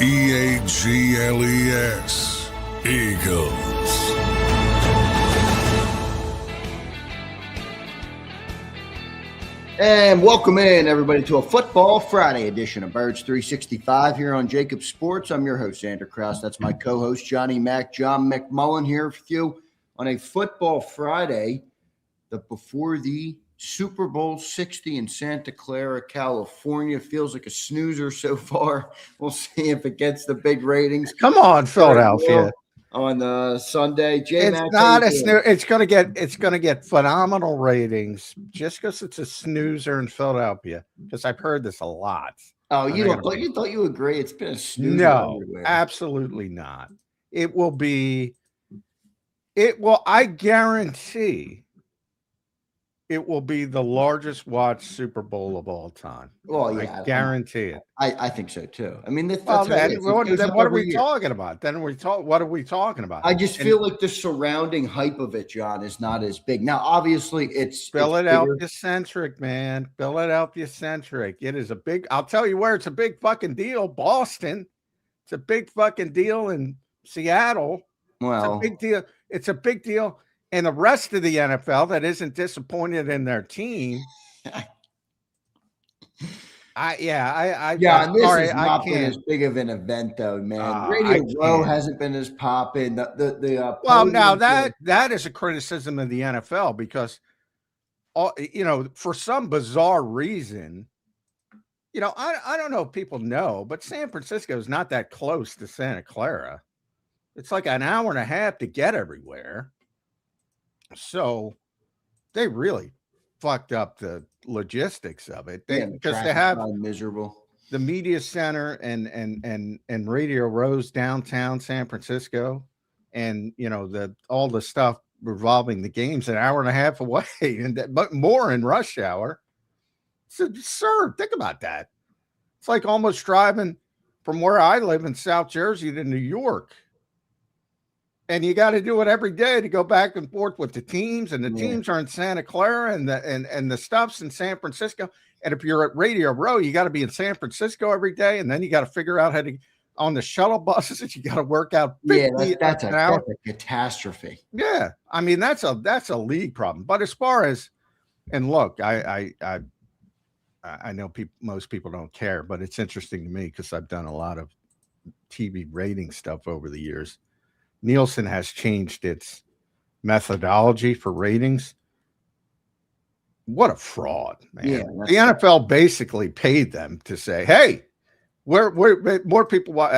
Eagles. Eagles. And welcome in, everybody, to a Football Friday edition of Birds 365 here on JAKIB Sports. I'm your host, Zander. Krause. That's my co-host, John McMullen, here with you on a Football Friday before the Super Bowl 60 in Santa Clara, California. Feels like a snoozer so far. We'll see if it gets the big ratings. Come on, Philadelphia. On Sunday. It's not a snoozer. It's gonna get phenomenal ratings just because it's a snoozer in Philadelphia. Because I've heard this a lot. Oh, you thought you agree? It's been a snoozer. No, everywhere. Absolutely not. It will be. I guarantee it will be the largest watched Super Bowl of all time. Well, yeah, I guarantee it. I think so too. I mean, then what are we talking about? What are we talking about? I just feel like the surrounding hype of it, John, is not as big. Now, obviously, it's Philadelphia-centric, man. Philadelphia-centric. It is a big. I'll tell you where it's a big fucking deal. Boston. It's a big fucking deal in Seattle. Well, it's a big deal. It's a big deal. And the rest of the NFL that isn't disappointed in their team. This has not been as big of an event, though, man. Radio Row hasn't been as popping. Now that is a criticism of the NFL because, for some bizarre reason, I don't know if people know, but San Francisco is not that close to Santa Clara. It's like an hour and a half to get everywhere. So they really fucked up the logistics of it. Because they have miserable the media center and Radio Row's downtown San Francisco, and all the stuff revolving the games an hour and a half away, but more in rush hour. It's absurd. Think about that. It's like almost driving from where I live in South Jersey to New York. And you got to do it every day to go back and forth with the teams, and the teams are in Santa Clara, and the stuff's in San Francisco. And if you're at Radio Row, you got to be in San Francisco every day, and then you got to figure out how to on the shuttle buses. You got to work out. That's a catastrophe. Yeah, I mean that's a league problem. But as far as look, I know most people don't care, but it's interesting to me because I've done a lot of TV rating stuff over the years. Nielsen has changed its methodology for ratings. What a fraud, man. Yeah, the NFL basically paid them to say, hey, we're more people. What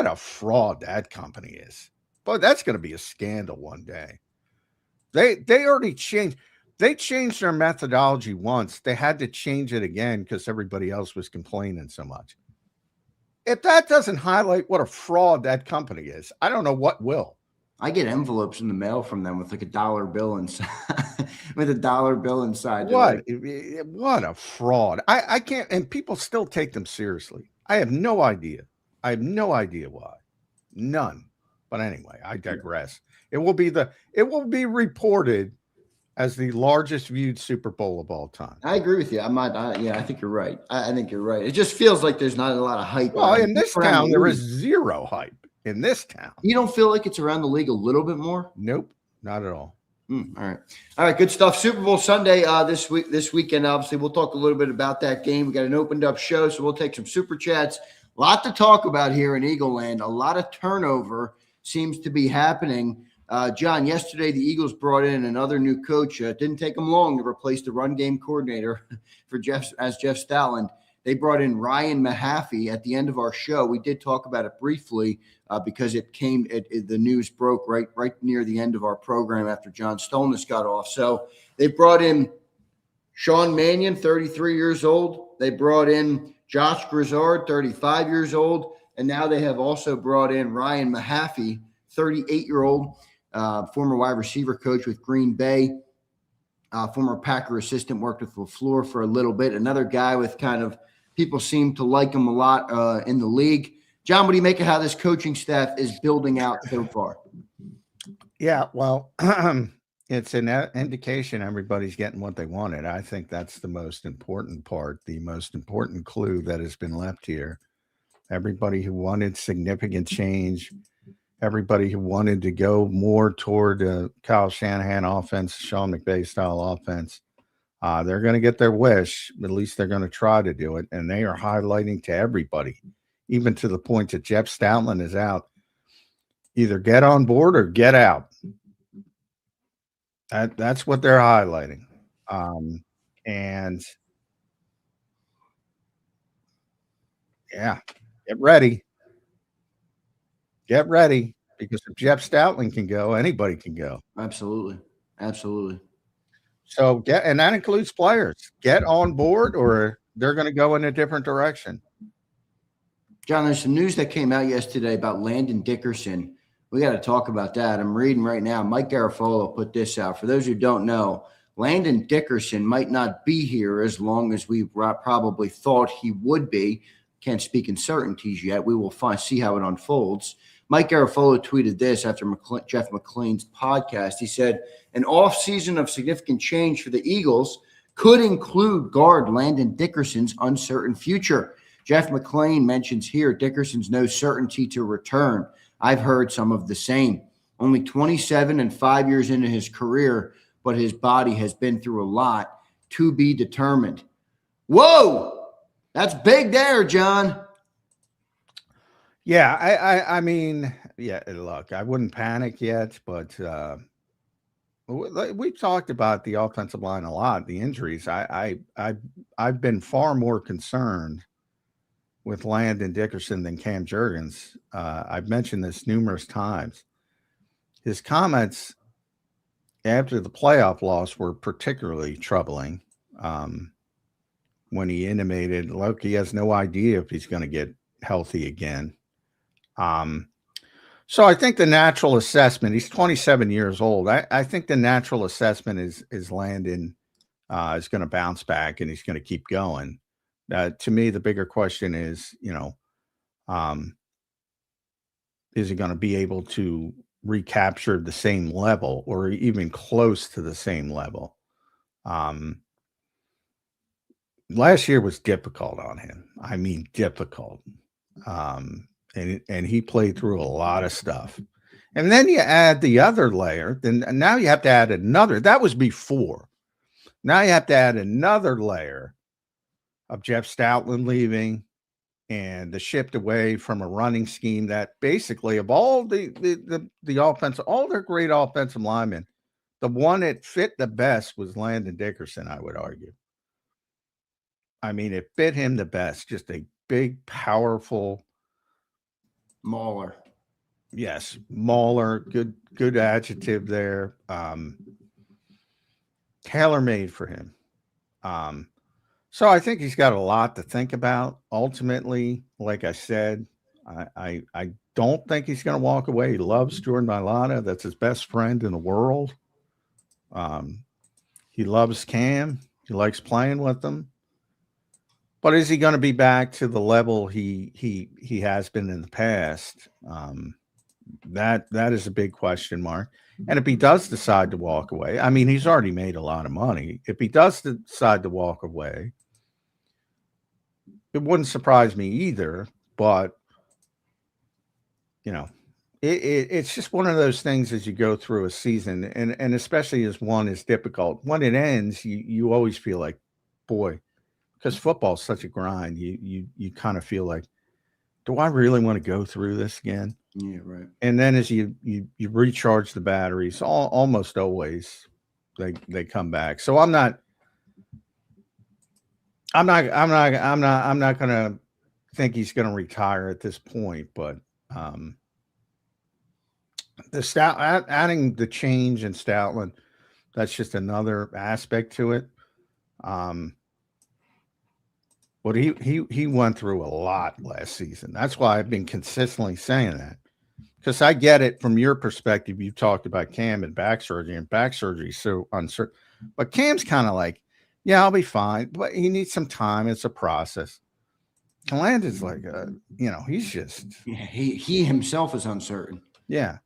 a fraud that company is. But that's going to be a scandal one day. They already changed. They changed their methodology once. They had to change it again because everybody else was complaining so much. If that doesn't highlight what a fraud that company is, I don't know what will. I get envelopes in the mail from them with like $1 bill inside. With $1 bill inside. What a fraud. I can't, and people still take them seriously. I have no idea. Why. None. But anyway, I digress. It will be reported as the largest viewed Super Bowl of all time. I agree with you. I think you're right. I think you're right. It just feels like there's not a lot of hype. Well, in this town, there is zero hype. In this town. You don't feel like it's around the league a little bit more? Nope, not at all. All right, good stuff. Super Bowl Sunday this weekend, obviously. We'll talk a little bit about that game. We got an opened up show, so we'll take some super chats. A lot to talk about here in Eagle Land. A lot of turnover seems to be happening. John, yesterday the Eagles brought in another new coach. It didn't take them long to replace the run game coordinator for Jeff Stoutland. They brought in Ryan Mahaffey at the end of our show. We did talk about it briefly because the news broke right near the end of our program after John Stolnis got off. So they brought in Sean Mannion, 33 years old. They brought in Josh Grizzard, 35 years old. And now they have also brought in Ryan Mahaffey, 38-year-old. Former wide receiver coach with Green Bay, former Packer assistant, worked with LaFleur for a little bit. Another guy with kind of people seem to like him a lot in the league. John, what do you make of how this coaching staff is building out so far? Yeah, well, it's an indication everybody's getting what they wanted. I think that's the most important part, the most important clue that has been left here Everybody who wanted significant change, everybody who wanted to go more toward Kyle Shanahan offense, Sean McVay style offense, they're going to get their wish. At least they're going to try to do it. And they are highlighting to everybody, even to the point that Jeff Stoutland is out. Either get on board or get out. That's what they're highlighting. And yeah, get ready. Get ready, because if Jeff Stoutland can go, anybody can go. Absolutely. Absolutely. So and that includes players. Get on board or they're going to go in a different direction. John, there's some news that came out yesterday about Landon Dickerson. We got to talk about that. I'm reading right now. Mike Garafolo put this out. For those who don't know, Landon Dickerson might not be here as long as we probably thought he would be. Can't speak in certainties yet. We will see how it unfolds. Mike Garafolo tweeted this after Jeff McClain's podcast. He said, an offseason of significant change for the Eagles could include guard Landon Dickerson's uncertain future. Jeff McClain mentions here Dickerson's no certainty to return. I've heard some of the same. Only 27 and 5 years into his career, but his body has been through a lot. To be determined. Whoa! That's big there, John. Yeah, I mean, yeah, look, I wouldn't panic yet, but we've talked about the offensive line a lot, the injuries. I've been far more concerned with Landon Dickerson than Cam Jurgens. I've mentioned this numerous times. His comments after the playoff loss were particularly troubling. When he intimated, look, he has no idea if he's going to get healthy again. So I think the natural assessment, he's 27 years old. I think the natural assessment is Landon is going to bounce back and he's going to keep going. To me, the bigger question is, is he going to be able to recapture the same level or even close to the same level? Last year was difficult on him. I mean, difficult. And he played through a lot of stuff. And then you add the other layer, then now you have to add another. That was before. Now you have to add another layer of Jeff Stoutland leaving and the shift away from a running scheme that basically of all the offense, all their great offensive linemen, the one that fit the best was Landon Dickerson, I would argue. I mean, it fit him the best. Just a big, powerful Mauler. Yes, Mauler. Good adjective there. Tailor-made for him. So I think he's got a lot to think about. Ultimately, like I said, I don't think he's going to walk away. He loves Jordan Mailata. That's his best friend in the world. He loves Cam. He likes playing with them. But is he going to be back to the level he has been in the past? That is a big question mark. And if he does decide to walk away, I mean, he's already made a lot of money. If he does decide to walk away, it wouldn't surprise me either. But it's just one of those things as you go through a season, and especially as one is difficult. When it ends, you always feel like, boy. Because football is such a grind, you kind of feel like, do I really want to go through this again? Yeah, right. And then as you recharge the batteries, almost always they come back. So I'm not going to think he's going to retire at this point. But adding the change in Stoutland, that's just another aspect to it. But he went through a lot last season. That's why I've been consistently saying that. Because I get it from your perspective. You talked about Cam and back surgery is so uncertain. But Cam's kind of like, yeah, I'll be fine. But he needs some time. It's a process. Landon's like, he's just. Yeah, he himself is uncertain. Yeah.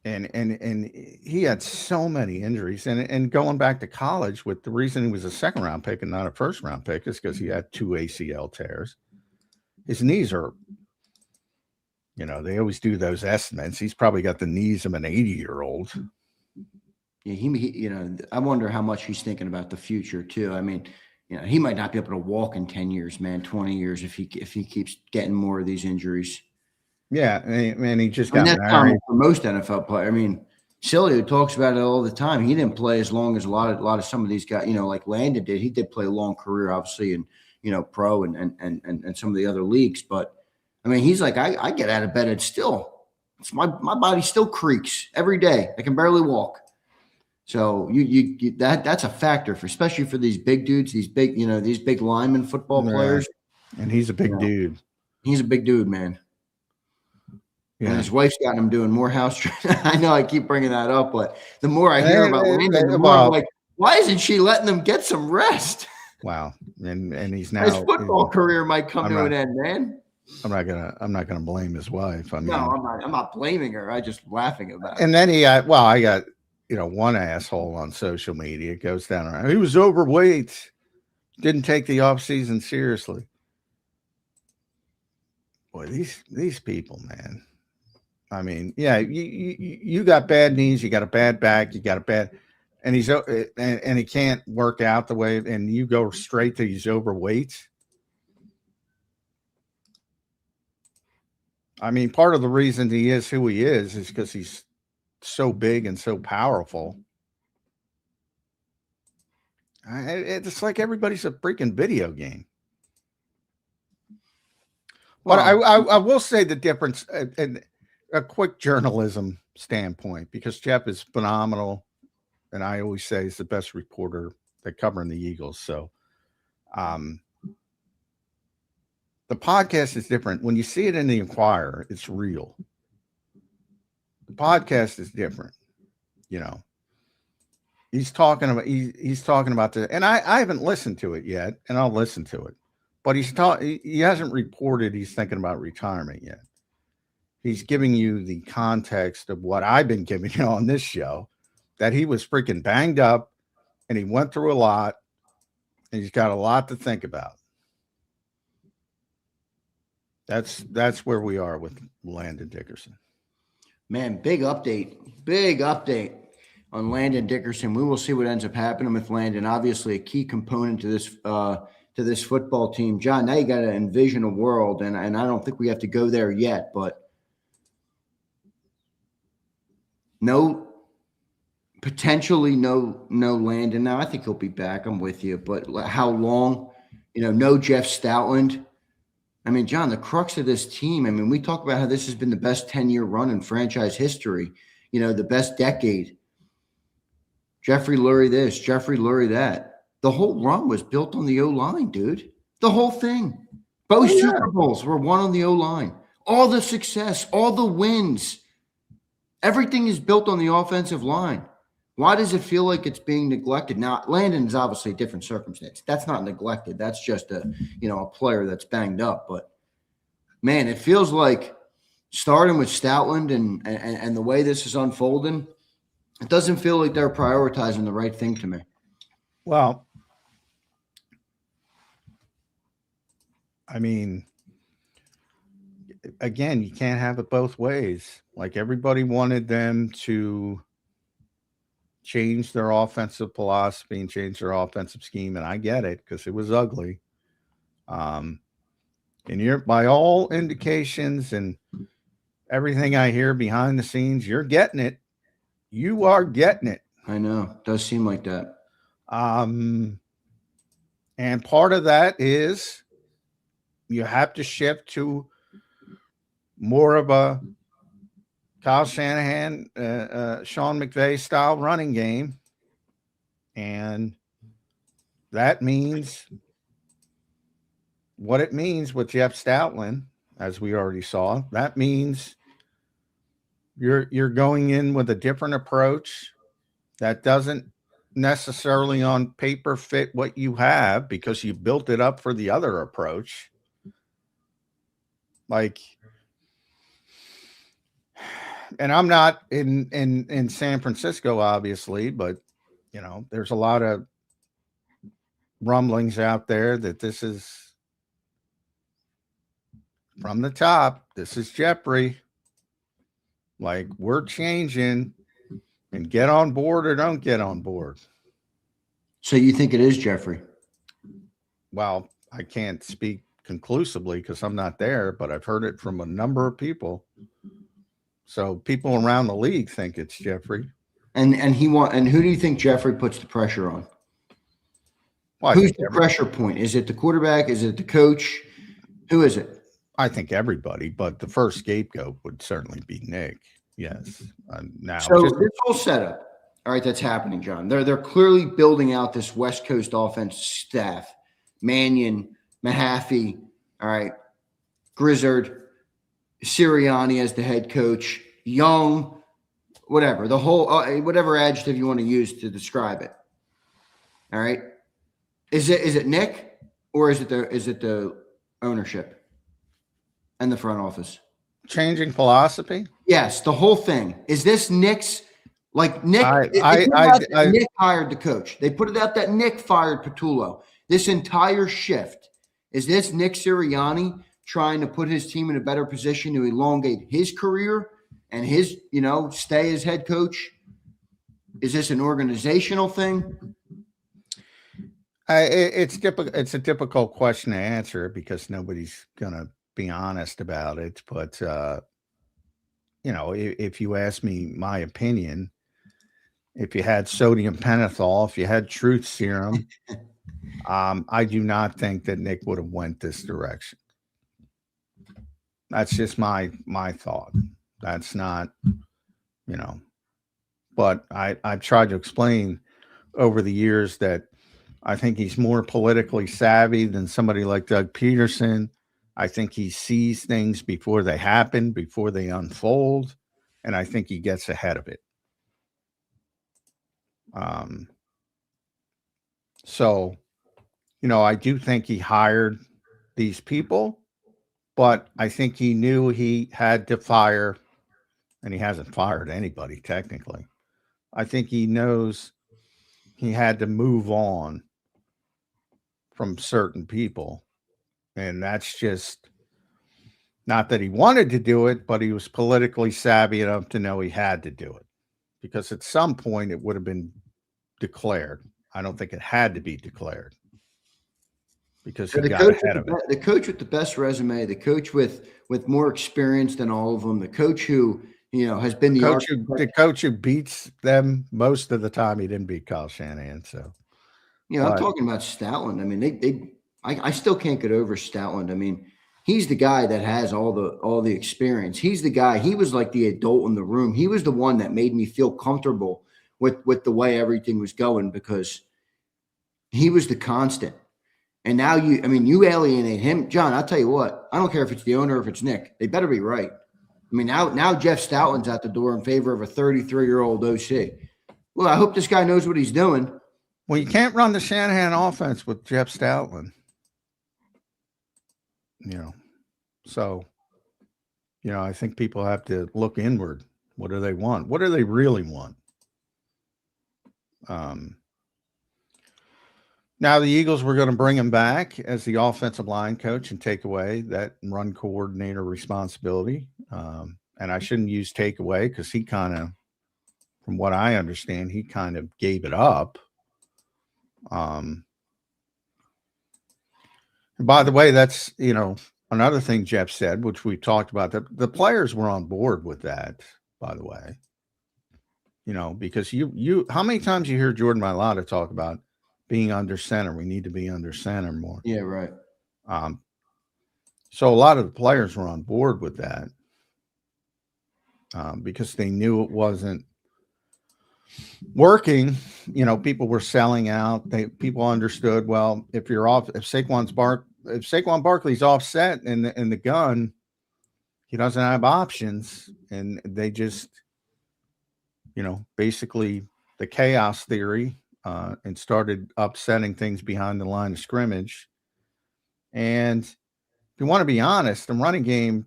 And he had so many injuries. And going back to college, with the reason he was a second-round pick and not a first-round pick is because he had 2 ACL tears. his knees are, they always do those estimates. He's probably got the knees of an 80-year-old. Yeah, he I wonder how much he's thinking about the future too. I mean, he might not be able to walk in 10 years, man, 20 years if he keeps getting more of these injuries. Yeah, and he just got that's married. common for most NFL players. I mean, Silly talks about it all the time. He didn't play as long as a lot of some of these guys, like Landon did. He did play a long career, obviously, in pro and some of the other leagues. But I mean, he's like, I get out of bed and my body still creaks every day. I can barely walk. So that's a factor especially for these big dudes, these big lineman football players. And he's a big dude. He's a big dude, man. Yeah. And his wife's gotten him doing more house training. I know I keep bringing that up, but the more I hear about Landon, the more I'm like, why isn't she letting them get some rest? Wow. And he's now his football career might come to an end, man. I'm not gonna blame his wife. I'm not blaming her. I'm just laughing about it. And then I got one asshole on social media goes down around. He was overweight, didn't take the off season seriously. Boy, these people, man. I mean, yeah, you got bad knees, you got a bad back, you got a bad, and and he can't work out the way, and you go straight to he's overweight. I mean, part of the reason he is who he is because he's so big and so powerful. It's like everybody's a freaking video game. But I will say the difference in a quick journalism standpoint, because Jeff is phenomenal, and I always say he's the best reporter that covering the Eagles. So, the podcast is different. When you see it in the Inquirer, it's real. The podcast is different. He's talking about the, and I haven't listened to it yet, and I'll listen to it. But he hasn't reported he's thinking about retirement yet. He's giving you the context of what I've been giving you on this show, that he was freaking banged up and he went through a lot and he's got a lot to think about. That's where we are with Landon Dickerson. Man, big update on Landon Dickerson. We will see what ends up happening with Landon. Obviously, a key component to this football team. John, now you got to envision a world, and I don't think we have to go there yet, but potentially no Landon. Now, I think he'll be back. I'm with you, but how long? No Jeff Stoutland. I mean, John, the crux of this team, I mean, we talk about how this has been the best 10-year run in franchise history, the best decade. Jeffrey Lurie this, Jeffrey Lurie that. The whole run was built on the O-line, dude. The whole thing. Both Super Bowls were won on the O-line. All the success, all the wins, everything is built on the offensive line. Why does it feel like it's being neglected? Now, Landon's obviously a different circumstance. That's not neglected. That's just a player that's banged up. But, man, it feels like starting with Stoutland and the way this is unfolding, it doesn't feel like they're prioritizing the right thing to me. Well, I mean, again, you can't have it both ways. Like, everybody wanted them to change their offensive philosophy and change their offensive scheme, and I get it because it was ugly. And by all indications and everything I hear behind the scenes, you're getting it. You are getting it. I know. It does seem like that. And part of that is you have to shift to more of a Kyle Shanahan, Sean McVay style running game. And that means what it means with Jeff Stoutland, as we already saw. That means you're going in with a different approach that doesn't necessarily on paper fit what you have because you built it up for the other approach. Like, and I'm not in San Francisco, obviously, but there's a lot of rumblings out there that this is from the top, this is Jeffrey. Like, we're changing, and get on board or don't get on board. So you think it is Jeffrey? Well, I can't speak conclusively because I'm not there, but I've heard it from a number of people. So people around the league think it's Jeffrey. And who do you think Jeffrey puts the pressure on? Well, who's the pressure point? Is it the quarterback? Is it the coach? Who is it? I think everybody, but the first scapegoat would certainly be Nick. Yes. Now, so this whole setup, all right, that's happening, John. They're clearly building out this West Coast offense staff. Mannion, Mahaffey, all right, Grizzard, Serriani as the head coach, Young, whatever, the whole whatever adjective you want to use to describe it. All right, is it Nick or is it the ownership and the front office changing philosophy? Yes, the whole thing. Is this Nick's? Like Nick, Nick hired the coach. They put it out that Nick fired Patullo. This entire shift, is this Nick Sirianni trying to put his team in a better position to elongate his career and his, stay as head coach? Is this an organizational thing? It's a difficult question to answer because nobody's gonna be honest about it. But if you ask me my opinion, if you had sodium pentothal, if you had truth serum, I do not think that Nick would have went this direction. That's just my thought. That's not, but I've tried to explain over the years that I think he's more politically savvy than somebody like Doug Peterson. I think he sees things before they happen, before they unfold, and I think he gets ahead of it. So, I do think he hired these people, but I think he knew he had to fire, and he hasn't fired anybody technically. I think he knows he had to move on from certain people, and that's just not that he wanted to do it, but he was politically savvy enough to know he had to do it because at some point it would have been declared. I don't think it had to be declared because he got ahead of it. The coach with the best resume, the coach with more experience than all of them, the coach who has been the coach who beats them most of the time. He didn't beat Kyle Shanahan, so I'm talking about Stoutland. I mean, I still can't get over Stoutland. I mean, he's the guy that has all the experience. He's the guy. He was like the adult in the room. He was the one that made me feel comfortable with the way everything was going because he was the constant. And now you alienate him. John, I'll tell you what, I don't care if it's the owner or if it's Nick. They better be right. I mean, now Jeff Stoutland's out the door in favor of a 33-year-old OC. Well, I hope this guy knows what he's doing. Well, you can't run the Shanahan offense with Jeff Stoutland. So, I think people have to look inward. What do they want? What do they really want? Now the Eagles were going to bring him back as the offensive line coach and take away that run coordinator responsibility. And I shouldn't use take away because he kind of, from what I understand, he kind of gave it up. And by the way, that's, another thing Jeff said, which we talked about, the players were on board with that, by the way, because you, how many times you hear Jordan Mailata talk about being under center? We need to be under center more. Yeah. Right. So a lot of the players were on board with that because they knew it wasn't working. People were selling out. People understood, well, if Saquon Barkley's offset in the gun, he doesn't have options, and they just, basically the chaos theory, and started upsetting things behind the line of scrimmage. And if you want to be honest, the running game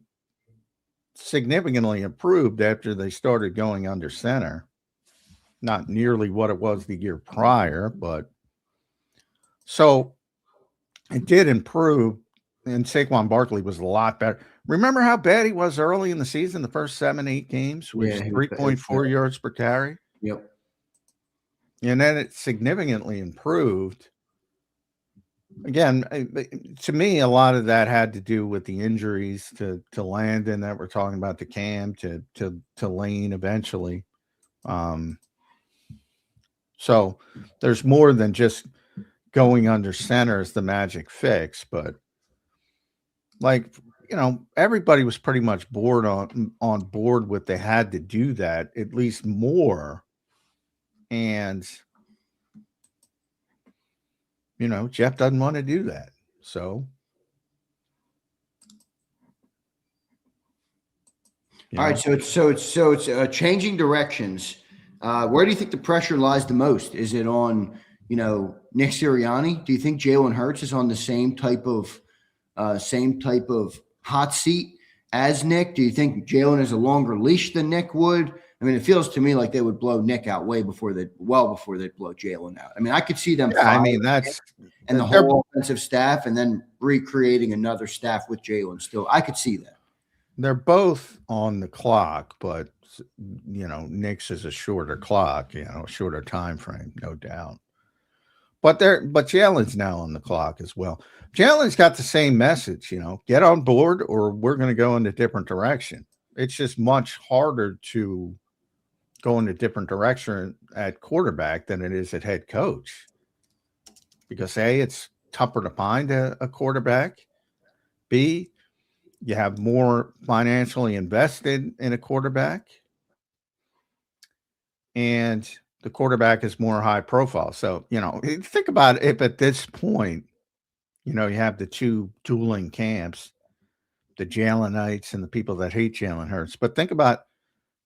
significantly improved after they started going under center. Not nearly what it was the year prior, but so it did improve and Saquon Barkley was a lot better. Remember how bad he was early in the season, the first 7-8 games, which 3.4 yards per carry? Yep. And then it significantly improved. Again, to me, a lot of that had to do with the injuries to Landon that we're talking about, to Cam, to Lane eventually. So there's more than just going under center as the magic fix, but everybody was pretty much on board with they had to do that, at least more. And Jeff doesn't want to do that. So all right, so it's changing directions. Where do you think the pressure lies the most? Is it on Nick Sirianni? Do you think Jalen Hurts is on the same type of hot seat as Nick? Do you think Jalen has a longer leash than Nick would? I mean, it feels to me like they would blow Nick out before they'd blow Jalen out. I mean, I could see them. Yeah, I mean, that's and the whole offensive staff, and then recreating another staff with Jalen. Still, I could see that. They're both on the clock, but Nick's is a shorter clock, a shorter time frame, no doubt. But Jalen's now on the clock as well. Jalen's got the same message, get on board or we're going to go in a different direction. It's just much harder to go in a different direction at quarterback than it is at head coach. Because A, it's tougher to find a quarterback. B, you have more financially invested in a quarterback. And the quarterback is more high profile. So, think about it, if at this point, you have the two dueling camps, the Jalenites and the people that hate Jalen Hurts. But think about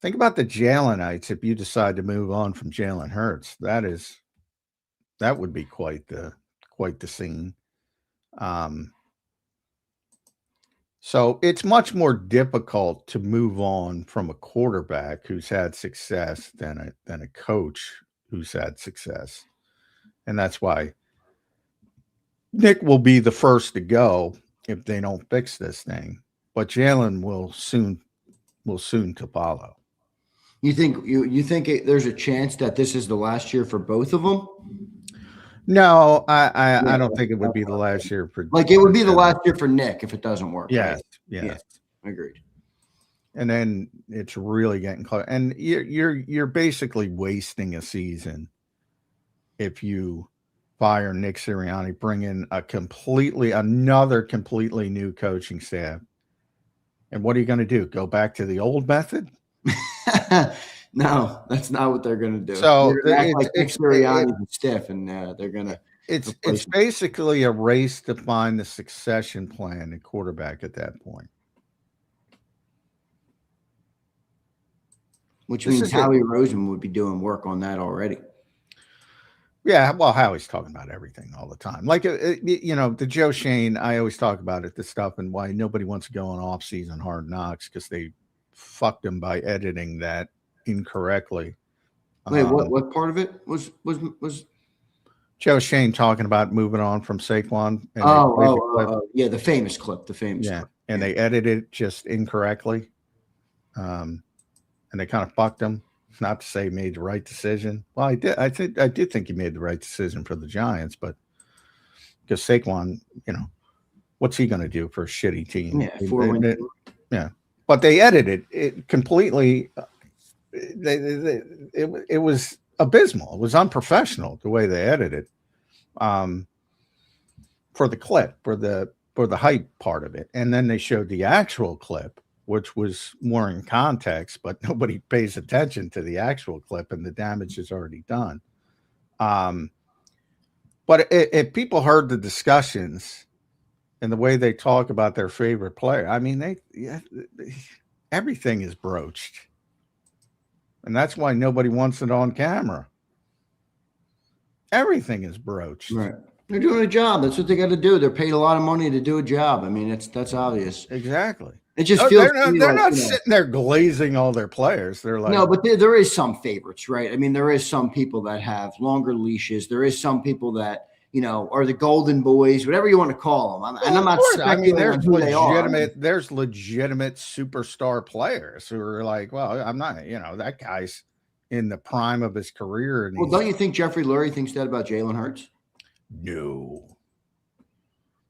the Jalenites if you decide to move on from Jalen Hurts. That would be quite the scene. So it's much more difficult to move on from a quarterback who's had success than a coach who's had success. And that's why Nick will be the first to go if they don't fix this thing. But Jalen will soon to follow. You think there's a chance that this is the last year for both of them? No, I don't think it would be the last year for. Like, it would be the last year for Nick if it doesn't work. Yes, right? yes, agreed. And then it's really getting close, and you're basically wasting a season if you fire Nick Sirianni, bring in another completely new coaching staff, and what are you going to do? Go back to the old method? No, that's not what they're going to do. So it's Sirianni stiff, and they're going to. It's basically a race to find the succession plan at quarterback at that point. Which means Howie Roseman would be doing work on that already. Yeah, well, Howie's talking about everything all the time. Like, the Joe Shane, I always talk about it, the stuff, and why nobody wants to go on off-season Hard Knocks because they fucked him by editing that incorrectly. Wait, what part of it was Joe Shane talking about moving on from Saquon? And yeah, the famous clip. Clip. And they edited it just incorrectly. And they kind of fucked him. Not to say he made the right decision. Well, I did think he made the right decision for the Giants, but because Saquon, what's he going to do for a shitty team? Yeah, But they edited it completely. It was abysmal. It was unprofessional the way they edited for the clip, for the hype part of it, and then they showed the actual clip, which was more in context, but nobody pays attention to the actual clip, and the damage is already done. But if people heard the discussions and the way they talk about their favorite player, I mean, everything is broached. And that's why nobody wants it on camera. Everything is broached. Right. They're doing a job. That's what they got to do. They're paid a lot of money to do a job. I mean, that's obvious. Exactly. It just feels they're not sitting there glazing all their players. They're like, no, but there is some favorites, right? I mean, there is some people that have longer leashes. There is some people that or the Golden Boys, whatever you want to call them. And I'm not speculating on who they are. There's legitimate superstar players who are like, well, I'm not, that guy's in the prime of his career. And don't you think Jeffrey Lurie thinks that about Jalen Hurts? No,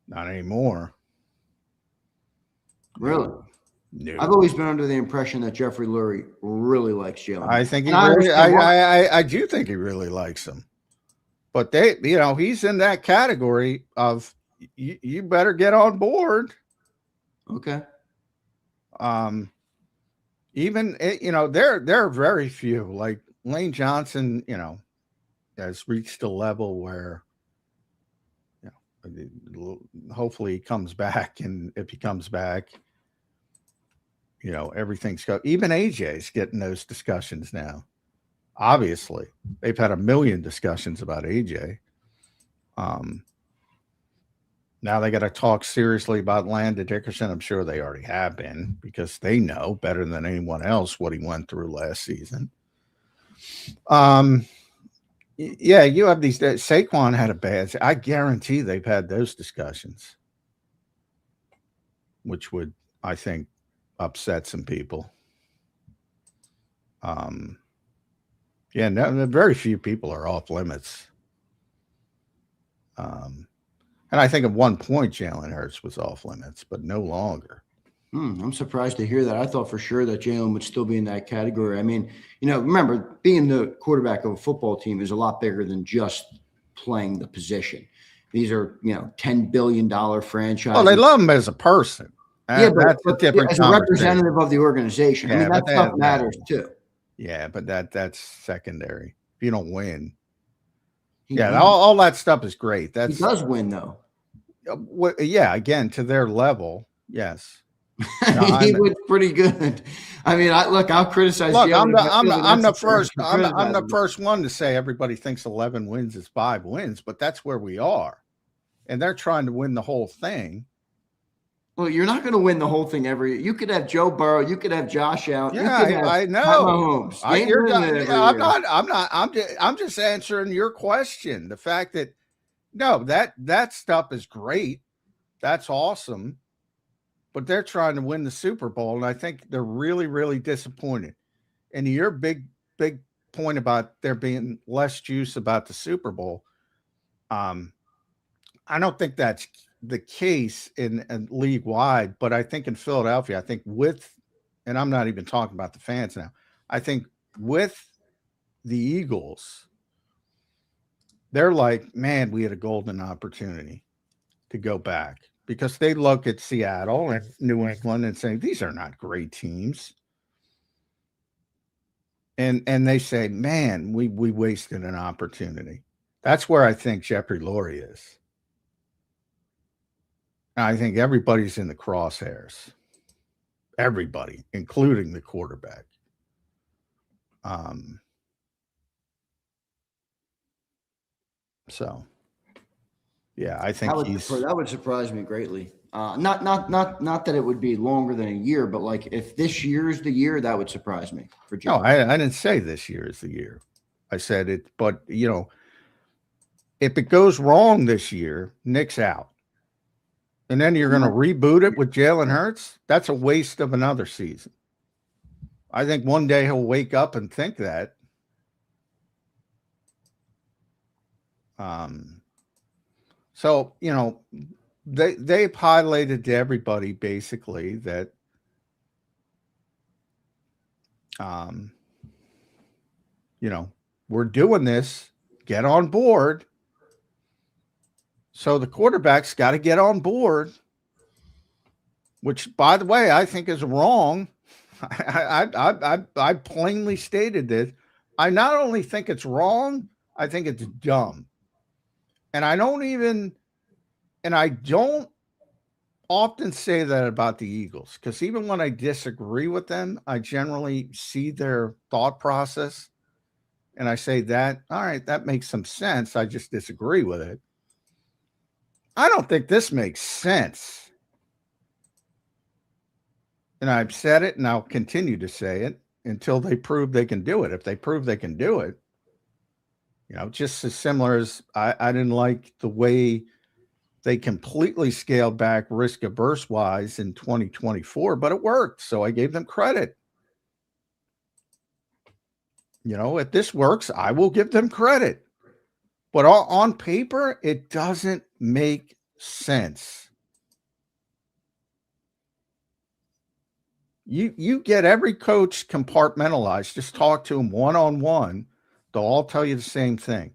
not anymore. Really? No. I've always been under the impression that Jeffrey Lurie really likes Jalen. I think I do think he really likes him. But he's in that category of you better get on board. Okay. There are very few. Like Lane Johnson, has reached a level where, hopefully he comes back, and if he comes back, everything's go. Even AJ's getting those discussions now. Obviously, they've had a million discussions about AJ. Now they got to talk seriously about Landon Dickerson. I'm sure they already have been, because they know better than anyone else what he went through last season. Yeah, you have these. Saquon had a bad. I guarantee they've had those discussions, which would, I think, upset some people. Yeah, no, very few people are off limits. And I think at one point Jalen Hurts was off limits, but no longer. I'm surprised to hear that. I thought for sure that Jalen would still be in that category. I mean, remember, being the quarterback of a football team is a lot bigger than just playing the position. These are, $10 billion franchises. Oh, they love him as a person. Yeah, that's a different as a representative of the organization. Yeah, that stuff matters too. Yeah, but that's secondary. If you don't win. All that stuff is great. He does win, though. Yeah, again, to their level, yes. He was pretty good. I mean, I'll criticize. Look, I'm the first one to say everybody thinks 11 wins is 5 wins, but that's where we are, and they're trying to win the whole thing. Well, you're not going to win the whole thing every year. You could have Joe Burrow. You could have Josh Allen. Yeah, I know. I'm just answering your question. The fact that that stuff is great. That's awesome. But they're trying to win the Super Bowl, and I think they're really, really disappointed. And your big point about there being less juice about the Super Bowl, I don't think that's the case in league wide, but I think in Philadelphia, and I'm not even talking about the fans now, I think with the Eagles, they're like, man, we had a golden opportunity to go back, because they look at Seattle and New England and say, these are not great teams. And they say, man, we wasted an opportunity. That's where I think Jeffrey Lurie is. I think everybody's in the crosshairs. Everybody, including the quarterback. So, yeah, I think that would surprise me greatly. Not that it would be longer than a year, but like if this year's the year, that would surprise me for Joe. No, I didn't say this year is the year. I said it, but if it goes wrong this year, Nick's out. And then you're going to reboot it with Jalen Hurts? That's a waste of another season. I think one day he'll wake up and think that. So, they've highlighted to everybody basically that we're doing this, get on board. So the quarterback's got to get on board, which, by the way, I think is wrong. I plainly stated this. I not only think it's wrong, I think it's dumb. And I don't often say that about the Eagles, because even when I disagree with them, I generally see their thought process and I say that, all right, that makes some sense. I just disagree with it. I don't think this makes sense. And I've said it and I'll continue to say it until they prove they can do it. If they prove they can do it, Just as similar as I didn't like the way they completely scaled back risk averse wise in 2024, but it worked. So I gave them credit. If this works, I will give them credit. But on paper, it doesn't make sense. You get every coach compartmentalized. Just talk to them one-on-one. They'll all tell you the same thing.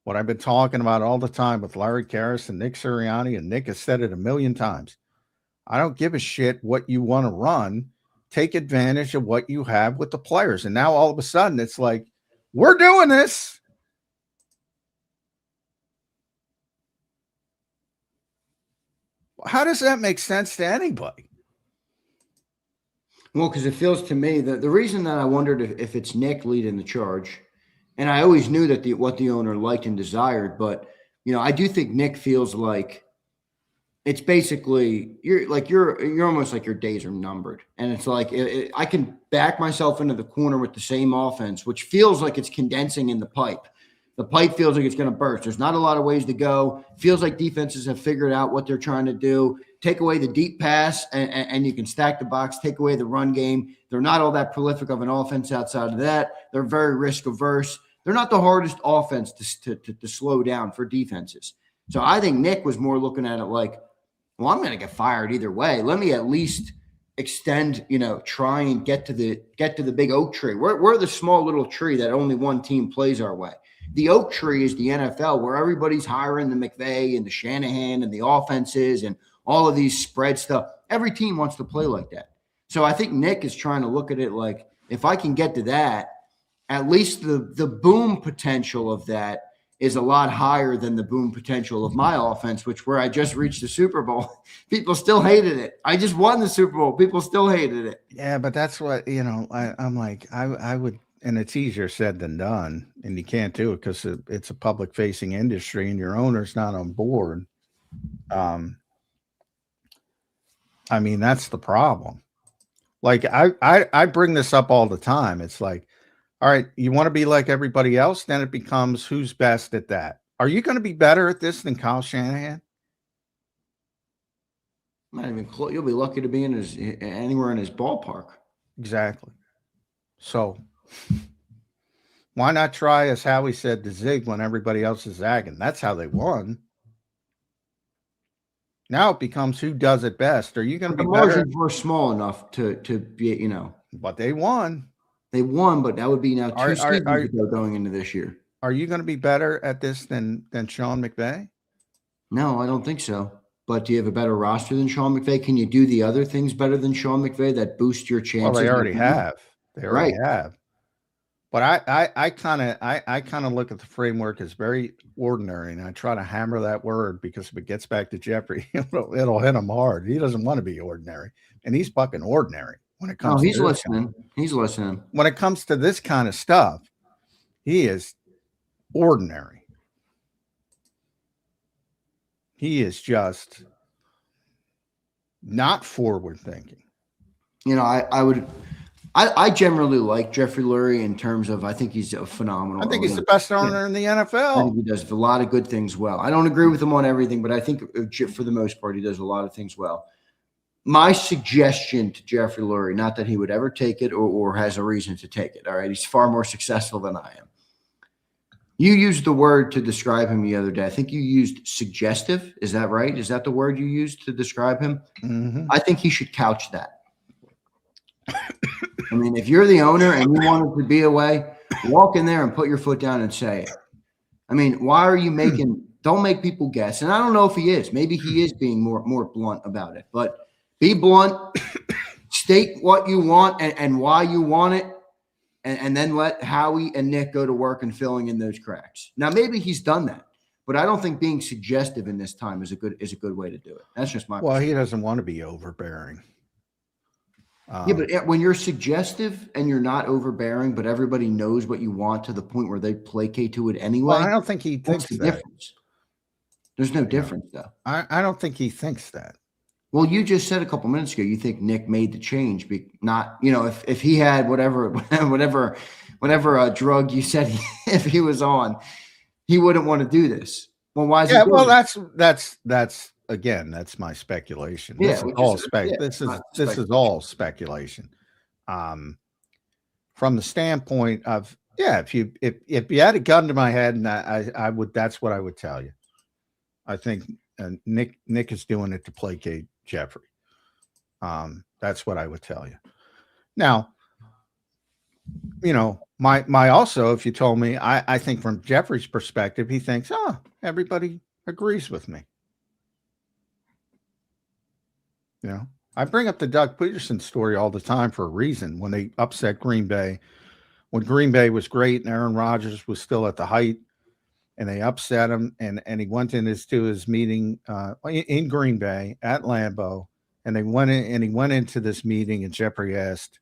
What I've been talking about all the time with Larry Karras and Nick Serriani, and Nick has said it a million times. I don't give a shit what you want to run. Take advantage of what you have with the players. And now all of a sudden it's like, we're doing this. How does that make sense to anybody? Well, because it feels to me that the reason that I wondered if it's Nick leading the charge, and I always knew that what the owner liked and desired, but I do think Nick feels like it's basically you're almost like your days are numbered, and it's like I can back myself into the corner with the same offense, which feels like it's condensing in the pipe. The pipe feels like it's going to burst. There's not a lot of ways to go. Feels like defenses have figured out what they're trying to do. Take away the deep pass, and you can stack the box. Take away the run game. They're not all that prolific of an offense outside of that. They're very risk averse. They're not the hardest offense to slow down for defenses. So I think Nick was more looking at it like, well, I'm going to get fired either way. Let me at least extend, try and get to the big oak tree. We're the small little tree that only one team plays our way. The oak tree is the NFL, where everybody's hiring the McVay and the Shanahan and the offenses and all of these spread stuff. Every team wants to play like that. So I think Nick is trying to look at it like, if I can get to that, at least the boom potential of that is a lot higher than the boom potential of my offense, where I just reached the Super Bowl. People still hated it. I just won the Super Bowl. People still hated it. Yeah, but that's what, I'm like, I would, and it's easier said than done, and you can't do it because it's a public-facing industry and your owner's not on board. That's the problem. Like, I bring this up all the time. It's like, all right, you want to be like everybody else? Then it becomes who's best at that. Are you going to be better at this than Kyle Shanahan? Not even close. You'll be lucky to be anywhere in his ballpark. Exactly. So why not try, as Howie said, to zig when everybody else is zagging? That's how they won. Now it becomes who does it best. Are you going to be better? The margins were small enough to be, But they won. They won, but that would be now two seasons ago going into this year. Are you going to be better at this than Sean McVay? No, I don't think so. But do you have a better roster than Sean McVay? Can you do the other things better than Sean McVay that boost your chances? Well, they already have. They already have. But I kind of look at the framework as very ordinary, and I try to hammer that word because if it gets back to Jeffrey, it'll hit him hard. He doesn't want to be ordinary, and he's fucking ordinary when it comes. He's listening. He's listening. When it comes to this kind of stuff, he is ordinary. He is just not forward thinking. I generally like Jeffrey Lurie in terms of, I think he's a phenomenal. I think he's the best owner in the NFL. I think he does a lot of good things well. I don't agree with him on everything, but I think for the most part, he does a lot of things well. My suggestion to Jeffrey Lurie, not that he would ever take it or has a reason to take it. All right. He's far more successful than I am. You used the word to describe him the other day. I think you used suggestive. Is that right? Is that the word you used to describe him? Mm-hmm. I think he should couch that. I mean, if you're the owner and you want it to be a way, walk in there and put your foot down and say it. I mean, why are you don't make people guess. And I don't know if he is. Maybe he is being more blunt about it. But be blunt, state what you want and why you want it, and then let Howie and Nick go to work and filling in those cracks. Now, maybe he's done that, but I don't think being suggestive in this time is a good way to do it. That's just my perspective. He doesn't want to be overbearing. Yeah, but when you're suggestive and you're not overbearing, but everybody knows what you want to the point where they placate to it anyway. Well, I don't think he thinks that. Difference? There's no difference, though. I don't think he thinks that. Well, you just said a couple minutes ago you think Nick made the change, not if he had whatever whatever drug you said if he was on, he wouldn't want to do this. Well, why is he Yeah, doing well, it? that's again, that's my speculation. Yeah, This is which all is it's not this is all speculation. From the standpoint of, yeah, if you had a gun to my head, and I would, that's what I would tell you. I think Nick is doing it to placate Jeffrey. That's what I would tell you. Now, my also, if you told me, I think from Jeffrey's perspective, he thinks, oh, everybody agrees with me. I bring up the Doug Peterson story all the time for a reason. When they upset Green Bay, when Green Bay was great and Aaron Rodgers was still at the height, and they upset him, and he went to his meeting in Green Bay at Lambeau, and he went into this meeting, and Jeffrey asked,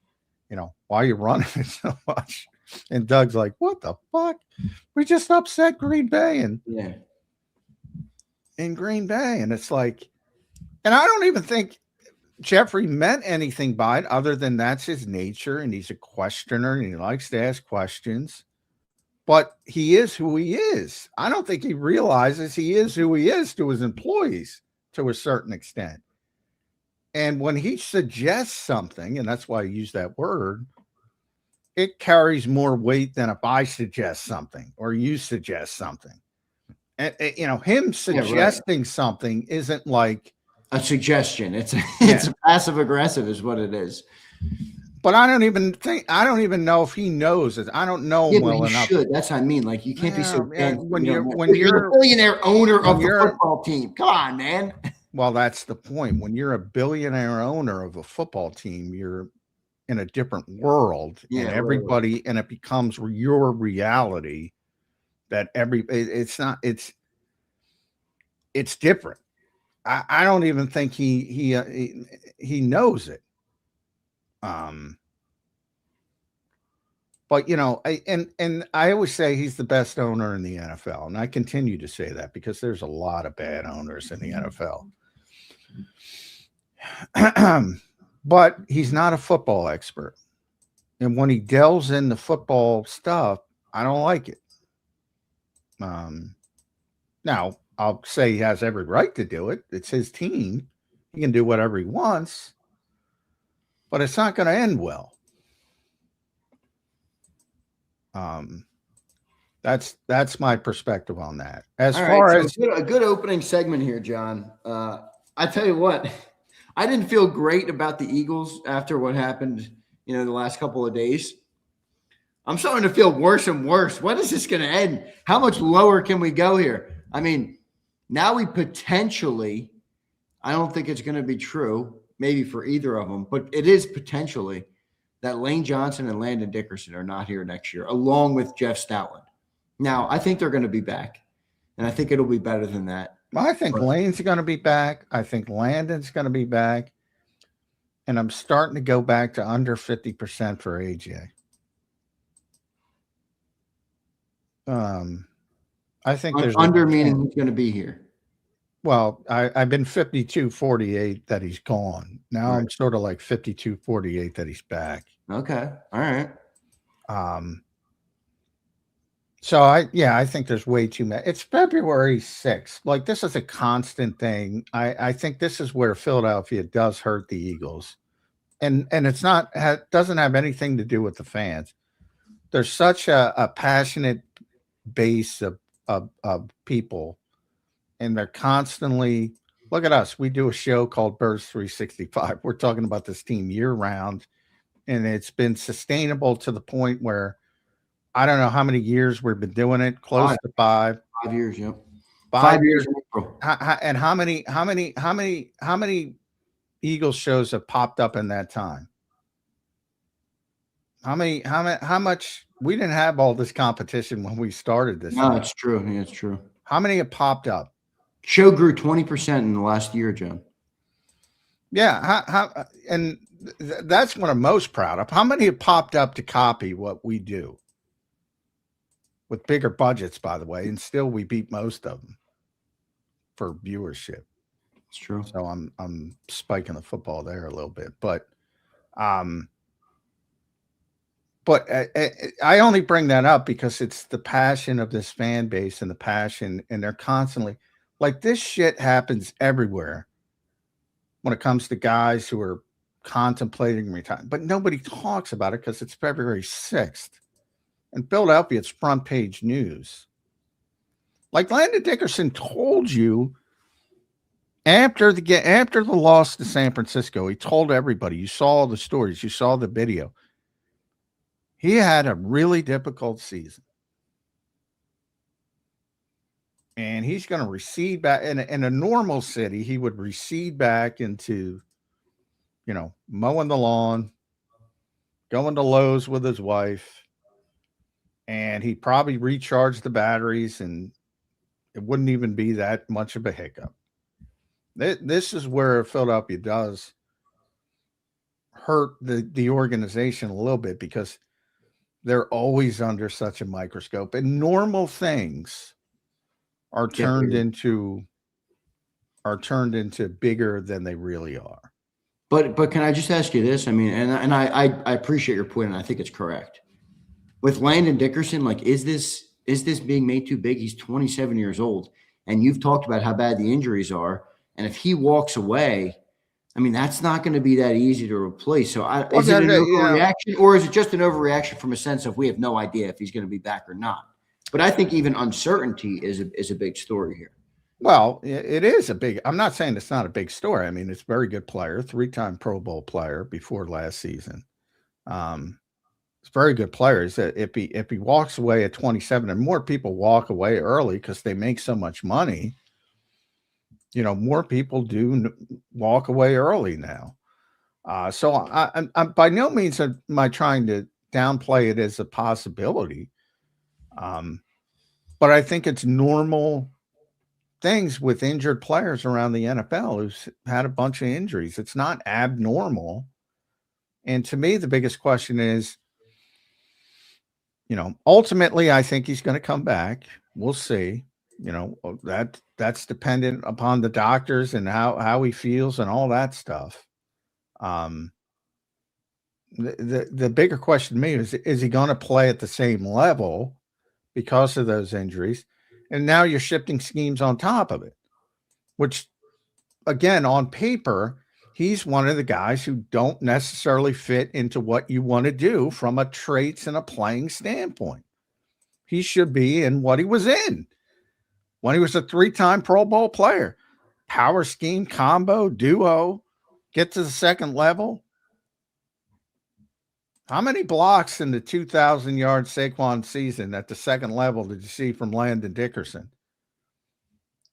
why are you running it so much? And Doug's like, what the fuck? We just upset Green Bay in Green Bay. And it's like, and I don't even think Jeffrey meant anything by it other than that's his nature, and he's a questioner, and he likes to ask questions. But he is who he is. I don't think he realizes he is who he is to his employees to a certain extent. And when he suggests something, and that's why I use that word, it carries more weight than if I suggest something or you suggest something. And him suggesting something isn't like a suggestion. It's passive aggressive is what it is. But I don't even know if he knows it. I don't know him well enough. That's what I mean. Like, you can't be so when you're a billionaire owner of the football team. Come on, man. Well, that's the point. When you're a billionaire owner of a football team, you're in a different world, and everybody, and it becomes your reality. It's different. I don't even think he knows it. But I always say he's the best owner in the NFL, and I continue to say that because there's a lot of bad owners in the NFL. But he's not a football expert, and when he delves into football stuff, I don't like it. Now I'll say he has every right to do it. It's his team; he can do whatever he wants, but it's not going to end well. That's my perspective on that. As far as a good opening segment here, John. I tell you what, I didn't feel great about the Eagles after what happened, the last couple of days. I'm starting to feel worse and worse. When is this going to end? How much lower can we go here? I mean, now we potentially, I don't think it's going to be true, maybe for either of them, but it is potentially that Lane Johnson and Landon Dickerson are not here next year, along with Jeff Stoutland. Now, I think they're going to be back, and I think it'll be better than that. I think Lane's going to be back. I think Landon's going to be back. And I'm starting to go back to under 50% for AJ. I think there's under meaning he's going to be here. Well, I've been 52-48 that he's gone. Now I'm sort of like 52-48 that he's back. Okay. All right. So I think there's way too many. It's February 6th. Like, this is a constant thing. I think this is where Philadelphia does hurt the Eagles. And it's not, doesn't have anything to do with the fans. There's such a passionate base of people, and they're constantly, look at us. We do a show called Birds 365. We're talking about this team year round, and it's been sustainable to the point where I don't know how many years we've been doing it. Close to 5. 5 years, yep. 5 years. And how many Eagles shows have popped up in that time? How much? We didn't have all this competition when we started this. No, it's true. Yeah, it's true. How many have popped up? Show grew 20% in the last year, John. Yeah. And that's what I'm most proud of. How many have popped up to copy what we do? With bigger budgets, by the way, and still we beat most of them for viewership. It's true. So I'm spiking the football there a little bit, but But I only bring that up because it's the passion of this fan base and the passion, and they're constantly like this shit happens everywhere when it comes to guys who are contemplating retirement, but nobody talks about it because it's February 6th. In Philadelphia, it's front page news. Like Landon Dickerson told you after the loss to San Francisco, he told everybody, you saw the stories, you saw the video. He had a really difficult season. And he's going to recede back in a normal city. He would recede back into, mowing the lawn, going to Lowe's with his wife, and he probably recharged the batteries, and it wouldn't even be that much of a hiccup. This is where Philadelphia does hurt the organization a little bit because they're always under such a microscope, and normal things are turned into bigger than they really are. But can I just ask you this? I mean, and I appreciate your point, and I think it's correct. With Landon Dickerson, like, is this being made too big? He's 27 years old, and you've talked about how bad the injuries are. And if he walks away, I mean, that's not going to be that easy to replace. So is it an overreaction, or is it just an overreaction from a sense of we have no idea if he's going to be back or not? But I think even uncertainty is a big story here. Well, it is a big – I'm not saying it's not a big story. I mean, it's a very good player, 3-time Pro Bowl player before last season. It's a very good player. If he walks away at 27, and more people walk away early because they make so much money, more people do walk away early now. So I'm by no means am I trying to downplay it as a possibility. But I think it's normal things with injured players around the NFL who's had a bunch of injuries. It's not abnormal. And to me, the biggest question is, ultimately, I think he's going to come back. We'll see. That's dependent upon the doctors and how he feels and all that stuff. The bigger question to me is he going to play at the same level because of those injuries? And now you're shifting schemes on top of it, which, again, on paper, he's one of the guys who don't necessarily fit into what you want to do from a traits and a playing standpoint. He should be in what he was in when he was a 3-time Pro Bowl player. Power scheme, combo, duo, get to the second level. How many blocks in the 2,000-yard Saquon season at the second level did you see from Landon Dickerson?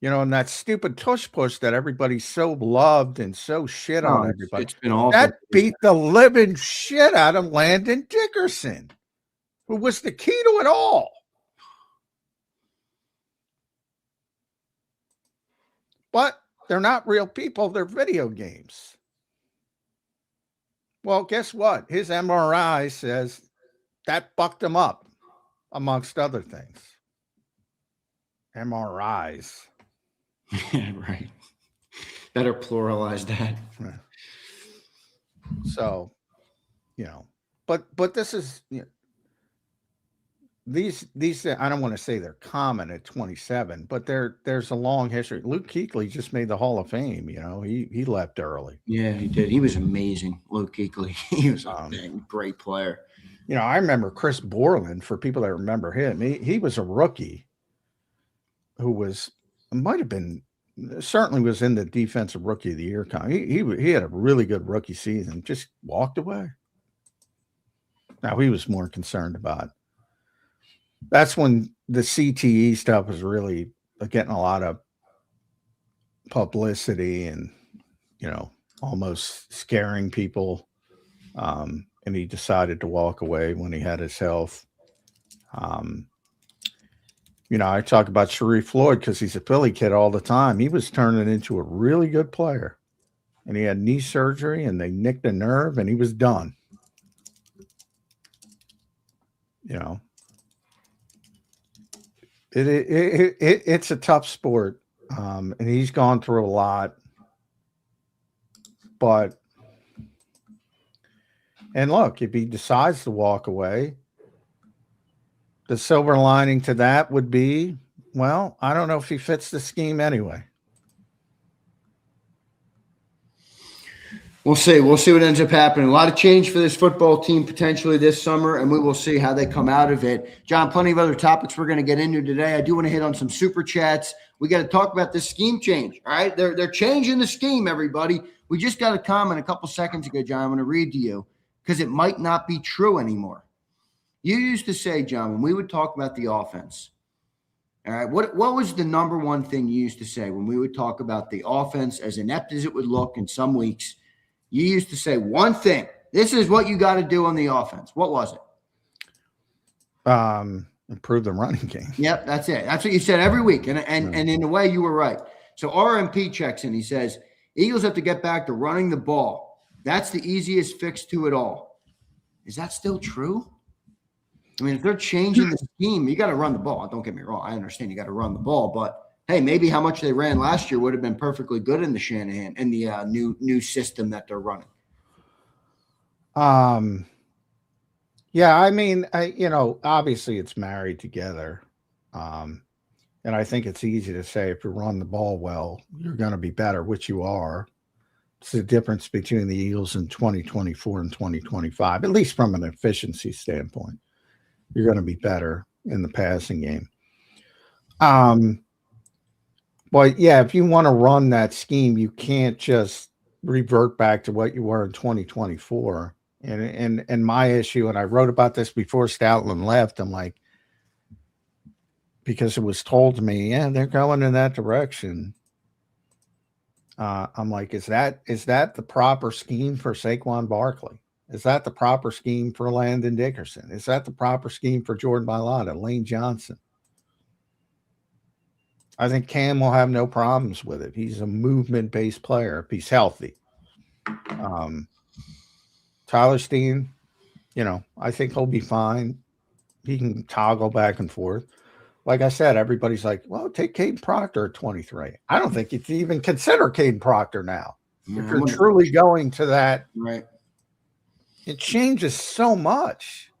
And that stupid tush push that everybody so loved and so shit on everybody. It's been awful. That beat the living shit out of Landon Dickerson, who was the key to it all. But they're not real people. They're video games. Well, guess what? His MRI says that fucked him up, amongst other things. MRIs. Yeah, right. Better pluralize that. So, but this is, these I don't want to say they're common at 27, but there's a long history. Luke Kuechly just made the Hall of Fame. He left early. Yeah, he did. He was amazing, Luke Kuechly. He was a great player. I remember Chris Borland. For people that remember him, he was a rookie who certainly was in the defensive rookie of the year. He had a really good rookie season. Just walked away. Now he was more concerned about. That's when the CTE stuff was really getting a lot of publicity and, almost scaring people. And he decided to walk away when he had his health. I talk about Sharif Floyd because he's a Philly kid all the time. He was turning into a really good player. And he had knee surgery and they nicked a nerve and he was done. It's a tough sport, and he's gone through a lot. But And look, if he decides to walk away, the silver lining to that would be, well, I don't know if he fits the scheme anyway. We'll see. We'll see what ends up happening. A lot of change for this football team potentially this summer, and we will see how they come out of it. John, plenty of other topics we're going to get into today. I do want to hit on some super chats. We got to talk about this scheme change. All right, they're changing the scheme, everybody. We just got a comment a couple seconds ago, John. I'm going to read to you because it might not be true anymore. You used to say, John, when we would talk about the offense, all right, what was the number one thing you used to say when we would talk about the offense, as inept as it would look in some weeks? You used to say one thing. This is what you got to do on the offense. What was it? Improve the running game. Yep, that's it. That's what you said every week. And in a way, you were right. So RMP checks in. He says, Eagles have to get back to running the ball. That's the easiest fix to it all. Is that still true? I mean, if they're changing the scheme, you got to run the ball. Don't get me wrong. I understand you got to run the ball, but hey, maybe how much they ran last year would have been perfectly good in the Shanahan in the new system that they're running. Yeah, I mean, obviously it's married together. And I think it's easy to say if you run the ball well, you're going to be better, which you are. It's the difference between the Eagles in 2024 and 2025, at least from an efficiency standpoint. You're going to be better in the passing game. But yeah, if you want to run that scheme, you can't just revert back to what you were in 2024. And my issue, and I wrote about this before Stoutland left, I'm like, because it was told to me, yeah, they're going in that direction. I'm like, is that the proper scheme for Saquon Barkley? Is that the proper scheme for Landon Dickerson? Is that the proper scheme for Jordan Mailata, Lane Johnson? I think Cam will have no problems with it. He's a movement-based player if he's healthy. Tyler Steen, I think he'll be fine. He can toggle back and forth. Like I said, everybody's like, well, take Caden Proctor at 23. I don't think you can even consider Caden Proctor now. If you're truly going to that, right? It changes so much.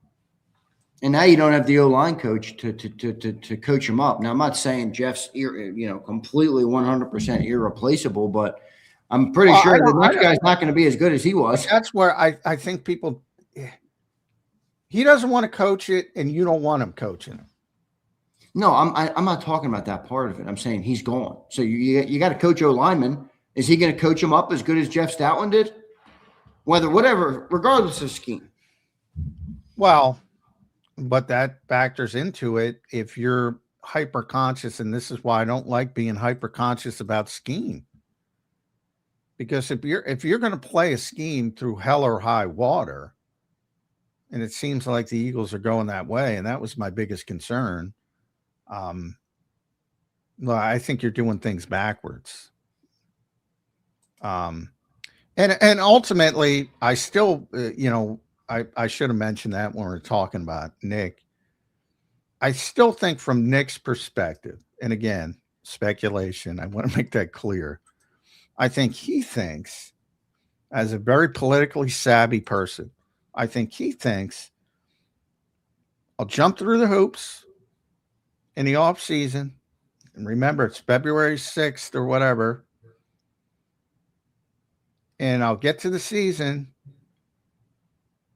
And now you don't have the O-line coach to coach him up. Now, I'm not saying Jeff's completely 100% irreplaceable, but I'm pretty sure the next guy's not going to be as good as he was. That's where I think people – he doesn't want to coach it, and you don't want him coaching it. No, I'm not talking about that part of it. I'm saying he's gone. So you got to coach O-lineman. Is he going to coach him up as good as Jeff Stoutland did? Whatever, regardless of scheme. Well, but that factors into it if you're hyper conscious, and this is why I don't like being hyper conscious about scheme. Because if you're going to play a scheme through hell or high water, and it seems like the Eagles are going that way, and that was my biggest concern. Well, I think you're doing things backwards. And ultimately, I still, I should have mentioned that when we were talking about Nick. I still think from Nick's perspective, and again, speculation, I want to make that clear. I think he thinks, as a very politically savvy person, I think he thinks, I'll jump through the hoops in the off season. And remember, it's February 6th or whatever. And I'll get to the season,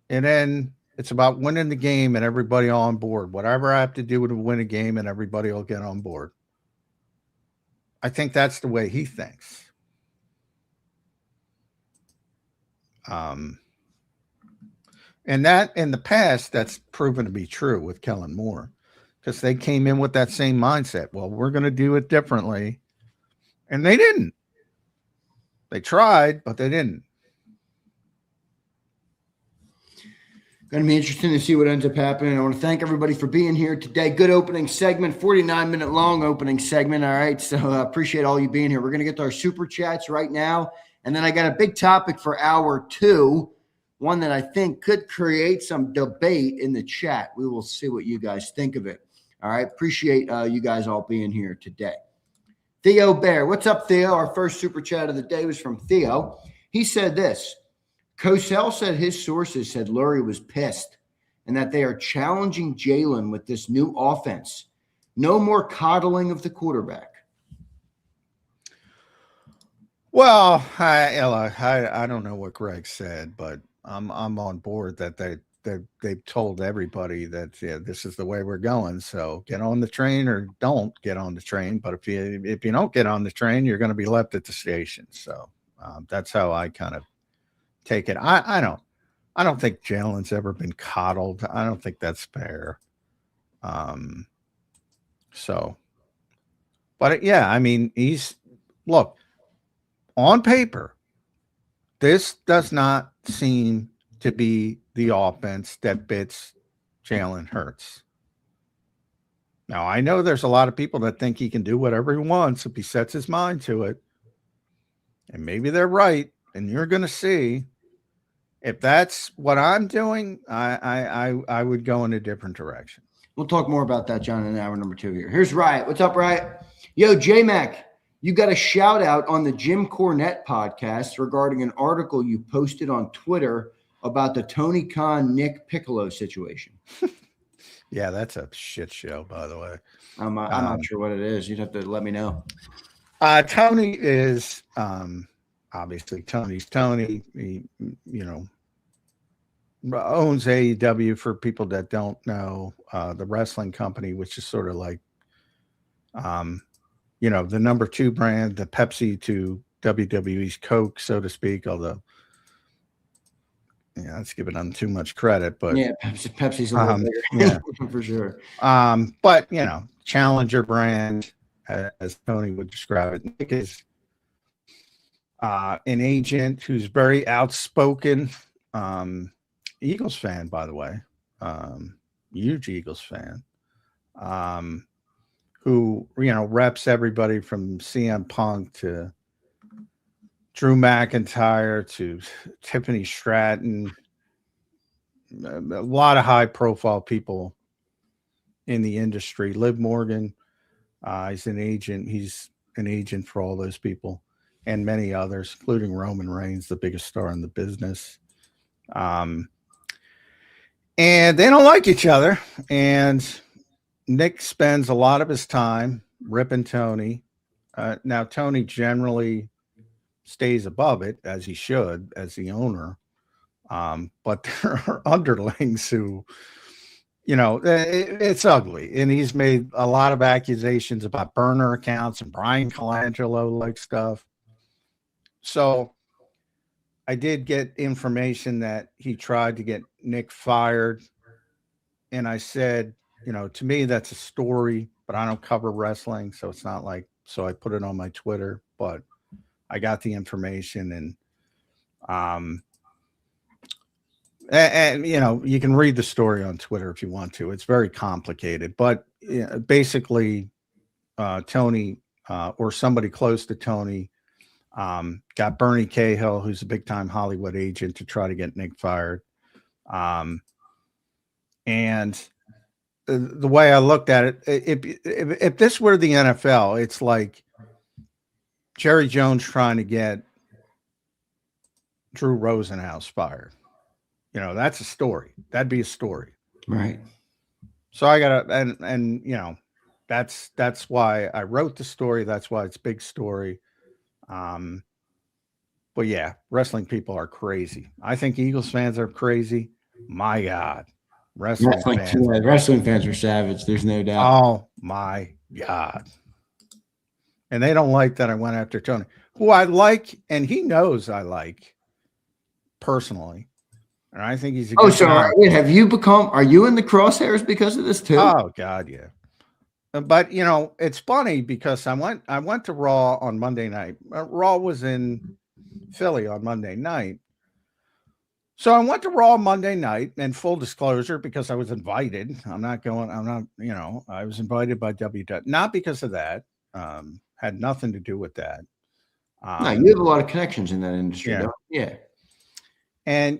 and then it's about winning the game and everybody on board. Whatever I have to do to win a game, and everybody will get on board. I think that's the way he thinks. And that in the past, that's proven to be true with Kellen Moore, because they came in with that same mindset. Well, we're going to do it differently, and they didn't. They tried, but they didn't. Going to be interesting to see what ends up happening. I want to thank everybody for being here today. Good opening segment, 49-minute long opening segment. All right, so I appreciate all you being here. We're going to get to our super chats right now, and then I got a big topic for hour 2, one that I think could create some debate in the chat. We will see what you guys think of it. All right, appreciate you guys all being here today. Theo Bear. What's up, Theo? Our first super chat of the day was from Theo. He said this: Cosell said his sources said Lurie was pissed and that they are challenging Jalen with this new offense. No more coddling of the quarterback. Well, I don't know what Greg said, but I'm on board that they've told everybody that this is the way we're going. So get on the train or don't get on the train. But if you don't get on the train, you're going to be left at the station. So that's how I kind of take it. I don't think Jalen's ever been coddled. I don't think that's fair. But yeah, I mean, look, on paper, this does not seem to be the offense that fits Jalen Hurts. Now, I know there's a lot of people that think he can do whatever he wants if he sets his mind to it. And maybe they're right. And you're going to see if that's what I'm doing, I would go in a different direction. We'll talk more about that, John, in hour number 2 here. Here's Riot. What's up, Riot? Yo, J-Mac, you got a shout out on the Jim Cornette podcast regarding an article you posted on Twitter about the Tony Khan, Nick Piccolo situation. Yeah, that's a shit show, by the way. I'm not sure what it is. You'd have to let me know. Tony is obviously Tony's Tony. He, owns AEW for people that don't know, the wrestling company, which is sort of like, the number 2 brand, the Pepsi to WWE's Coke, so to speak, although, let's give it on too much credit, but yeah, Pepsi's a little bigger, yeah, for sure. But, challenger brand, as Tony would describe it. Nick is an agent who's very outspoken, Eagles fan, by the way, huge Eagles fan, who, reps everybody from CM Punk to Drew McIntyre to Tiffany Stratton, a lot of high profile people in the industry. Liv Morgan, he's an agent. He's an agent for all those people and many others, including Roman Reigns, the biggest star in the business. And they don't like each other. And Nick spends a lot of his time ripping Tony. Now, Tony generally stays above it, as he should, as the owner. But there are underlings who, it's ugly. And he's made a lot of accusations about burner accounts and Brian Colangelo-like stuff. So I did get information that he tried to get Nick fired. And I said, to me, that's a story, but I don't cover wrestling. So it's not like, so I put it on my Twitter, but I got the information and you can read the story on Twitter if you want to. It's very complicated, but basically Tony or somebody close to Tony got Bernie Cahill, who's a big time Hollywood agent, to try to get Nick fired. And the way I looked at it, if this were the NFL, it's like Jerry Jones trying to get Drew Rosenhaus fired. That's a story. That'd be a story. Right. So I gotta, and that's why I wrote the story. That's why it's a big story. But yeah, wrestling people are crazy. I think Eagles fans are crazy. My God. Wrestling fans are savage. There's no doubt. Oh my God. And they don't like that I went after Tony, who I like, and he knows I like personally. And I think he's a good guy. Are you in the crosshairs because of this too? Oh God, yeah. But it's funny because I went to Raw on Monday night. Raw was in Philly on Monday night. So I went to Raw Monday night, and full disclosure, because I was invited. I was invited by WWE, not because of that. Had nothing to do with that. No, you have a lot of connections in that industry. Yeah. And,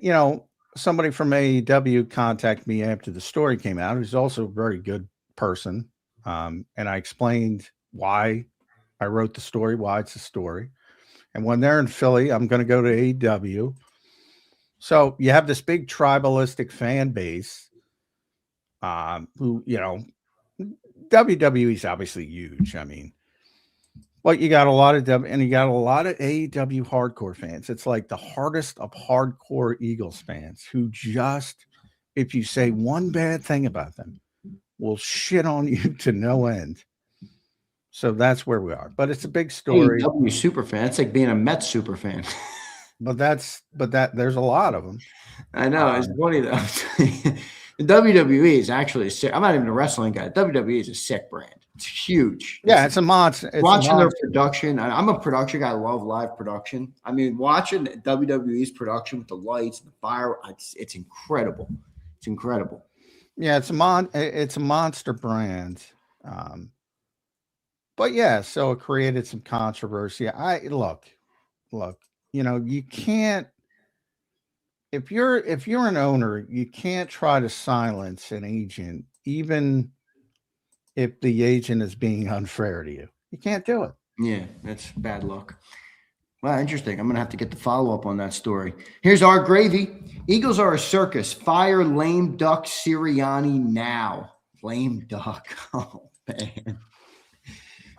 somebody from AEW contacted me after the story came out, who's also a very good person. And I explained why I wrote the story, why it's a story. And when they're in Philly, I'm going to go to AEW. So you have this big tribalistic fan base, who, WWE is obviously huge. I mean, but you got a lot of and you got a lot of AEW hardcore fans. It's like the hardest of hardcore Eagles fans who just, if you say one bad thing about them, will shit on you to no end. So that's where we are. But it's a big story. AEW super fan. It's like being a Mets super fan. But there's a lot of them. I know. It's funny though. The WWE is actually sick. I'm not even a wrestling guy. WWE is a sick brand. It's huge. Yeah, it's a monster. Watching their production. I'm a production guy. I love live production. I mean, watching WWE's production with the lights and the fire, it's incredible. It's incredible. Yeah, it's a monster brand. But yeah, so it created some controversy. Look, you can't, if you're an owner, you can't try to silence an agent, even if the agent is being unfair to you. You can't do it. Yeah, that's bad luck. Well, interesting. I'm going to have to get the follow-up on that story. Here's our gravy. Eagles are a circus. Fire lame duck Serriani now. Lame duck. Oh, man.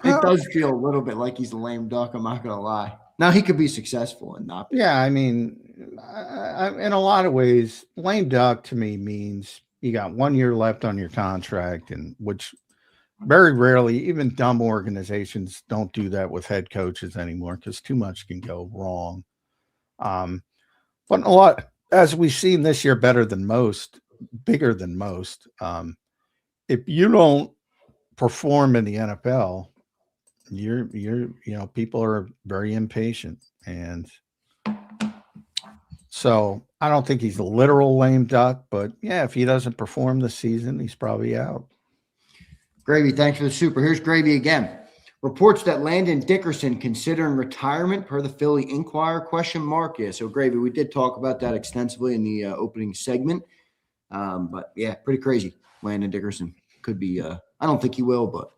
It does feel a little bit like he's a lame duck. I'm not going to lie. Now, he could be successful and not be. Yeah, I mean, in a lot of ways, lame duck to me means you got 1 year left on your contract, and which very rarely, even dumb organizations don't do that with head coaches anymore because too much can go wrong. But a lot, as we've seen this year, better than most, bigger than most. If you don't perform in the NFL, people are very impatient, and so I don't think he's a literal lame duck, but yeah, if he doesn't perform this season, he's probably out. Gravy, thanks for the super. Here's Gravy again. Reports that Landon Dickerson considering retirement per the Philly Inquirer ? Yeah, so Gravy, we did talk about that extensively in the opening segment. But yeah, pretty crazy. Landon Dickerson could be. I don't think he will, but.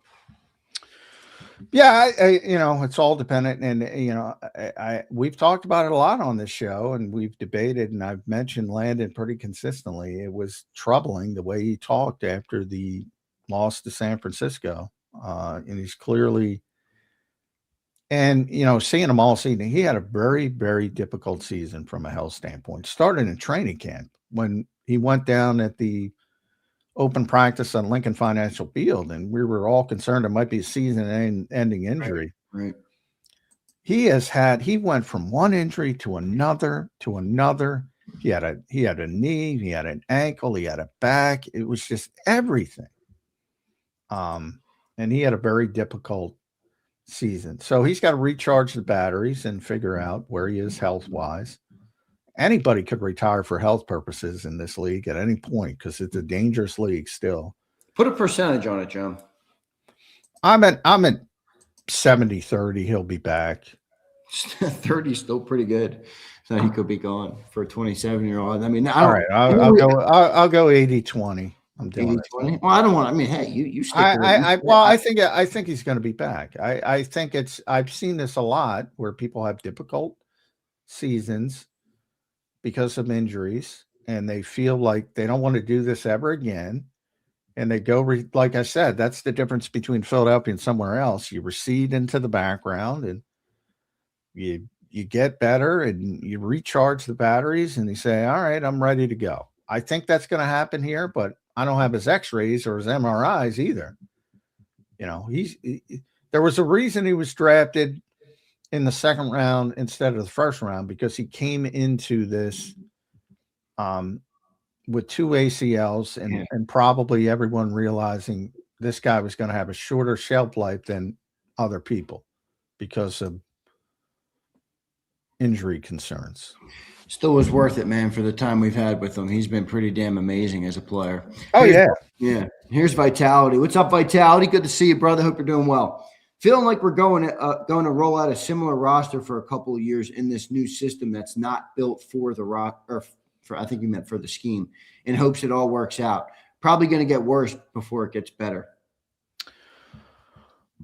Yeah, it's all dependent, and we've talked about it a lot on this show, and we've debated, and I've mentioned Landon pretty consistently. It was troubling the way he talked after the loss to San Francisco, and he's clearly, and seeing him all season, he had a very, very difficult season from a health standpoint. Started in training camp when he went down at the open practice on Lincoln Financial Field, and we were all concerned it might be a season-ending injury. Right. He went from one injury to another to another. He had a knee, he had an ankle, he had a back. It was just everything. And he had a very difficult season. So he's got to recharge the batteries and figure out where he is health-wise. Anybody could retire for health purposes in this league at any point because it's a dangerous league still. Put a percentage on it, John. I'm at 70-30. He'll be back. 30 is still pretty good. So he could be gone for a 27-year-old. I mean, all right, I'll go 80-20. I'm doing 80-20. Well, I don't want. I mean, hey, you stick. I think he's going to be back. I think I've seen this a lot where people have difficult seasons because of injuries, and they feel like they don't want to do this ever again. And they go, like I said, that's the difference between Philadelphia and somewhere else. You recede into the background, and you get better, and you recharge the batteries, and you say, all right, I'm ready to go. I think that's going to happen here, but I don't have his x-rays or his MRIs either. There was a reason he was drafted in the second round instead of the first round, because he came into this with two ACLs and probably everyone realizing this guy was going to have a shorter shelf life than other people because of injury concerns. Still was worth it, man, for the time we've had with him. He's been pretty damn amazing as a player. Oh, yeah. Yeah. Here's Vitality. What's up, Vitality? Good to see you, brother. Hope you're doing well. Feeling like we're going to roll out a similar roster for a couple of years in this new system that's not built for the rock, or for, I think you meant for the scheme, in hopes it all works out. Probably going to get worse before it gets better.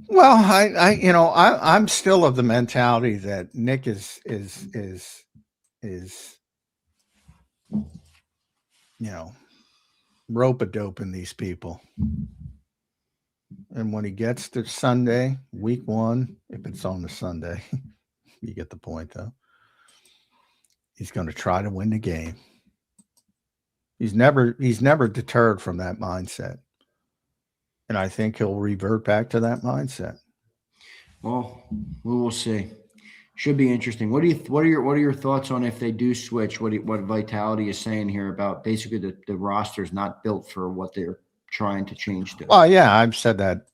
Well, I'm still of the mentality that Nick is rope-a-doping these people. And when he gets to Sunday, week 1, if it's on the Sunday, you get the point, though. He's going to try to win the game. He's never deterred from that mindset. And I think he'll revert back to that mindset. Well, we will see. Should be interesting. What are your thoughts on if they do switch? What Vitality is saying here about basically the roster is not built for what they're trying to change to? Well, yeah, I've said that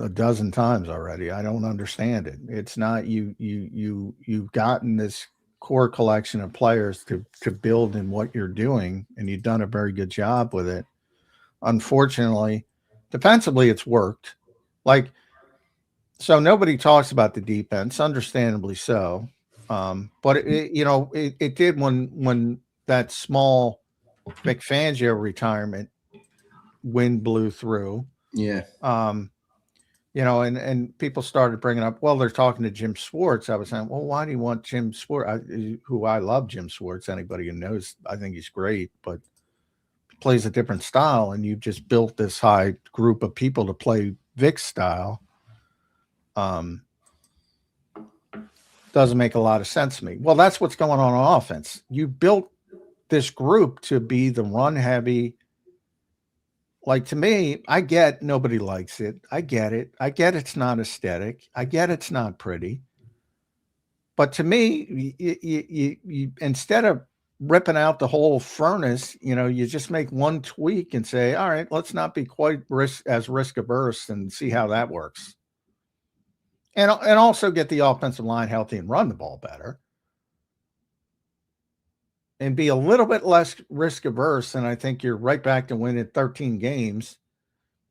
a dozen times already. I don't understand it. It's not you've gotten this core collection of players to build in what you're doing, and you've done a very good job with it. Unfortunately, defensively, it's worked. So nobody talks about the defense, understandably so. But it did when that small McFangio retirement wind blew through. Yeah. And people started bringing up, well, they're talking to Jim Schwartz. I was saying, well, why do you want Jim Schwartz? I love Jim Schwartz. Anybody who knows, I think he's great, but he plays a different style, and you've just built this high group of people to play Vic's style. Doesn't make a lot of sense to me. Well, that's what's going on offense. You built this group to be the run heavy. Like, to me, I get nobody likes it. I get it. I get it's not aesthetic. I get it's not pretty. But to me, you instead of ripping out the whole furnace, you just make one tweak and say, all right, let's not be quite risk averse and see how that works. And also get the offensive line healthy and run the ball better. And be a little bit less risk averse. And I think you're right back to winning 13 games.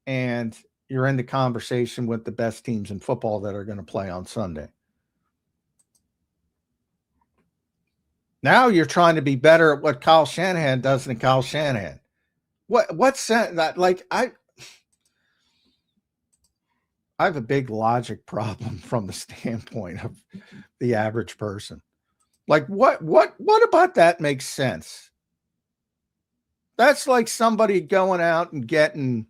And you're in the conversation with the best teams in football that are going to play on Sunday. Now you're trying to be better at what Kyle Shanahan does than Kyle Shanahan. What's that? Like, I have a big logic problem from the standpoint of the average person. Like, what about that makes sense? That's like somebody going out and getting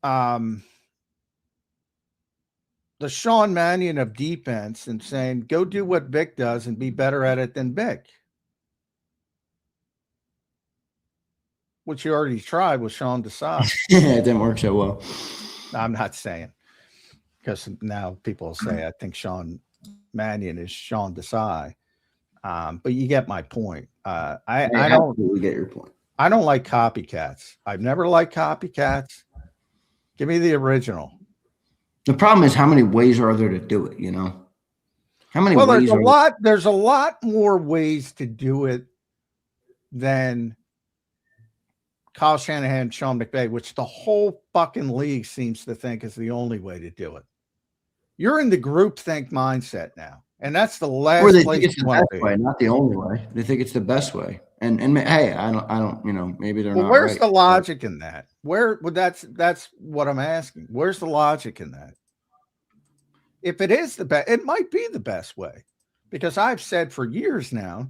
the Sean Mannion of defense and saying, go do what Vic does and be better at it than Vic. Which you already tried with Sean Desai. It didn't work so well. I'm not saying, because now people will say I think Sean Mannion is Sean Desai. But you get my point. I don't really get your point. I don't like copycats. I've never liked copycats. Give me the original. The problem is, how many ways are there to do it? How many ways? There's a lot more ways to do it than Kyle Shanahan, Sean McVay, which the whole fucking league seems to think is the only way to do it. You're in the groupthink mindset now, and that's the last or they place think it's you the want best to be. way, not the only way. They think it's the best way. And hey, I don't, maybe they're not. Where's right, the logic in that? That's what I'm asking. Where's the logic in that? If it is the best, it might be the best way, because I've said for years now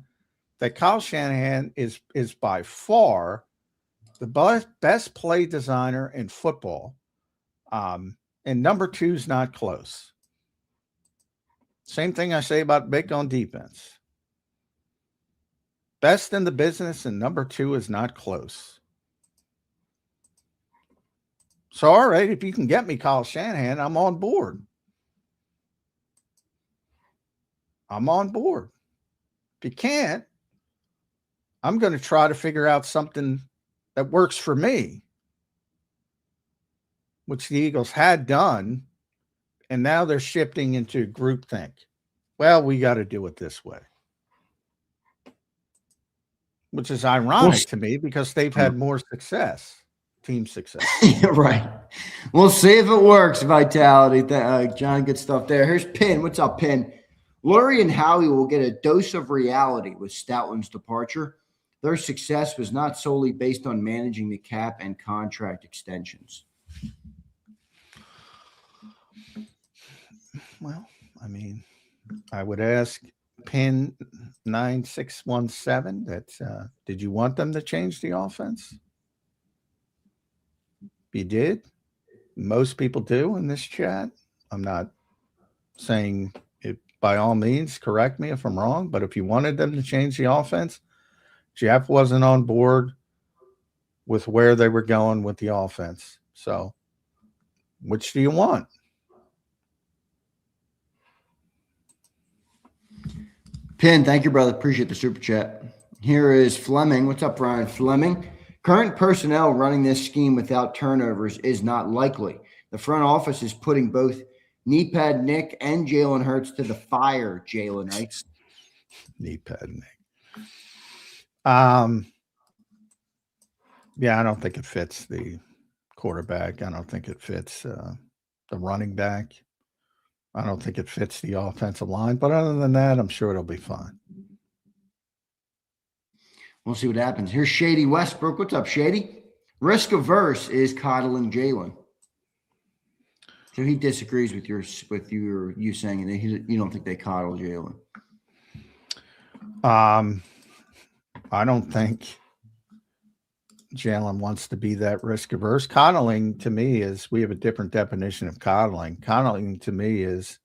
that Kyle Shanahan is by far the best play designer in football. And number 2 is not close. Same thing I say about Vic on defense. Best in the business, and number 2 is not close. So, all right, if you can get me Kyle Shanahan, I'm on board. If you can't, I'm going to try to figure out something that works for me, which the Eagles had done, and now they're shifting into groupthink. Well, we got to do it this way, which is ironic to me because they've had more success, team success. Right. We'll see if it works, Vitality. John, good stuff there. Here's Pin. What's up, Pin? Lurie and Howie will get a dose of reality with Stoutland's departure. Their success was not solely based on managing the cap and contract extensions. Well, I mean, I would ask Pin 9617. That's did you want them to change the offense? You did. Most people do in this chat. I'm not saying it by all means, correct me if I'm wrong, but if you wanted them to change the offense, Jeff wasn't on board with where they were going with the offense. So, which do you want? Pin, thank you, brother. Appreciate the super chat. Here is Fleming. What's up, Ryan? Fleming. Current personnel running this scheme without turnovers is not likely. The front office is putting both knee pad Nick and Jalen Hurts to the fire, Jalen writes. Knee pad Nick. Yeah, I don't think it fits the quarterback. I don't think it fits the running back. I don't think it fits the offensive line. But other than that, I'm sure it'll be fine. We'll see what happens. Here's Shady Westbrook. What's up, Shady? Risk averse is coddling Jalen. So he disagrees with you saying that you don't think they coddle Jalen. I don't think Jalen wants to be that risk averse. Coddling to me is, we have a different definition of coddling. Coddling to me is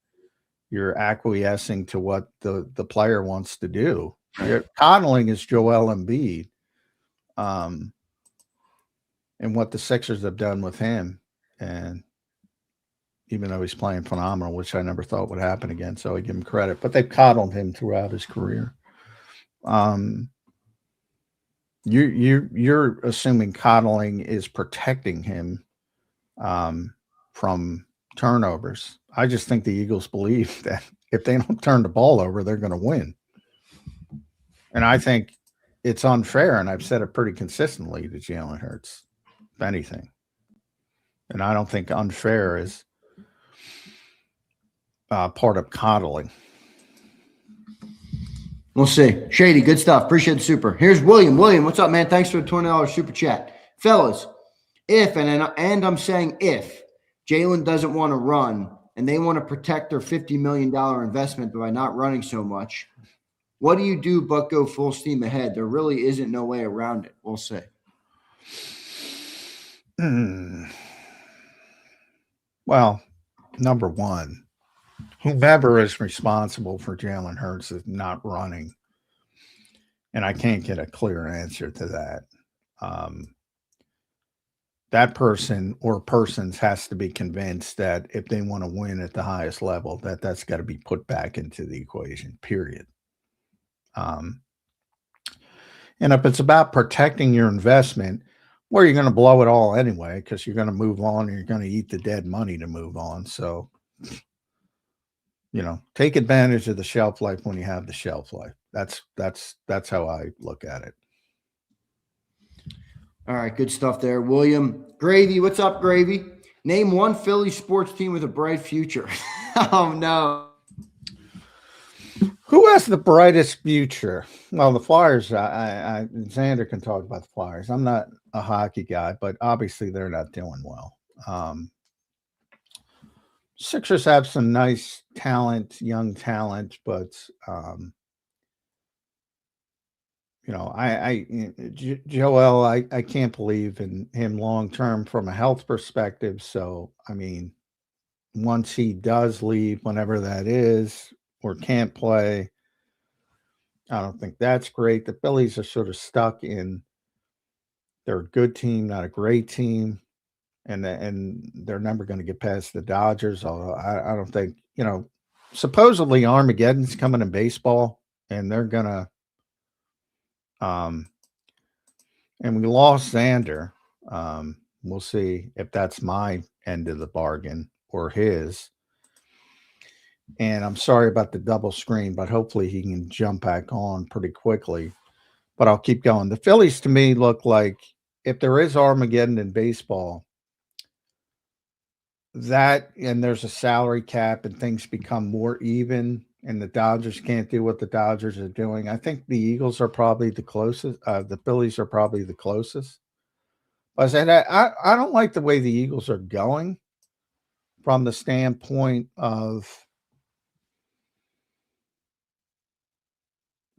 you're acquiescing to what the player wants to do. Coddling is Joel Embiid, and what the Sixers have done with him. And even though he's playing phenomenal, which I never thought would happen again, so I give him credit, but they've coddled him throughout his career. You're assuming coddling is protecting him from turnovers. I just think the Eagles believe that if they don't turn the ball over, they're going to win. And I think it's unfair, and I've said it pretty consistently to Jalen Hurts, if anything. And I don't think unfair is part of coddling. We'll see. Shady, good stuff. Appreciate the super. Here's William. William, what's up, man? Thanks for the $20 super chat. Fellas, if, and I'm saying if, Jalen doesn't want to run and they want to protect their $50 million investment by not running so much, what do you do but go full steam ahead? There really isn't no way around it. We'll see. Well, number one, whomever is responsible for Jalen Hurts is not running. And I can't get a clear answer to that. That person or persons has to be convinced that if they want to win at the highest level, that's got to be put back into the equation, period. And if it's about protecting your investment, well, you're going to blow it all anyway, because you're going to move on and you're going to eat the dead money to move on. So, take advantage of the shelf life when you have the shelf life. That's how I look at it. All right, good stuff there. William. Gravy, what's up, Gravy? Name one Philly sports team with a bright future. Oh, no. Who has the brightest future? Well, the Flyers, Zander can talk about the Flyers. I'm not a hockey guy, but obviously they're not doing well. Sixers have some nice talent, young talent, but Joel, I can't believe in him long term from a health perspective. So, I mean, once he does leave, whenever that is, or can't play, I don't think that's great. The Phillies are sort of stuck in, they're a good team, not a great team. And they're never going to get past the Dodgers. Although I don't think, supposedly Armageddon's coming in baseball, and they're going to, and we lost Zander. We'll see if that's my end of the bargain or his. And I'm sorry about the double screen, but hopefully he can jump back on pretty quickly. But I'll keep going. The Phillies to me look like, if there is Armageddon in baseball, that, and there's a salary cap and things become more even, and the Dodgers can't do what the Dodgers are doing, I think the Eagles are probably the closest. The Phillies are probably the closest. But I said, I don't like the way the Eagles are going from the standpoint of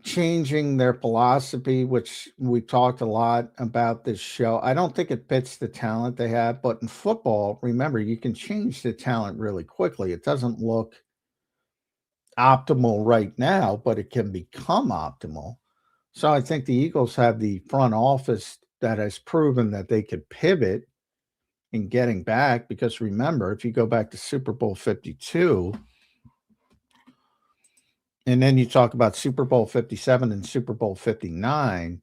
changing their philosophy, which we talked a lot about this show. I don't think it fits the talent they have, but in football, remember, you can change the talent really quickly. It doesn't look optimal right now, but it can become optimal. So I think the Eagles have the front office that has proven that they could pivot in getting back, because remember, if you go back to Super Bowl 52, and then you talk about Super Bowl 57 and Super Bowl 59,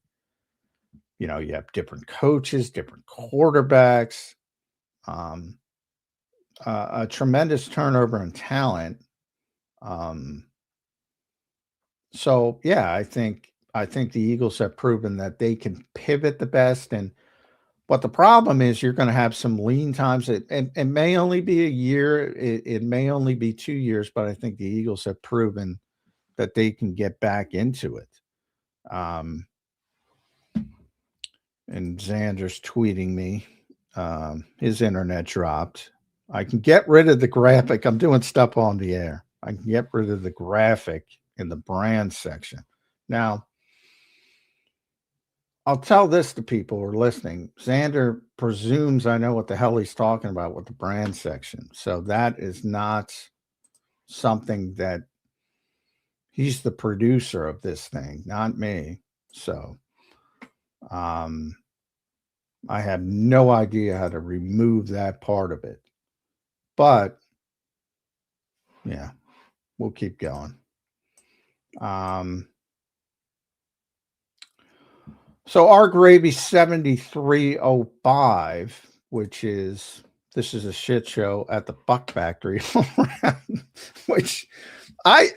you know, you have different coaches, different quarterbacks, a tremendous turnover in talent. So yeah, I think the Eagles have proven that they can pivot the best. And but the problem is you're going to have some lean times. It may only be a year. It may only be 2 years, but I think the Eagles have proven that they can get back into it. And Zander's tweeting me. His internet dropped. I can get rid of the graphic. I'm doing stuff on the air. I can get rid of the graphic in the brand section. Now, I'll tell this to people who are listening. Zander presumes I know what the hell he's talking about with the brand section. So that is not something that he's the producer of this thing, not me. So I have no idea how to remove that part of it. But yeah, we'll keep going. So our gravy 7305, which is, this is a shit show at the Buck Factory, which I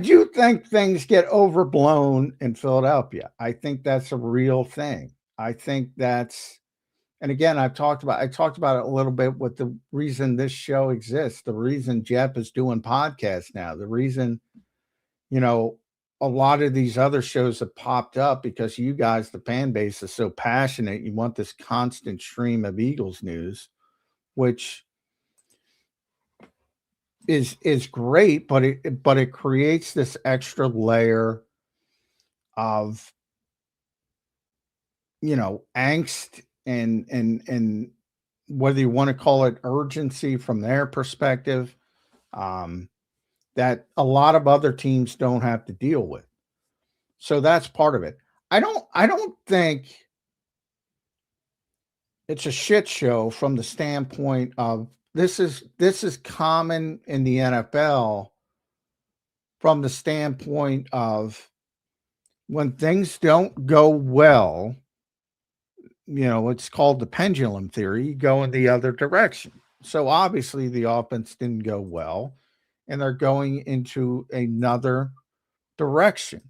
do think things get overblown in Philadelphia. I think that's a real thing. I think that's, and again, I talked about it a little bit with the reason this show exists, the reason Jeff is doing podcasts now, the reason, you know, a lot of these other shows have popped up because you guys, the fan base, is so passionate. You want this constant stream of Eagles news, which is great, but it creates this extra layer of, you know, angst and whether you want to call it urgency from their perspective, that a lot of other teams don't have to deal with. So that's part of it. I don't think it's a shit show from the standpoint of this is common in the NFL from the standpoint of when things don't go well, you know, it's called the pendulum theory, you go in the other direction. So obviously the offense didn't go well and they're going into another direction.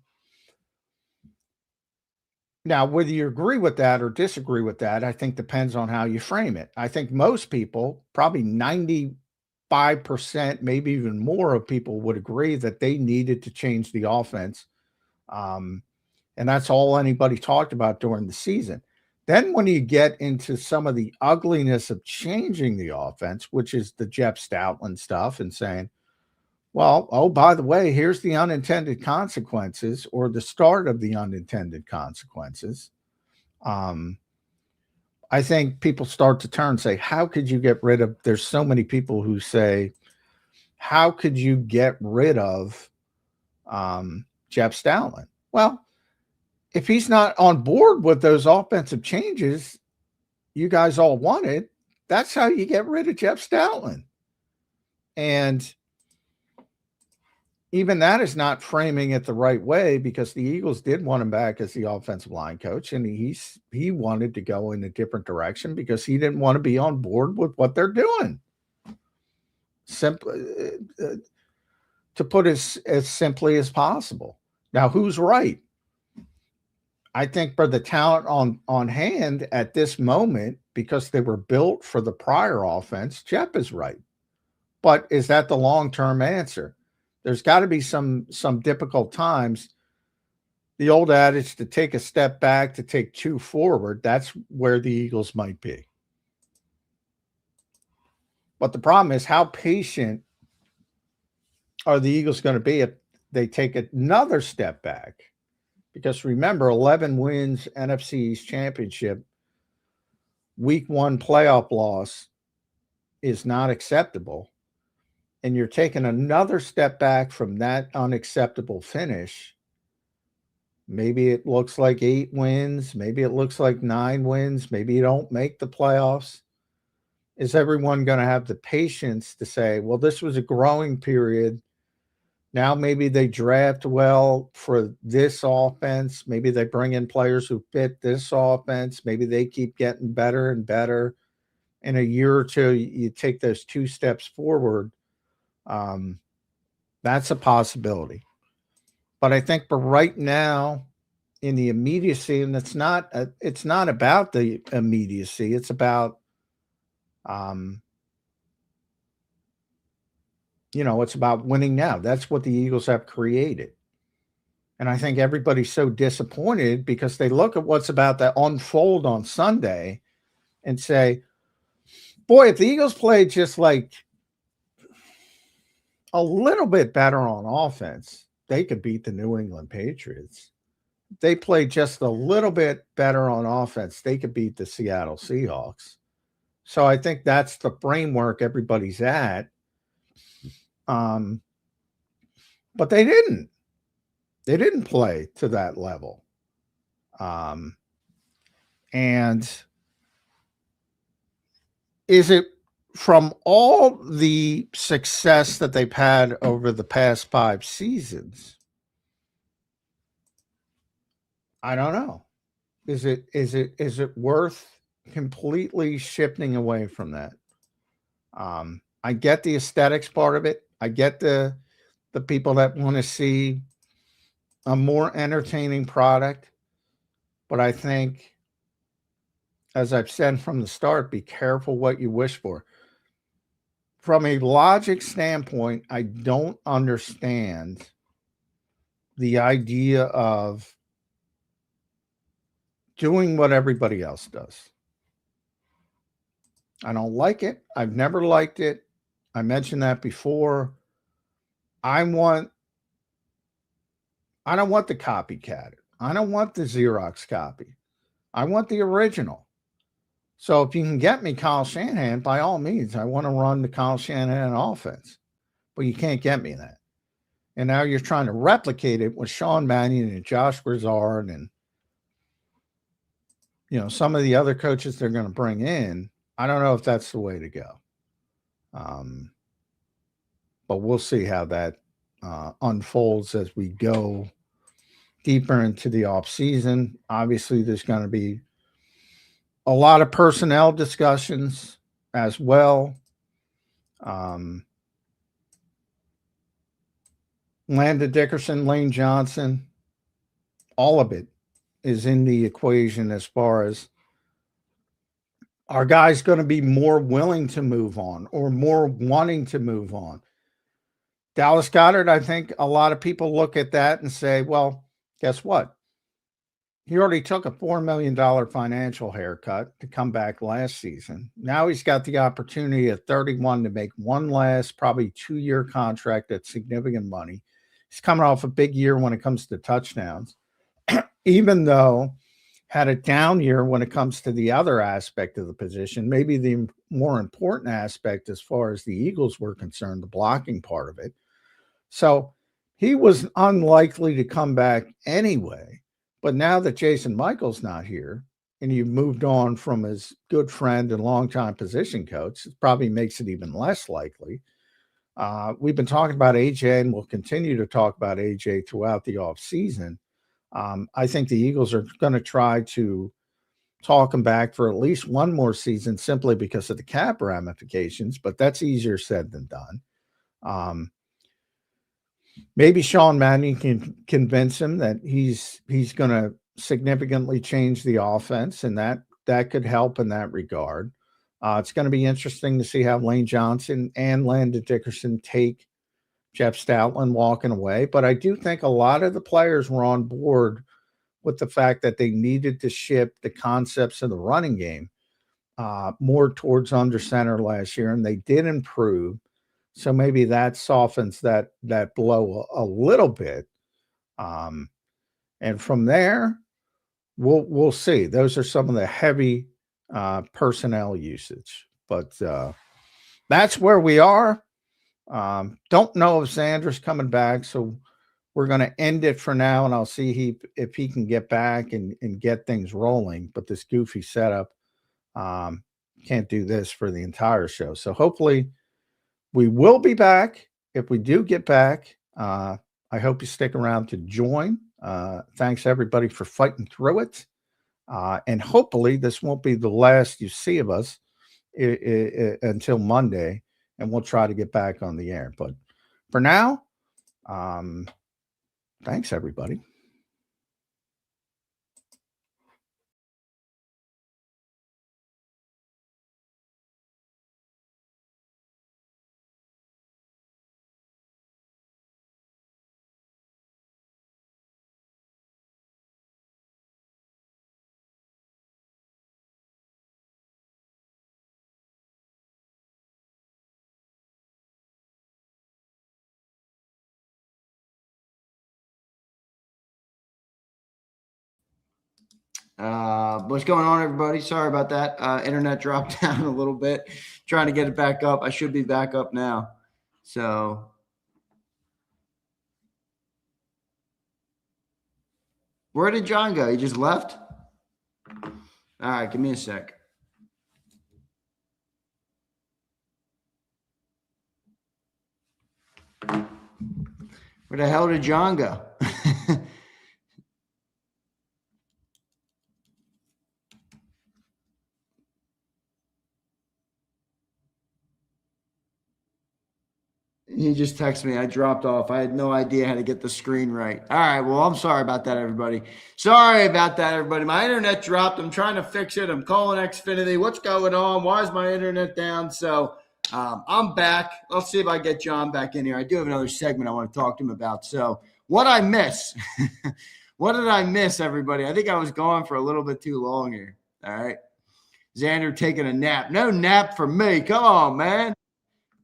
Now, whether you agree with that or disagree with that, I think depends on how you frame it. I think most people, probably 95%, maybe even more of people would agree that they needed to change the offense. And that's all anybody talked about during the season. Then when you get into some of the ugliness of changing the offense, which is the Jeff Stoutland stuff and saying, well, oh, by the way, here's the unintended consequences or the start of the unintended consequences. I think people start to turn and say, how could you get rid of, there's so many people who say, how could you get rid of Jeff Stoutland? Well, if he's not on board with those offensive changes you guys all wanted, that's how you get rid of Jeff Stoutland. And even that is not framing it the right way, because the Eagles did want him back as the offensive line coach, and he wanted to go in a different direction because he didn't want to be on board with what they're doing. Simply, to put it as simply as possible. Now, who's right? I think for the talent on hand at this moment, because they were built for the prior offense, Jeff is right. But is that the long-term answer? There's got to be some difficult times. The old adage to take a step back, to take two forward, that's where the Eagles might be. But the problem is, how patient are the Eagles going to be they take another step back, because remember, 11 wins, NFC East Championship, week 1 playoff loss is not acceptable, and you're taking another step back from that unacceptable finish, maybe it looks like 8 wins, maybe it looks like 9 wins, maybe you don't make the playoffs. Is everyone going to have the patience to say, well, this was a growing period? Now maybe they draft well for this offense. Maybe they bring in players who fit this offense. Maybe they keep getting better and better. In a year or two, you take those 2 steps forward. That's a possibility. But I think for right now, in the immediacy, and it's not about the immediacy. It's about, it's about winning now. That's what the Eagles have created. And I think everybody's so disappointed because they look at what's about to unfold on Sunday and say, boy, if the Eagles played just like a little bit better on offense, they could beat the New England Patriots. If they played just a little bit better on offense, they could beat the Seattle Seahawks. So I think that's the framework everybody's at. But they didn't. They didn't play to that level. And is it from all the success that they've had over the past 5 seasons? I don't know. Is it worth completely shifting away from that? I get the aesthetics part of it. I get the people that want to see a more entertaining product. But I think, as I've said from the start, be careful what you wish for. From a logic standpoint, I don't understand the idea of doing what everybody else does. I don't like it. I've never liked it. I mentioned that before. I don't want the copycat. I don't want the Xerox copy. I want the original. So if you can get me Kyle Shanahan, by all means, I want to run the Kyle Shanahan offense. But you can't get me that. And now you're trying to replicate it with Sean Mannion and Josh Broussard and some of the other coaches they're going to bring in. I don't know if that's the way to go. But we'll see how that unfolds as we go deeper into the offseason. Obviously, there's going to be a lot of personnel discussions as well. Landon Dickerson, Lane Johnson, all of it is in the equation as far as, are guys going to be more willing to move on or more wanting to move on? Dallas Goedert, I think a lot of people look at that and say, well, guess what? He already took a $4 million financial haircut to come back last season. Now he's got the opportunity at 31 to make one last, probably 2-year contract at significant money. He's coming off a big year when it comes to touchdowns, even though had a down year when it comes to the other aspect of the position, maybe the more important aspect as far as the Eagles were concerned, the blocking part of it. So he was unlikely to come back anyway. But now that Jason Michael's not here and you've moved on from his good friend and longtime position coach, it probably makes it even less likely. We've been talking about AJ and we'll continue to talk about AJ throughout the offseason. I think the Eagles are going to try to talk him back for at least one more season simply because of the cap ramifications, but that's easier said than done. Maybe Sean Mannion can convince him that he's going to significantly change the offense, and that could help in that regard. It's going to be interesting to see how Lane Johnson and Landon Dickerson take Jeff Stoutland walking away. But I do think a lot of the players were on board with the fact that they needed to shift the concepts of the running game more towards under center last year, and they did improve. So maybe that softens that blow a little bit. And from there, we'll see. Those are some of the heavy personnel usage, but that's where we are. Don't know if Zander's coming back, so we're going to end it for now, and I'll see if he can get back and get things rolling. But this goofy setup, can't do this for the entire show. So hopefully we will be back. If we do get back, I hope you stick around to join. Thanks everybody for fighting through it. And hopefully this won't be the last you see of us until Monday, and we'll try to get back on the air. But for now, thanks everybody. What's going on, everybody? Sorry about that. Internet dropped down a little bit. Trying to get it back up. I should be back up now. So where did John go? He just left? All right, give me a sec. Where the hell did John go? He just texted me. I dropped off. I had no idea how to get the screen right. All right. Well, I'm sorry about that, everybody. Sorry about that, everybody. My internet dropped. I'm trying to fix it. I'm calling Xfinity. What's going on? Why is my internet down? So I'm back. Let's see if I get John back in here. I do have another segment I want to talk to him about. So what I miss? What did I miss, everybody? I think I was gone for a little bit too long here. All right. Zander taking a nap. No nap for me. Come on, man.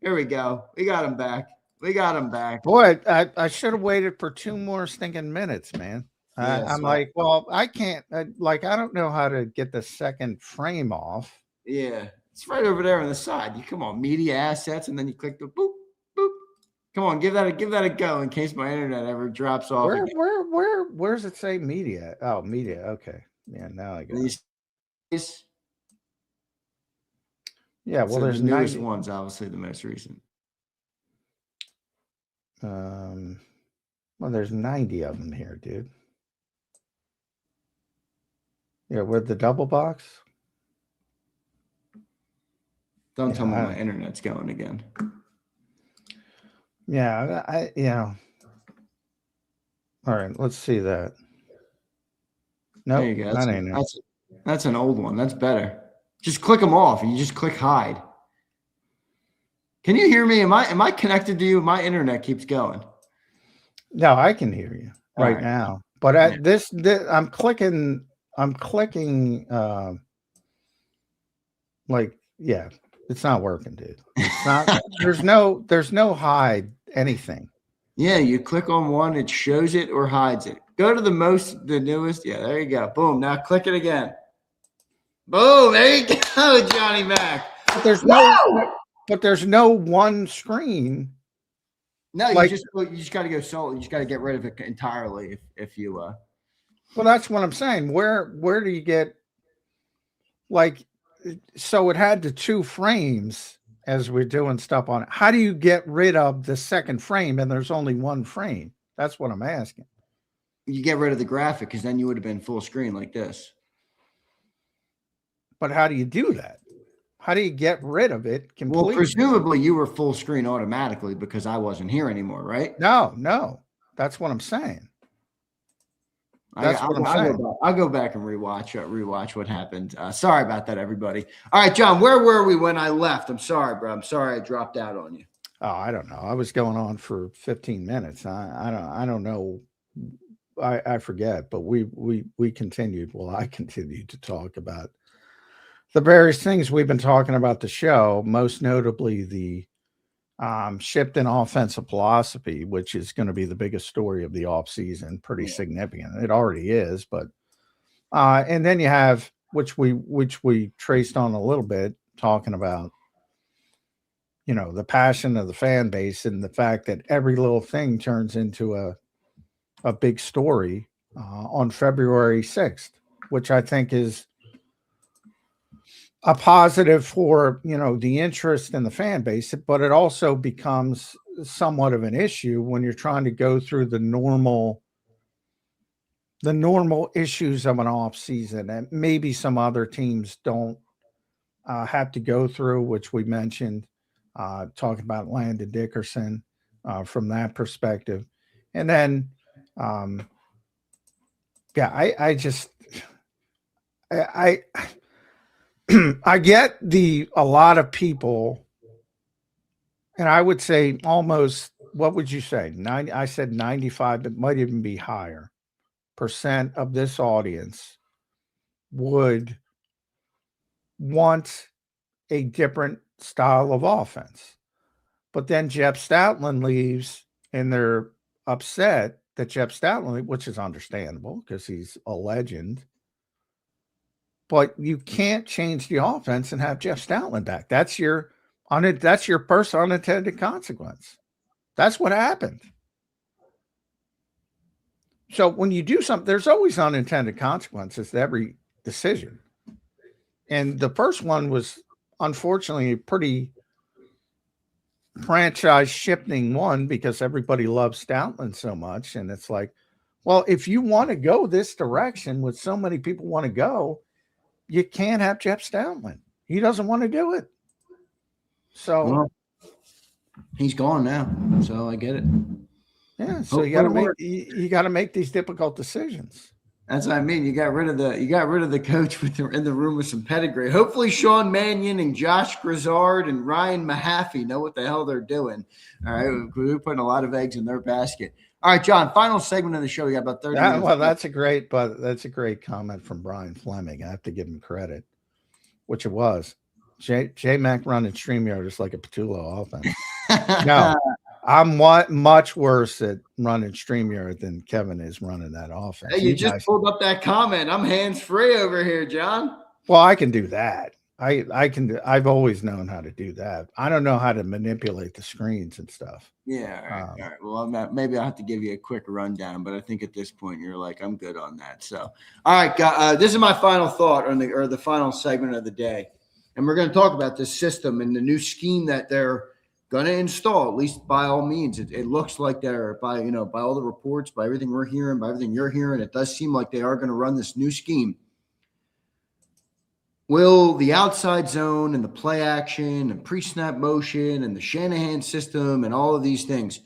Here we go. We got him back. We got him back. Boy, I should have waited for 2 more stinking minutes, man. Yeah, I'm like, well, I can't. I don't know how to get the second frame off. Yeah, it's right over there on the side. You come on, media assets, and then you click the boop, boop. Come on, give that a go in case my internet ever drops off. Where's it say media? Oh, media. Okay. Yeah, now I got it. Yeah, well, so there's the newest ones, obviously the most recent. Well, there's 90 of them here, dude. Yeah, with the double box. Don't tell me my internet's going again. Yeah, All right, let's see that. No, there you go. That's an old one. That's better. Just click them off. You just click hide. Can you hear me? Am I connected to you? My internet keeps going. No, I can hear you right now. But this I'm clicking. It's not working, dude. It's not. there's no hide anything. Yeah, you click on one, it shows it or hides it. Go to the newest. Yeah, there you go. Boom. Now click it again. Boom, there you go, Johnny Mac. But there's no one screen. No, you just got to go solo. You just got to get rid of it entirely if you. Well, that's what I'm saying. Where do you get so it had the 2 frames as we're doing stuff on it. How do you get rid of the second frame and there's only 1 frame? That's what I'm asking. You get rid of the graphic because then you would have been full screen like this. But how do you do that? How do you get rid of it completely? Well, presumably you were full screen automatically because I wasn't here anymore, right? No. That's what I'm saying. I'll go back and rewatch what happened. Sorry about that, everybody. All right, John, where were we when I left? I'm sorry, bro. I'm sorry I dropped out on you. Oh, I don't know. I was going on for 15 minutes. I don't know. I forget, but we continued. Well, I continued to talk about the various things we've been talking about the show, most notably the shift in offensive philosophy, which is going to be the biggest story of the offseason, pretty significant. It already is, but and then you have, which we traced on a little bit, talking about, the passion of the fan base and the fact that every little thing turns into a big story on February 6th, which I think is a positive for, the interest in the fan base, but it also becomes somewhat of an issue when you're trying to go through the normal issues of an off season and maybe some other teams don't have to go through, which we mentioned, talking about Landon Dickerson from that perspective. And then, I just, I get a lot of people, and I would say almost, what would you say? 90, I said 95, it might even be higher % of this audience would want a different style of offense. But then Jeff Stoutland leaves and they're upset that Jeff Stoutland, which is understandable because he's a legend, but you can't change the offense and have Jeff Stoutland back. That's your first unintended consequence. That's what happened. So when you do something, there's always unintended consequences to every decision. And the first one was unfortunately a pretty franchise shifting one because everybody loves Stoutland so much. And it's like, well, if you want to go this direction with so many people want to go, you can't have Jeff Stoutland. He doesn't want to do it. So he's gone now. So I get it. Yeah. So you got to make these difficult decisions. That's what I mean. You got rid of the coach in the room with some pedigree. Hopefully Sean Mannion and Josh Grizzard and Ryan Mahaffey know what the hell they're doing. All right. We're putting a lot of eggs in their basket. All right, John, final segment of the show. We got about 30 minutes. Well, that's a great comment from Brian Fleming. I have to give him credit, which it was. J-Mac running StreamYard is like a Petulo offense. No, I'm much worse at running StreamYard than Kevin is running that offense. Hey, you just pulled up that comment. I'm hands-free over here, John. Well, I can do that. I've always known how to do that. I don't know how to manipulate the screens and stuff. Yeah. All right. Well, maybe I'll have to give you a quick rundown, but I think at this point you're like, I'm good on that. So, all right, this is my final thought on the final segment of the day. And we're going to talk about this system and the new scheme that they're going to install, at least by all means. It looks like they're by all the reports, by everything we're hearing, by everything you're hearing, it does seem like they are going to run this new scheme. Will the outside zone and the play action and pre-snap motion and the Shanahan system and all of these things,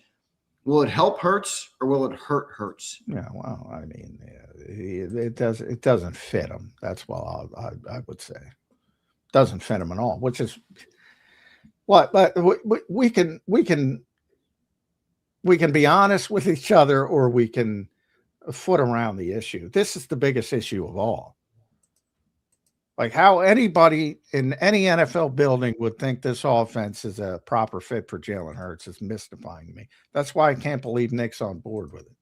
will it help Hurts or will it hurt Hurts? Yeah, well, I mean, it doesn't fit him. That's what I would say. It doesn't fit him at all, which is what. But we can be honest with each other, or we can foot around the issue. This is the biggest issue of all. Like how anybody in any NFL building would think this offense is a proper fit for Jalen Hurts is mystifying me. That's why I can't believe Nick's on board with it.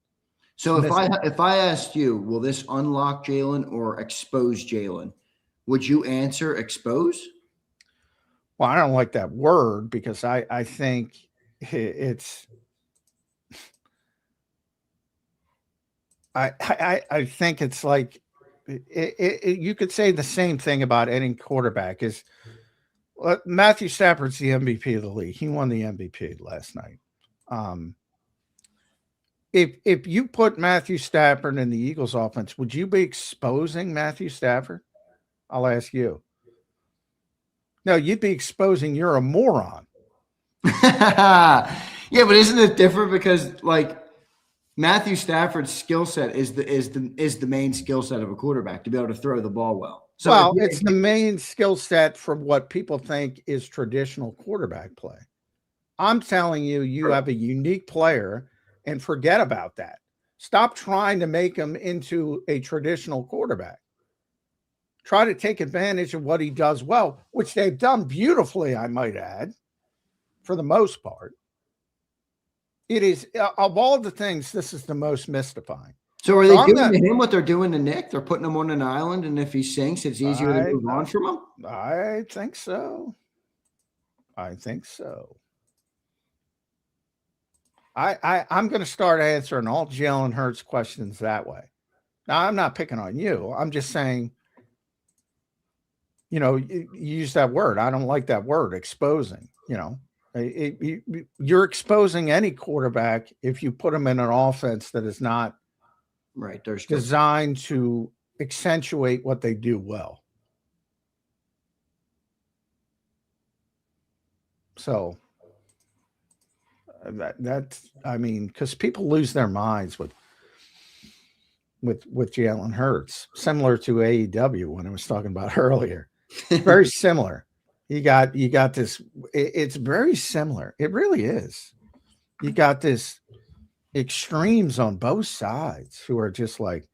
So if I asked you, will this unlock Jalen or expose Jalen, would you answer expose? Well, I don't like that word because I think it's I think it's like you could say the same thing about any quarterback. Is Matthew Stafford's the MVP of the league. He won the MVP last night. If you put Matthew Stafford in the Eagles offense, would you be exposing Matthew Stafford? I'll ask you. No, you'd be exposing you're a moron. Yeah, but isn't it different because like Matthew Stafford's skill set is the main skill set of a quarterback to be able to throw the ball well. So it's the main skill set for what people think is traditional quarterback play. I'm telling you, you have a unique player, and forget about that. Stop trying to make him into a traditional quarterback. Try to take advantage of what he does well, which they've done beautifully, I might add. for the most part. It is, of all the things, this is the most mystifying. So are they doing to him what they're doing to Nick? They're putting him on an island, and if he sinks, it's easier to move on from him? I think so. I'm going to start answering all Jalen Hurts questions that way. Now, I'm not picking on you. I'm just saying, you use that word. I don't like that word, exposing. You're exposing any quarterback if you put them in an offense that is not right. There's designed to accentuate what they do well. So that's, I mean, because people lose their minds with Jalen Hurts, similar to AEW when I was talking about earlier. Very similar. You got this. It's very similar. It really is. You got this extremes on both sides who are just like,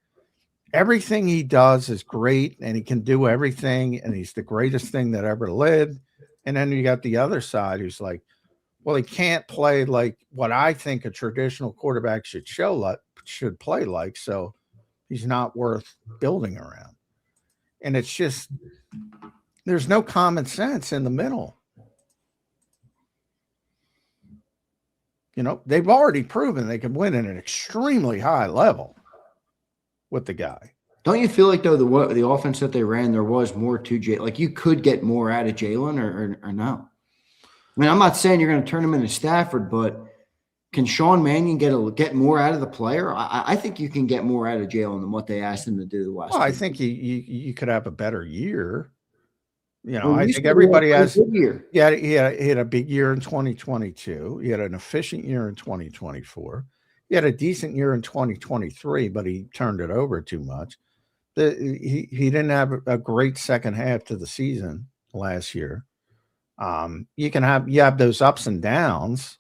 everything he does is great and he can do everything and he's the greatest thing that ever lived. And then you got the other side who's like, well, he can't play like what I think a traditional quarterback should play like. So he's not worth building around. And it's just, there's no common sense in the middle. They've already proven they can win at an extremely high level with the guy. Don't you feel like, though, the offense that they ran, there was more to Jalen? Like, you could get more out of Jalen or no? I mean, I'm not saying you're going to turn him into Stafford, but can Sean Mannion get more out of the player? I think you can get more out of Jalen than what they asked him to do the last Well, time. I think you could have a better year. I think everybody has. Year. Yeah, he had a big year in 2022. He had an efficient year in 2024. He had a decent year in 2023, but he turned it over too much. He didn't have a great second half to the season last year. You have those ups and downs.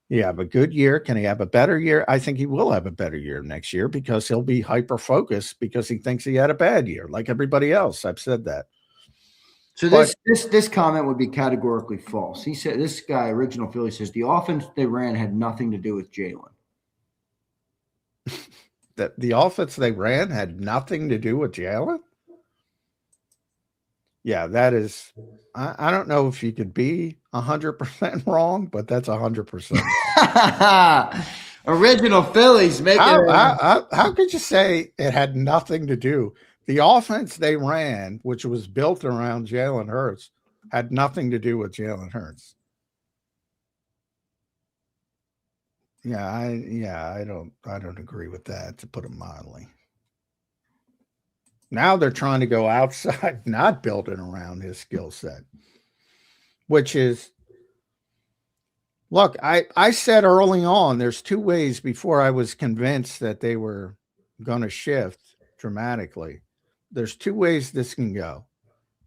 You have a good year. Can he have a better year? I think he will have a better year next year because he'll be hyper focused because he thinks he had a bad year, like everybody else. I've said that. So this comment would be categorically false. He said, this guy, Original Philly, says the offense they ran had nothing to do with Jalen. That the offense they ran had nothing to do with Jalen? Yeah, that is. I don't know if you could be 100% wrong, but that's 100%. Original Phillies making. How could you say it had nothing to do? The offense they ran, which was built around Jalen Hurts, had nothing to do with Jalen Hurts. Yeah, I don't agree with that, to put it mildly. Now they're trying to go outside, not building around his skill set, which is, look, I said early on, there's two ways before I was convinced that they were going to shift dramatically. There's two ways this can go.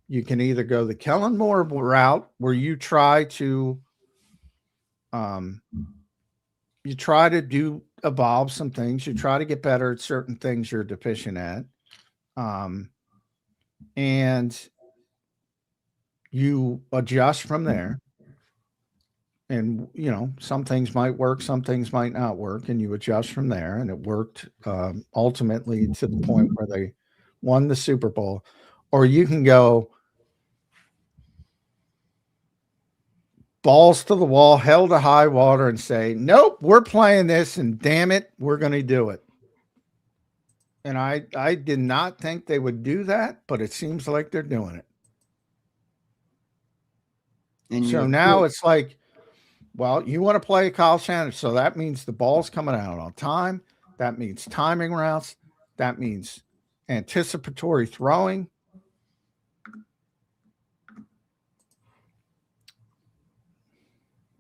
You can either go the Kellen Moore route where you try to evolve some things. You try to get better at certain things you're deficient at. And you adjust from there. And, some things might work, some things might not work, and you adjust from there. And it worked ultimately to the point where they won the Super Bowl. Or you can go balls to the wall, hell to high water, and say, nope, we're playing this, and damn it, we're going to do it. And I did not think they would do that, but it seems like they're doing it. And so now it's like, well, you want to play Kyle Shanahan, so that means the ball's coming out on time. That means timing routes. That means anticipatory throwing.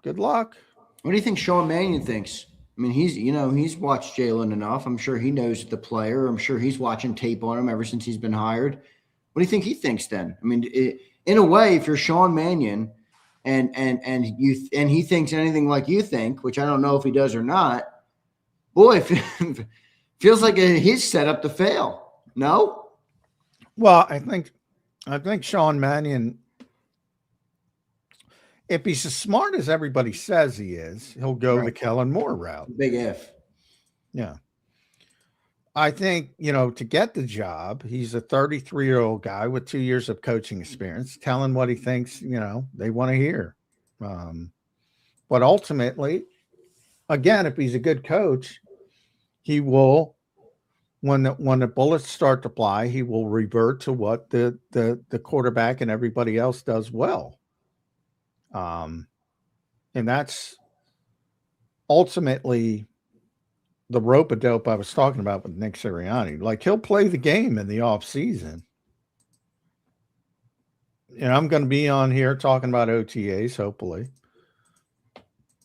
Good luck. What do you think Sean Mannion thinks? I mean, he's watched Jalen enough. I'm sure he knows the player. I'm sure he's watching tape on him ever since he's been hired. What do you think he thinks then? I mean, in a way, if you're Sean Mannion and he thinks anything like you think, which I don't know if he does or not, boy, feels like he's set up to fail. No? Well, I think Sean Mannion, if he's as smart as everybody says he is, he'll go the Kellen Moore route. Big if. Yeah. I think, to get the job, he's a 33-year-old guy with 2 years of coaching experience, telling what he thinks, they want to hear. But ultimately, again, if he's a good coach, he will, when the bullets start to fly, he will revert to what the quarterback and everybody else does well. And that's ultimately the rope-a-dope I was talking about with Nick Sirianni. Like, he'll play the game in the off season. And I'm going to be on here talking about OTAs, hopefully.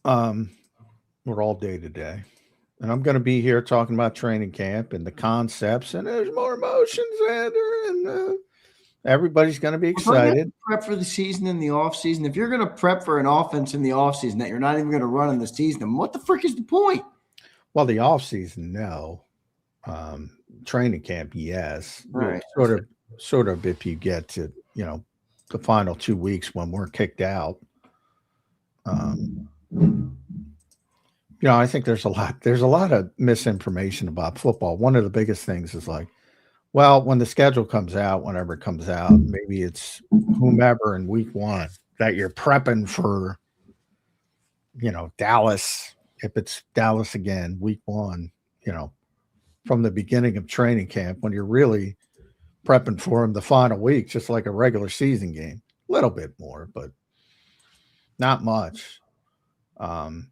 We're all day to day. And I'm going to be here talking about training camp and the concepts, and there's more emotions, Zander, and everybody's going to be excited. Prep for the season in the off season. If you're going to prep for an offense in the off season that you're not even going to run in the season, what the frick is the point? Well, the off season, no. Training camp, yes. Right. Sort of if you get to, the final 2 weeks when we're kicked out. I think there's a lot of misinformation about football. One of the biggest things is like, well, when the schedule comes out, whenever it comes out, maybe it's whomever in week 1 that you're prepping for, Dallas. If it's Dallas again, week 1, from the beginning of training camp, when you're really prepping for them the final week, just like a regular season game, a little bit more, but not much. And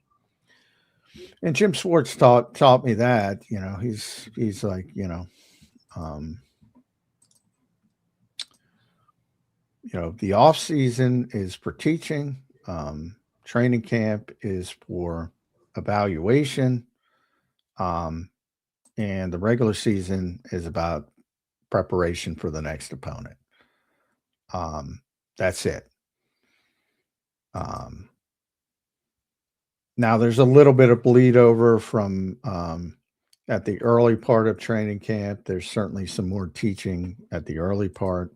Jim Schwartz taught me that, he's like, the off season is for teaching. Training camp is for evaluation. And the regular season is about preparation for the next opponent. That's it. Now there's a little bit of bleed over from at the early part of training camp. There's certainly some more teaching at the early part,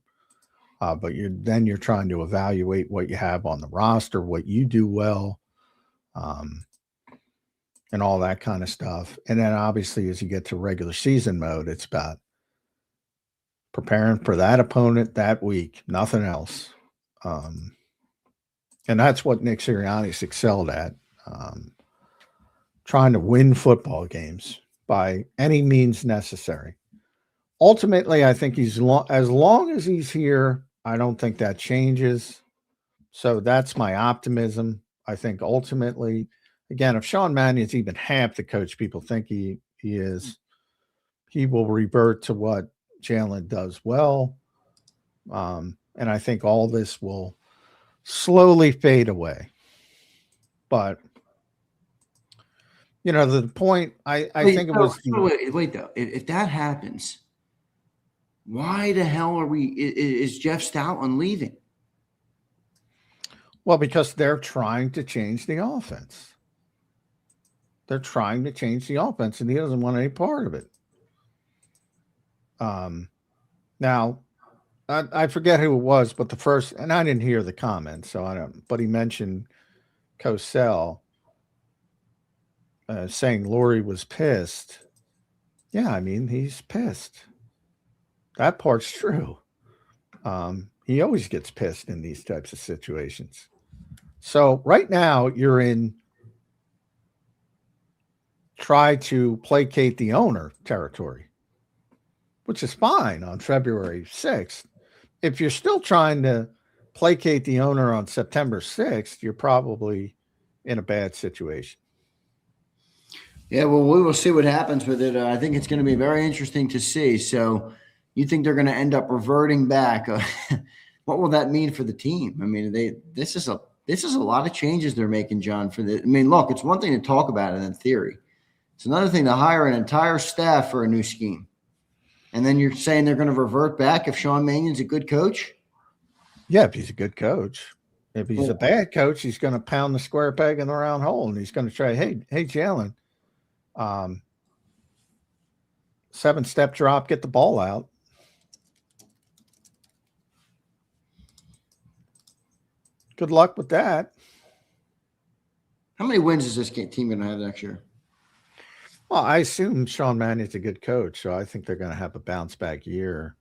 but you're trying to evaluate what you have on the roster, what you do well, and all that kind of stuff. And then obviously, as you get to regular season mode, it's about preparing for that opponent that week, nothing else. And that's what Nick Sirianni's excelled at. Trying to win football games by any means necessary. Ultimately, I think as long as he's here, I don't think that changes. So that's my optimism. I think ultimately, again, if Sean Mannion's even half the coach people think he is, he will revert to what Jalen does well. And I think all this will slowly fade away. But the point I think it was. Wait though. If that happens, why the hell is Jeff Stoutland leaving? Well, because they're trying to change the offense. They're trying to change the offense, and he doesn't want any part of it. Now, I forget who it was, but the first, and I didn't hear the comment, so I don't. But he mentioned Cosell. Saying Laurie was pissed. Yeah, I mean, he's pissed. That part's true. He always gets pissed in these types of situations. So right now you're in try to placate the owner territory, which is fine on February 6th. If you're still trying to placate the owner on September 6th, you're probably in a bad situation. Yeah, well, we will see what happens with it. I think it's going to be very interesting to see. So you think they're going to end up reverting back? What will that mean for the team? I mean, this is a lot of changes they're making, John. Look, it's one thing to talk about it in theory. It's another thing to hire an entire staff for a new scheme. And then you're saying they're going to revert back if Sean Mannion's a good coach? Yeah, if he's a good coach. If he's a bad coach, he's going to pound the square peg in the round hole, and he's going to try, hey, Jalen, 7-step drop, get the ball out. Good luck with that. How many wins is this team going to have next year? Well, I assume Sean Mannion's a good coach, so I think they're going to have a bounce back year.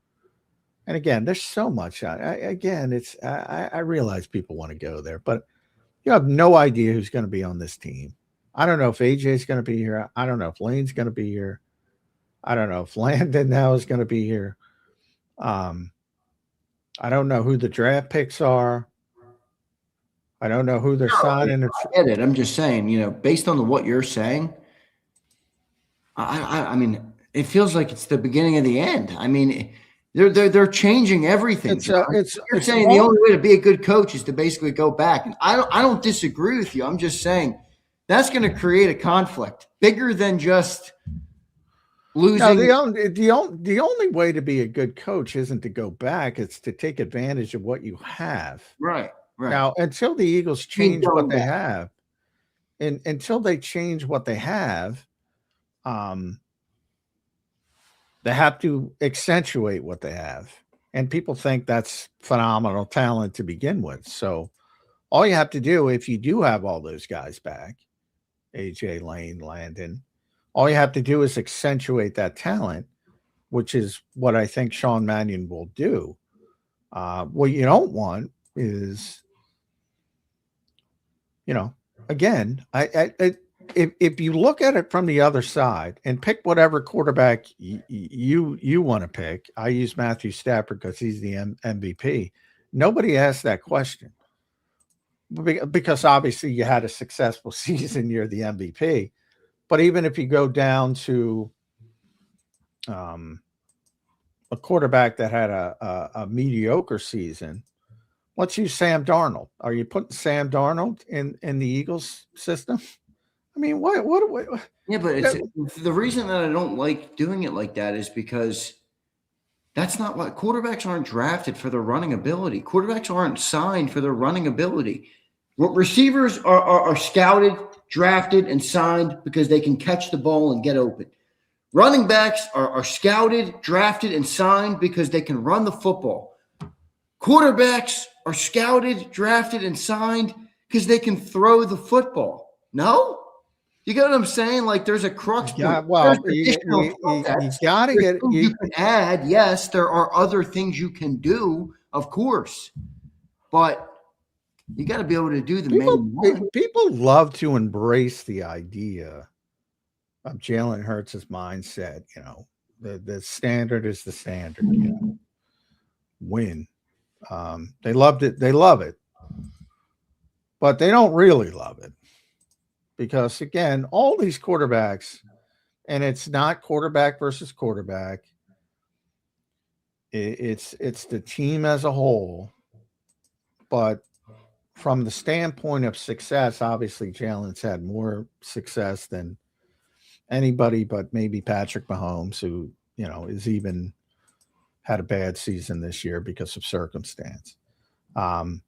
And again, there's so much. I realize people want to go there, but you have no idea who's going to be on this team. I don't know if AJ's going to be here. I don't know if Lane's going to be here. I don't know if Landon now is going to be here. I don't know who the draft picks are. I don't know who they're signing. I get it. I'm just saying, based on what you're saying, I mean, it feels like it's the beginning of the end. I mean, they're changing everything. You're saying the only way to be a good coach is to basically go back. And I don't disagree with you. I'm just saying that's going to create a conflict bigger than just losing. No, the only way to be a good coach isn't to go back. It's to take advantage of what you have. Right. Now, until the Eagles change what they have, and until they change what they have, they have to accentuate what they have. And people think that's phenomenal talent to begin with. So all you have to do, if you do have all those guys back, AJ, Lane, Landon, all you have to do is accentuate that talent, which is what I think Sean Mannion will do. What you don't want is, again, if you look at it from the other side and pick whatever quarterback you want to pick, I use Matthew Stafford because he's the MVP. Nobody asked that question because obviously you had a successful season, you're the MVP. But even if you go down to a quarterback that had a mediocre season, let's use Sam Darnold. Are you putting Sam Darnold in the Eagles system? I mean, what? Yeah, but the reason that I don't like doing it like that is because that's not what quarterbacks aren't drafted for their running ability. Quarterbacks aren't signed for their running ability. Receivers are scouted, drafted, and signed because they can catch the ball and get open. Running backs are scouted, drafted, and signed because they can run the football. Quarterbacks are scouted, drafted, and signed because they can throw the football. No? You get what I'm saying? Like there's a crux. Yeah, well, you got to get you can add. Yes, there are other things you can do, of course, but you got to be able to do the main one. People love to embrace the idea of Jalen Hurts' mindset. The standard is the standard. Win. They loved it. They love it, but they don't really love it. Because again, all these quarterbacks, and it's not quarterback versus quarterback. It's the team as a whole. But from the standpoint of success, obviously Jalen's had more success than anybody but maybe Patrick Mahomes, who, is even had a bad season this year because of circumstance. But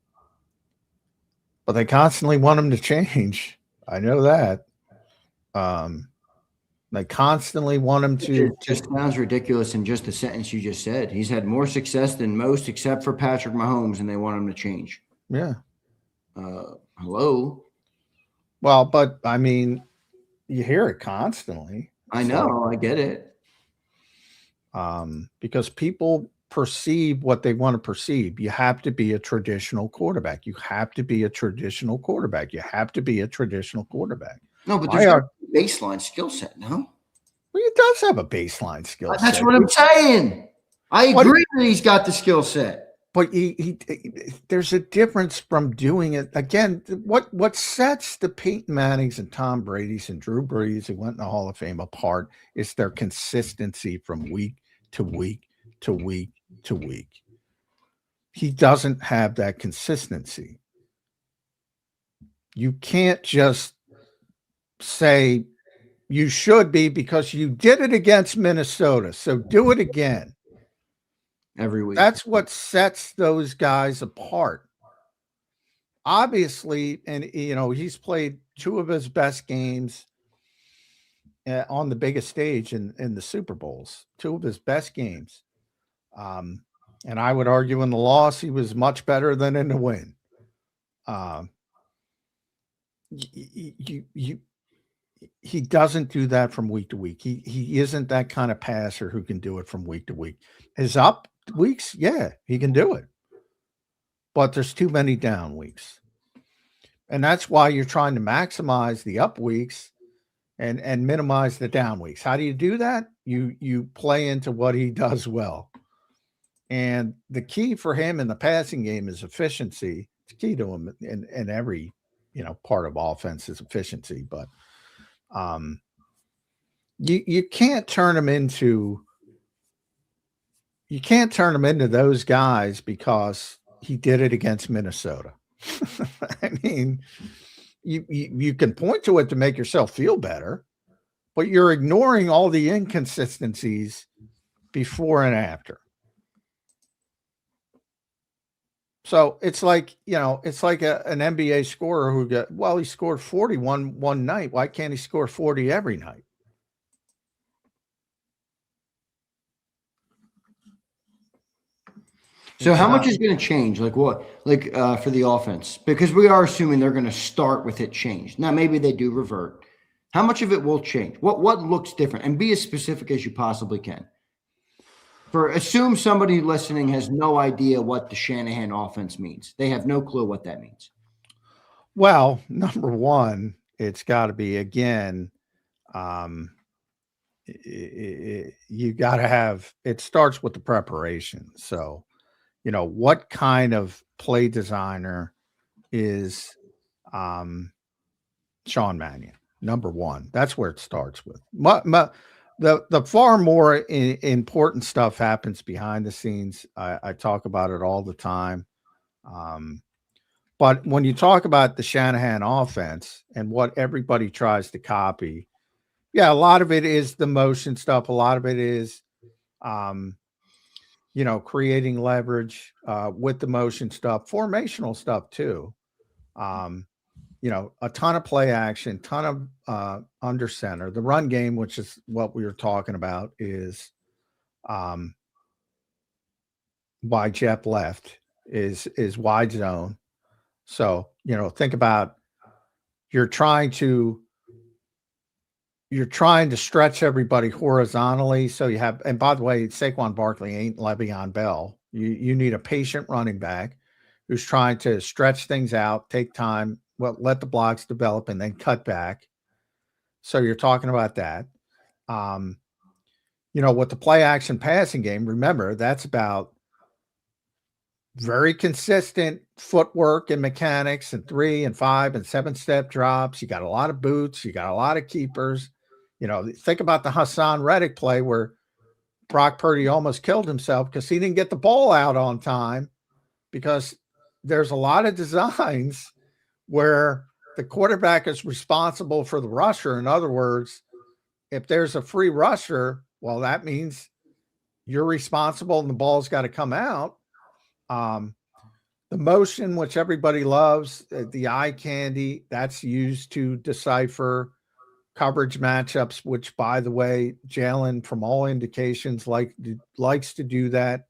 they constantly want him to change. I know that. They constantly want him to. It just sounds ridiculous in just the sentence you just said. He's had more success than most, except for Patrick Mahomes, and they want him to change. Yeah. Hello. Well, but I mean, you hear it constantly. I know. I get it. Because people perceive what they want to perceive. You have to be a traditional quarterback. You have to be a traditional quarterback. You have to be a traditional quarterback. No, but there's a baseline skill set, no? Well, he does have a baseline skill set. That's what I'm saying. I agree that he's got the skill set. But there's a difference from doing it. Again, what sets the Peyton Mannings and Tom Brady's and Drew Brees, who went in the Hall of Fame, apart is their consistency from week to week to week to week. He doesn't have that consistency. You can't just say you should be because you did it against Minnesota, so do it again. Every week. That's what sets those guys apart. Obviously, and he's played two of his best games on the biggest stage in the Super Bowls, two of his best games. And I would argue in the loss, he was much better than in the win. he doesn't do that from week to week. He isn't that kind of passer who can do it from week to week. His up weeks, yeah, he can do it. But there's too many down weeks. And that's why you're trying to maximize the up weeks and minimize the down weeks. How do you do that? You play into what he does well. And the key for him in the passing game is efficiency. It's key to him in every, part of offense is efficiency. But you can't turn him into those guys because he did it against Minnesota. I mean, you can point to it to make yourself feel better, but you're ignoring all the inconsistencies before and after. So it's like, an NBA scorer who he scored 40 one night. Why can't he score 40 every night? So how much is going to change? Like what? For the offense? Because we are assuming they're going to start with it changed. Now, maybe they do revert. How much of it will change? What looks different? And be as specific as you possibly can. Assume somebody listening has no idea what the Shanahan offense means. They have no clue what that means. Well, number one, it's got to be, again, you got to have, it starts with the preparation. So, what kind of play designer is Sean Mannion? Number one, that's where it starts with. The far more important stuff happens behind the scenes. I talk about it all the time. But when you talk about the Shanahan offense and what everybody tries to copy, yeah, a lot of it is the motion stuff. A lot of it is, creating leverage with the motion stuff, formational stuff too. A ton of play action, ton of under center. The run game, which is what we were talking about, is why Jeff left, is wide zone. So, think about you're trying to stretch everybody horizontally. So you have, and by the way, Saquon Barkley ain't Le'Veon Bell. You need a patient running back who's trying to stretch things out, take time, let the blocks develop, and then cut back. So you're talking about that. With the play action passing game, remember, that's about very consistent footwork and mechanics and 3 and 5 and 7 step drops. You got a lot of boots. You got a lot of keepers. Think about the Hassan Reddick play where Brock Purdy almost killed himself because he didn't get the ball out on time, because there's a lot of designs where the quarterback is responsible for the rusher. In other words, if there's a free rusher, well, that means you're responsible and the ball's got to come out. The motion, which everybody loves, the eye candy, that's used to decipher coverage matchups, which, by the way, Jalen, from all indications, likes to do that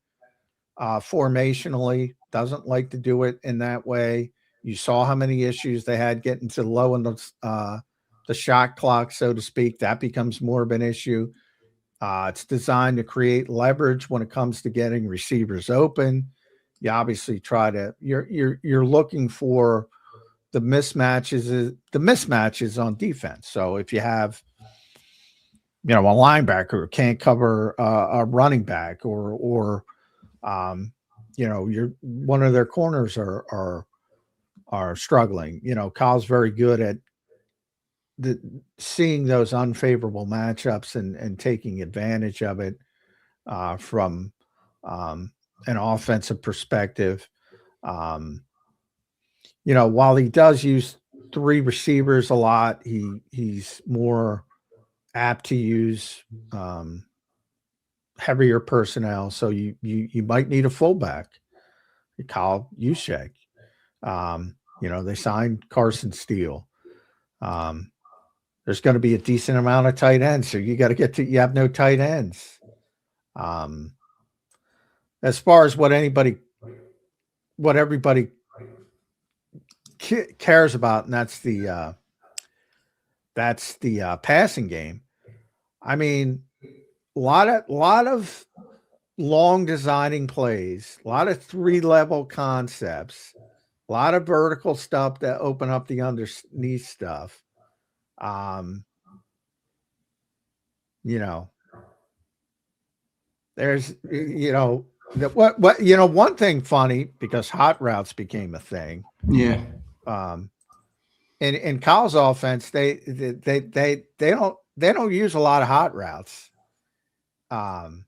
formationally, doesn't like to do it in that way. You saw how many issues they had getting to low in the shot clock, so to speak. That becomes more of an issue. It's designed to create leverage when it comes to getting receivers open. You obviously you're looking for the mismatches on defense. So if you have, a linebacker who can't cover a running back, or you're one of their corners are struggling. Kyle's very good at seeing those unfavorable matchups and taking advantage of it from an offensive perspective. While he does use 3 receivers a lot, he's more apt to use heavier personnel. So you might need a fullback. Kyle Juszczyk. They signed Carson Steele. There's going to be a decent amount of tight ends, so you got to you have no tight ends. As far as what everybody cares about, and that's the passing game. I mean, a lot of long designing plays, a lot of 3-level concepts, a lot of vertical stuff that open up the underneath stuff. You know, there's, one thing funny, because hot routes became a thing. Yeah. In Kyle's offense, they don't use a lot of hot routes. And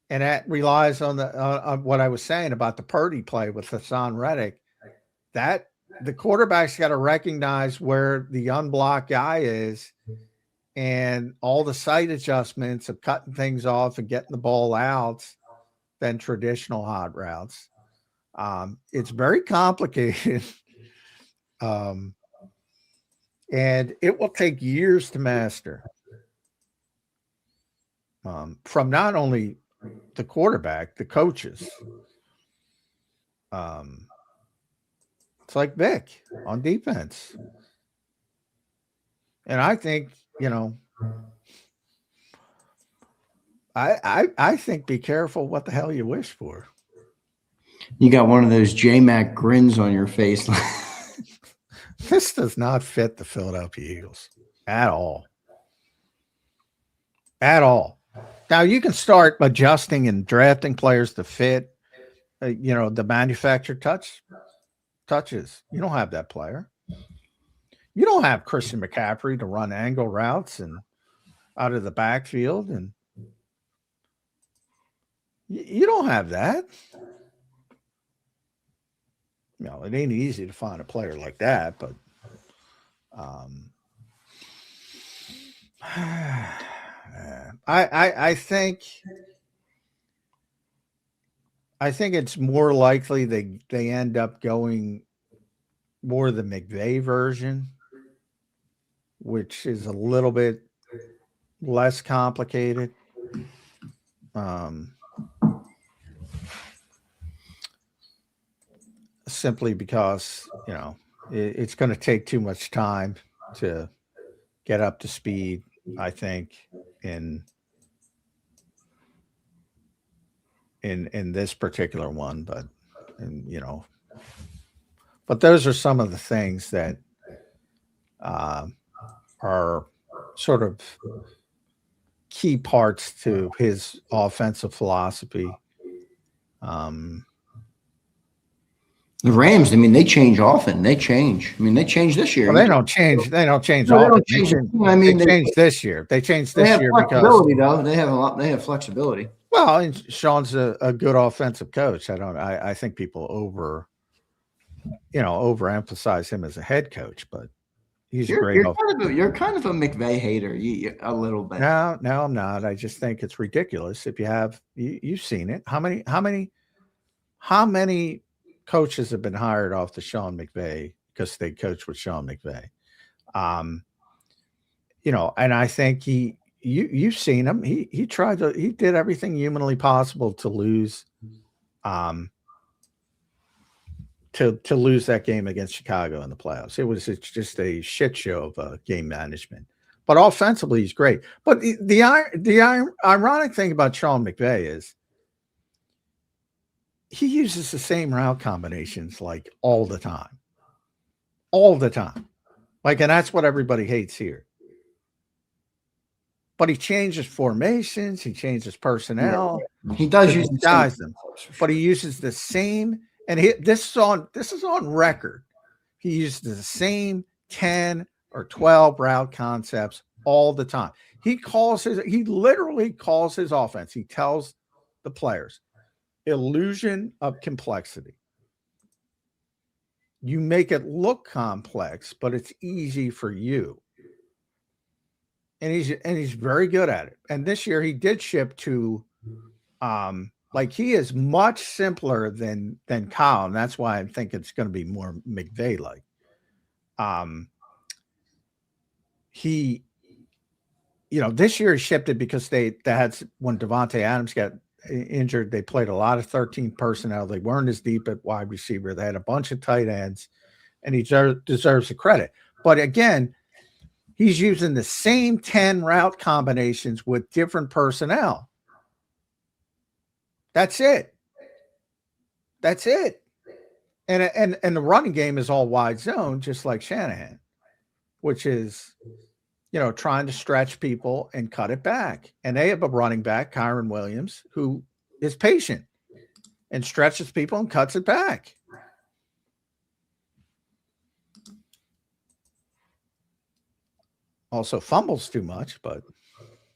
that relies on on what I was saying about the Purdy play with Hassan Reddick, that the quarterback's got to recognize where the unblocked guy is, and all the sight adjustments of cutting things off and getting the ball out than traditional hot routes. It's very complicated. And it will take years to master. From not only the quarterback, the coaches. It's like Vic on defense. And I think, I think be careful what the hell you wish for. You got one of those J-Mac grins on your face. This does not fit the Philadelphia Eagles at all. At all. Now you can start adjusting and drafting players to fit, the manufactured touches. You don't have that player. You don't have Christian McCaffrey to run angle routes and out of the backfield, and you don't have that. It ain't easy to find a player like that, but I think it's more likely they end up going more the McVay version, which is a little bit less complicated. Simply because, it's going to take too much time to get up to speed, I think, in this particular one, but those are some of the things that are sort of key parts to his offensive philosophy. The Rams, they change often. They change. They changed this year. Well, they don't change. They don't change No, they often. don't change. They changed this year. They changed this year because because they have a lot. They have flexibility. Well, and Sean's a good offensive coach. I think people overemphasize him as a head coach, but he's a great. You're kind of a McVay hater, a little bit. No, I'm not. I just think it's ridiculous. If you've seen it. How many coaches have been hired off the Sean McVay because they coach with Sean McVay? And I think you've seen him. He did everything humanly possible to lose, to lose that game against Chicago in the playoffs. It's just a shit show of game management. But offensively, he's great. But the ironic thing about Sean McVay is he uses the same route combinations like all the time. And that's what everybody hates here. But he changes formations. He changes personnel. Yeah. He does use them, but he uses the same. And this is on record. He uses the same 10 or 12 route concepts all the time. He literally calls his offense. He tells the players, illusion of complexity. You make it look complex, but it's easy for you. And he's very good at it. And this year he did ship to he is much simpler than Kyle, and that's why I think it's going to be more McVay like. This year he shipped it because they had, when Devontae Adams got injured, they played a lot of 13 personnel. They weren't as deep at wide receiver. They had a bunch of tight ends, and he deserves the credit. But again, he's using the same 10 route combinations with different personnel. That's it. That's it. And the running game is all wide zone, just like Shanahan, which is, trying to stretch people and cut it back. And they have a running back, Kyron Williams, who is patient and stretches people and cuts it back. Also fumbles too much, but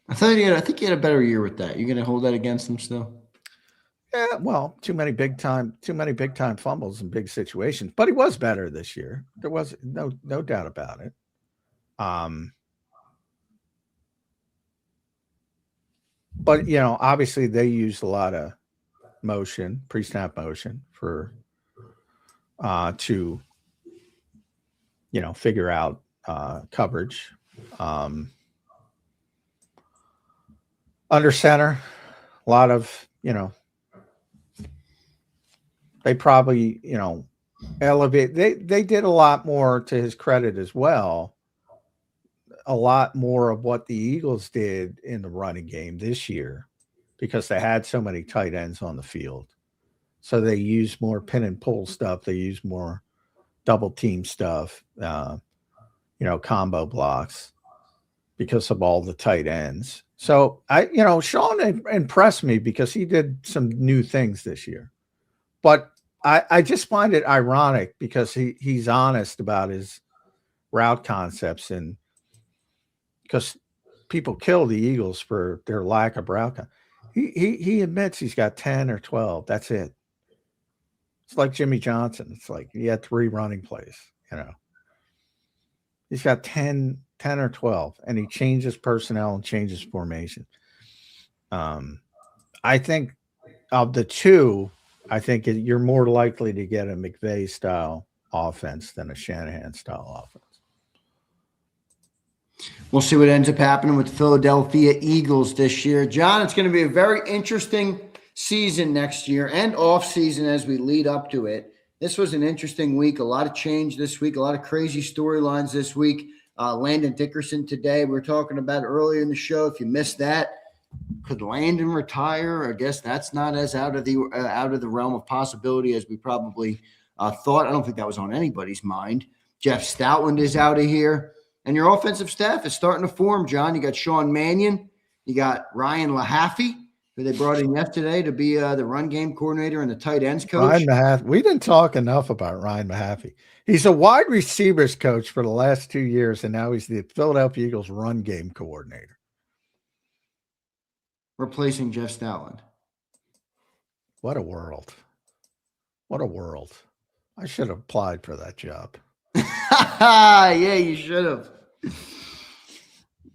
I think you had a better year with that. You're going to hold that against him still? Yeah, well, too many big time fumbles in big situations. But he was better this year. There was no doubt about it. But obviously they used a lot of motion, pre-snap motion for to figure out coverage. Under center, a lot of they probably, elevate. They did a lot more, to his credit as well. A lot more of what the Eagles did in the running game this year, because they had so many tight ends on the field. So they used more pin and pull stuff. They used more double team stuff, combo blocks, because of all the tight ends. So Sean impressed me because he did some new things this year. But I just find it ironic because he's honest about his route concepts, and because people kill the Eagles for their lack of route. He admits he's got 10 or 12. That's it. It's like Jimmy Johnson. It's like he had 3 running plays, He's got 10 or 12, and he changes personnel and changes formation. I think of the two, I think you're more likely to get a McVay-style offense than a Shanahan-style offense. We'll see what ends up happening with the Philadelphia Eagles this year. John, it's going to be a very interesting season next year and off season as we lead up to it. This was an interesting week. A lot of change this week, a lot of crazy storylines this week. Landon Dickerson today, we were talking about earlier in the show. If you missed that, could Landon retire? I guess that's not as out of the realm of possibility as we probably thought. I don't think that was on anybody's mind. Jeff Stoutland is out of here. And your offensive staff is starting to form, John. You got Sean Mannion. You got Ryan Mahaffey, who they brought in yesterday to be the run game coordinator and the tight ends coach. Ryan Mahaffey. We didn't talk enough about Ryan Mahaffey. He's a wide receivers coach for the last 2 years, and now he's the Philadelphia Eagles run game coordinator. Replacing Jeff Stoutland. What a world. What a world. I should have applied for that job. Yeah, you should have.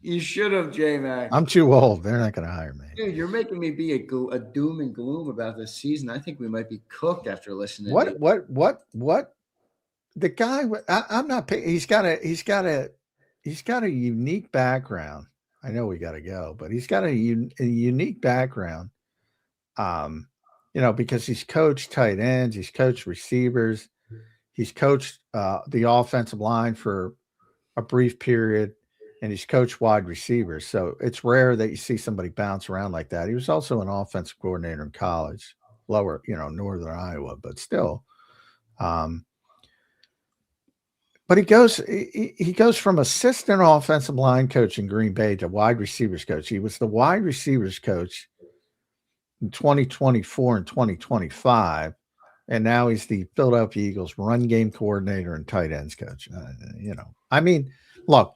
You should have, J-Mac. I'm too old. They're not going to hire me. Dude, you're making me be a doom and gloom about this season. I think we might be cooked after listening. What? The guy, I'm not. He's got a unique background. I know we got to go, but he's got a unique background. Because he's coached tight ends, he's coached receivers, he's coached the offensive line for a brief period, and he's coached wide receivers. So it's rare that you see somebody bounce around like that. He was also an offensive coordinator in college, lower, northern Iowa, but still. But he goes from assistant offensive line coach in Green Bay to wide receivers coach. He was the wide receivers coach in 2024 and 2025, and now he's the Philadelphia Eagles run game coordinator and tight ends coach. Look,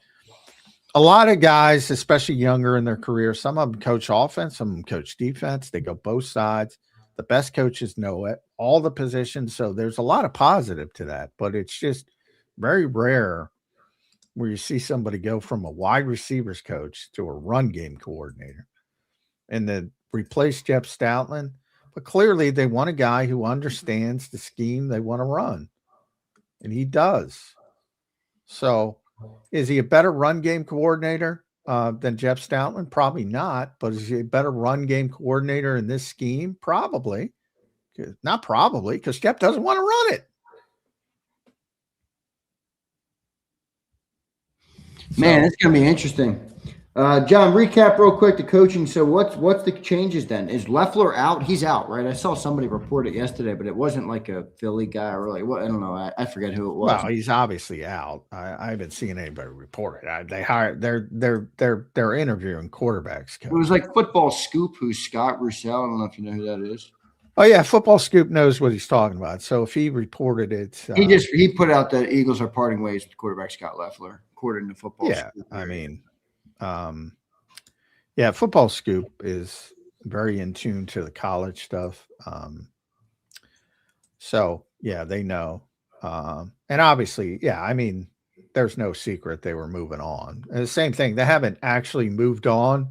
a lot of guys, especially younger in their career, some of them coach offense, some of them coach defense. They go both sides. The best coaches know it, all the positions. So there's a lot of positive to that, but it's just very rare where you see somebody go from a wide receivers coach to a run game coordinator and then replace Jeff Stoutland. But clearly they want a guy who understands the scheme they want to run, and he does. So is he a better run game coordinator than Jeff Stoutland? Probably not. But is he a better run game coordinator in this scheme? Probably. Not probably, because Jeff doesn't want to run it. Man, it's going to be interesting. John, recap real quick the coaching. So what's the changes then? Is Leffler out? He's out, right? I saw somebody report it yesterday, but it wasn't like a Philly guy or like what? I don't know. I forget who it was. Well, he's obviously out. I haven't seen anybody report it. They hired. They're interviewing quarterbacks. It was like Football Scoop, who's Scott Roussel. I don't know if you know who that is. Oh yeah, Football Scoop knows what he's talking about. So if he reported it, he put out that Eagles are parting ways with quarterback Scott Leffler, according to Football. Yeah, Scoop. I mean, yeah, Football Scoop is very in tune to the college stuff. So yeah, they know, and obviously, yeah, I mean, there's no secret they were moving on. And the same thing, they haven't actually moved on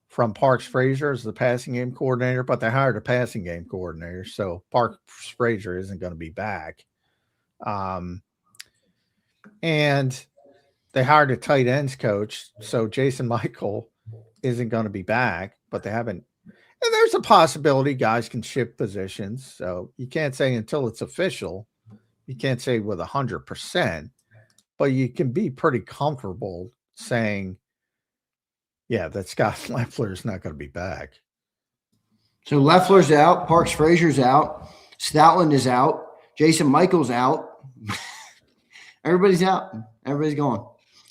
from Parks Frazier as the passing game coordinator, but they hired a passing game coordinator. So Parks Frazier isn't going to be back. And they hired a tight ends coach. So Jason Michael isn't going to be back, but they haven't. And there's a possibility guys can shift positions. So you can't say until it's official. You can't say with 100%, but you can be pretty comfortable saying, yeah, that Scott Leffler is not going to be back. So Leffler's out. Parks Frazier's out. Stoutland is out. Jason Michael's out. Everybody's out. Everybody's gone.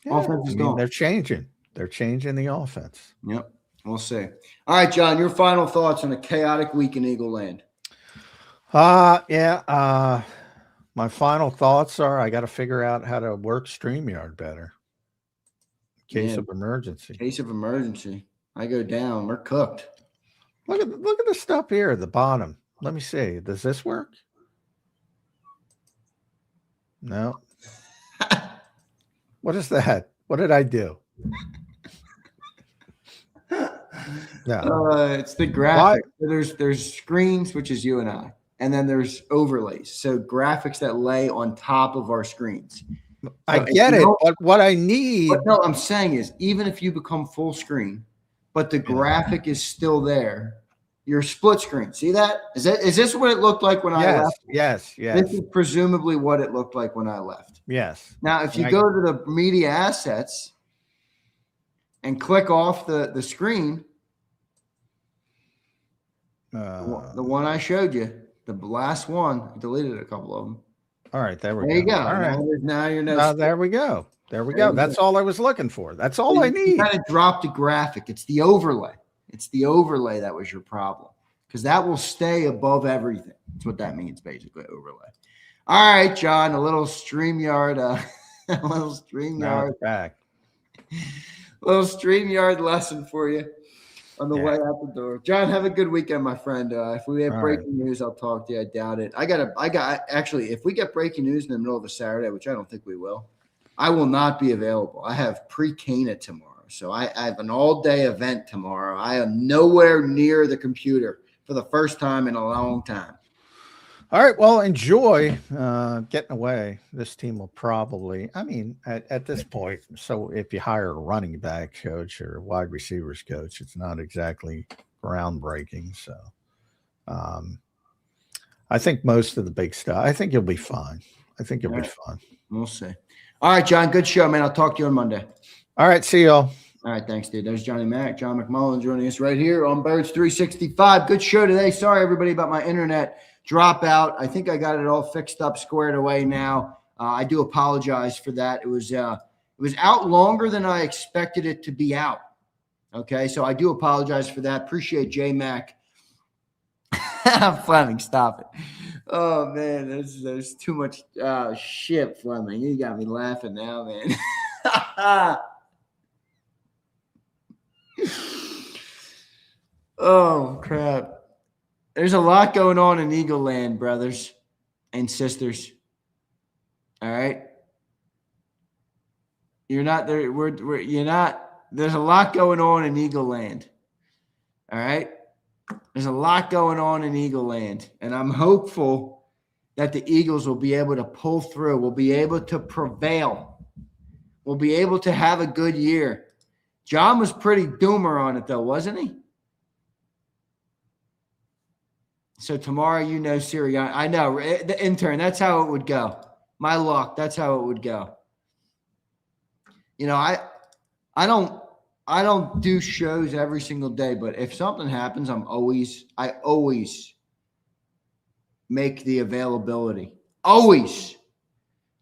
Yeah, Offense is gone. They're changing. They're changing the offense. Yep. We'll see. All right, John, your final thoughts on a chaotic week in Eagle Land. My final thoughts are I got to figure out how to work StreamYard better. Case of emergency. Case of emergency. I go down. We're cooked. Look at the stuff here at the bottom. Let me see. Does this work? No. What is that? What did I do? No. It's the graphic. There's screens, which is you and I, and then there's overlays. So graphics that lay on top of our screens. I get it, but what I need. What no, I'm saying is, even if you become full screen, but the graphic is still there, you're split screen. See that? Is this what it looked like when I left? Yes. This is presumably what it looked like when I left. Yes. Now, if you go to the media assets and click off the screen, the one I showed you, the last one, I deleted a couple of them. All right, there we go. There you go. All right. Now you're no. There we go. There we go. That's all I was looking for. That's all I need. You kind of dropped the graphic. It's the overlay. It's the overlay that was your problem, because that will stay above everything. That's what that means, basically, overlay. All right, John, a little StreamYard, back. Little StreamYard lesson for you on the way out the door. John, have a good weekend, my friend. If we have breaking news, I'll talk to you. I doubt it. Actually, if we get breaking news in the middle of a Saturday, which I don't think we will, I will not be available. I have pre-Cana tomorrow. So I have an all-day event tomorrow. I am nowhere near the computer for the first time in a long time. All right. Well, enjoy getting away. This team will probably, at this point, so if you hire a running back coach or a wide receivers coach, it's not exactly groundbreaking. So I think most of the big stuff, I think you'll be fine. We'll see. All right, John, good show, man. I'll talk to you on Monday. All right, see y'all. All right, thanks, dude. There's John McMullen joining us right here on Birds 365. Good show today. Sorry, everybody, about my internet dropout. I think I got it all fixed up, squared away now. I do apologize for that. It was out longer than I expected it to be out. Okay, so I do apologize for that. Appreciate J-Mac. Fleming, stop it. Oh, man, there's too much shit, Fleming. You got me laughing now, man. Oh, crap. There's a lot going on in Eagle Land, brothers and sisters. All right? You're not there. You're not. There's a lot going on in Eagle Land. All right? There's a lot going on in Eagle Land, and I'm hopeful that the Eagles will be able to pull through. We'll be able to prevail. We'll be able to have a good year. John was pretty doomer on it, though, wasn't he? So tomorrow, Serriani. I know, the intern, that's how it would go. My luck, that's how it would go. I don't do shows every single day, but if something happens, I always make the availability. Always.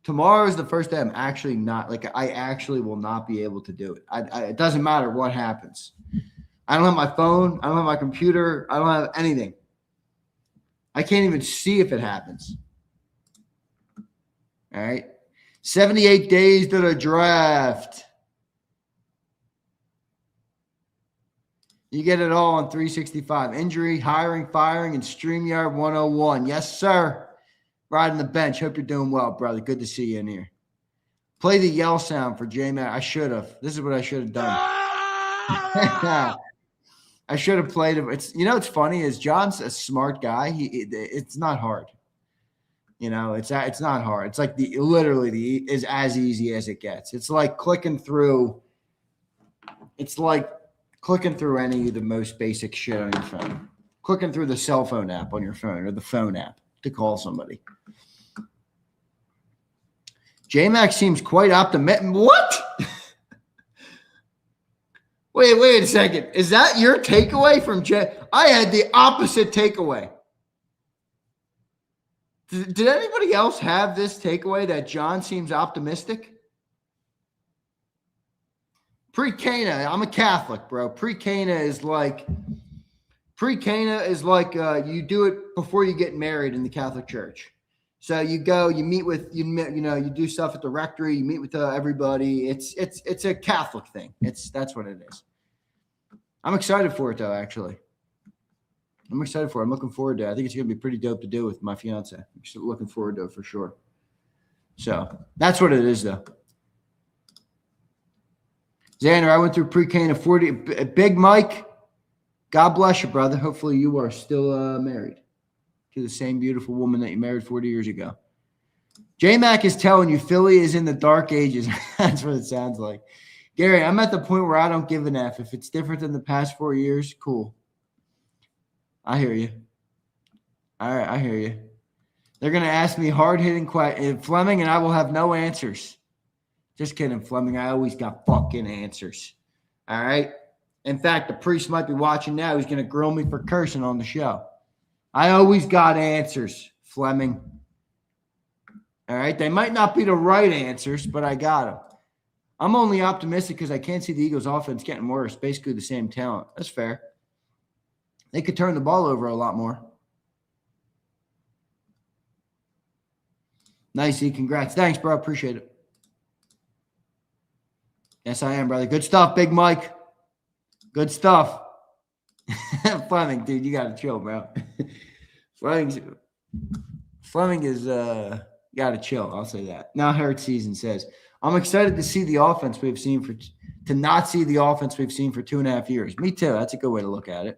Tomorrow is the first day I'm actually not, I actually will not be able to do it. It doesn't matter what happens. I don't have my phone. I don't have my computer. I don't have anything. I can't even see if it happens. All right. 78 days to the draft. You get it all on 365. Injury, hiring, firing, and StreamYard 101. Yes, sir. Riding the bench. Hope you're doing well, brother. Good to see you in here. Play the yell sound for J-Mac. I should have. This is what I should have done. I should have played it. It's funny is John's a smart guy. It's not hard. It's not hard. It's like is as easy as it gets. It's like clicking through. It's like clicking through any of the most basic shit on your phone. Clicking through the cell phone app on your phone or the phone app to call somebody. J-Mac seems quite optimistic. What? Wait a second. Is that your takeaway from J? I had the opposite takeaway. Did anybody else have this takeaway that John seems optimistic? Pre-Cana, I'm a Catholic, bro. Pre-Cana is like you do it before you get married in the Catholic Church. So you go, you meet with, you do stuff at the rectory, you meet with everybody. It's a Catholic thing. That's what it is. I'm excited for it though, actually. I'm excited for it. I'm looking forward to it. I think it's going to be pretty dope to do with my fiance. I'm still looking forward to it for sure. So that's what it is though. Zander, I went through pre-K 40. Big Mike, God bless you, brother. Hopefully you are still married to the same beautiful woman that you married 40 years ago. J-Mac is telling you Philly is in the dark ages. That's what it sounds like. Gary, I'm at the point where I don't give an F. If it's different than the past 4 years, cool. I hear you. All right, I hear you. They're going to ask me hard-hitting questions. Fleming, and I will have no answers. Just kidding, Fleming. I always got fucking answers. All right? In fact, the priest might be watching now. He's going to grill me for cursing on the show. I always got answers, Fleming. All right? They might not be the right answers, but I got them. I'm only optimistic because I can't see the Eagles' offense getting worse. Basically the same talent. That's fair. They could turn the ball over a lot more. Nice, E. Congrats. Thanks, bro. Appreciate it. Yes, I am, brother. Good stuff, Big Mike. Good stuff. Fleming, dude, you got to chill, bro. Fleming is got to chill. I'll say that. Now, Hurt Season says, I'm excited to see the offense we've seen to not see the offense we've seen for 2.5 years. Me too. That's a good way to look at it.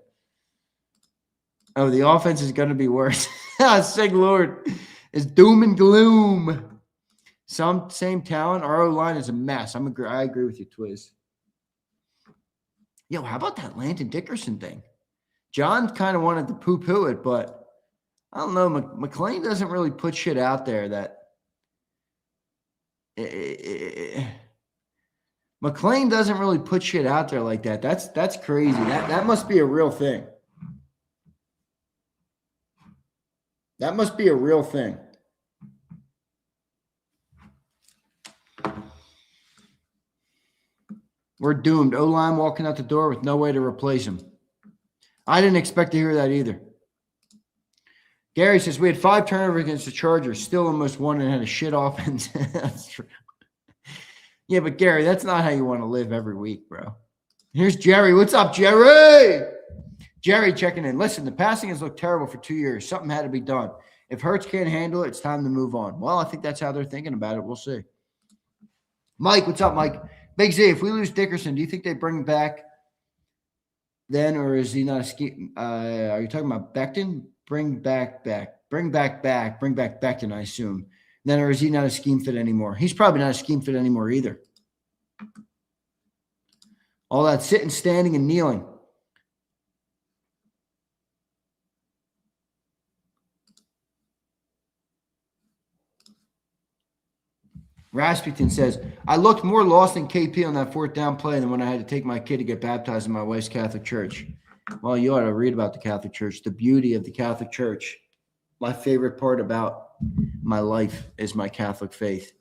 Oh, the offense is going to be worse. Sig Lord is doom and gloom. Same talent. Our O-line is a mess. I agree with you, Twiz. Yo, how about that Landon Dickerson thing? John kind of wanted to poo-poo it, but I don't know. McLean doesn't really put shit out there that McLean doesn't really put shit out there like that. That's crazy. That must be a real thing. That must be a real thing. We're doomed. O-line walking out the door with no way to replace him. I didn't expect to hear that either. Gary says, we had 5 turnovers against the Chargers, still almost won and had a shit offense. That's true. Yeah, but Gary, that's not how you want to live every week, bro. Here's Jerry. What's up, Jerry? Jerry checking in. Listen, the passing has looked terrible for 2 years. Something had to be done. If Hurts can't handle it, it's time to move on. Well, I think that's how they're thinking about it. We'll see. Mike, what's up, Mike? Big Z, if we lose Dickerson, do you think they bring him back then, or is he not a scheme? Are you talking about Becton? Bring back Becton, I assume. Then, or is he not a scheme fit anymore? He's probably not a scheme fit anymore either. All that sitting, standing, and kneeling. Rasputin says, I looked more lost than KP on that fourth down play than when I had to take my kid to get baptized in my wife's Catholic church. Well, you ought to read about the Catholic Church, the beauty of the Catholic Church. My favorite part about my life is my Catholic faith.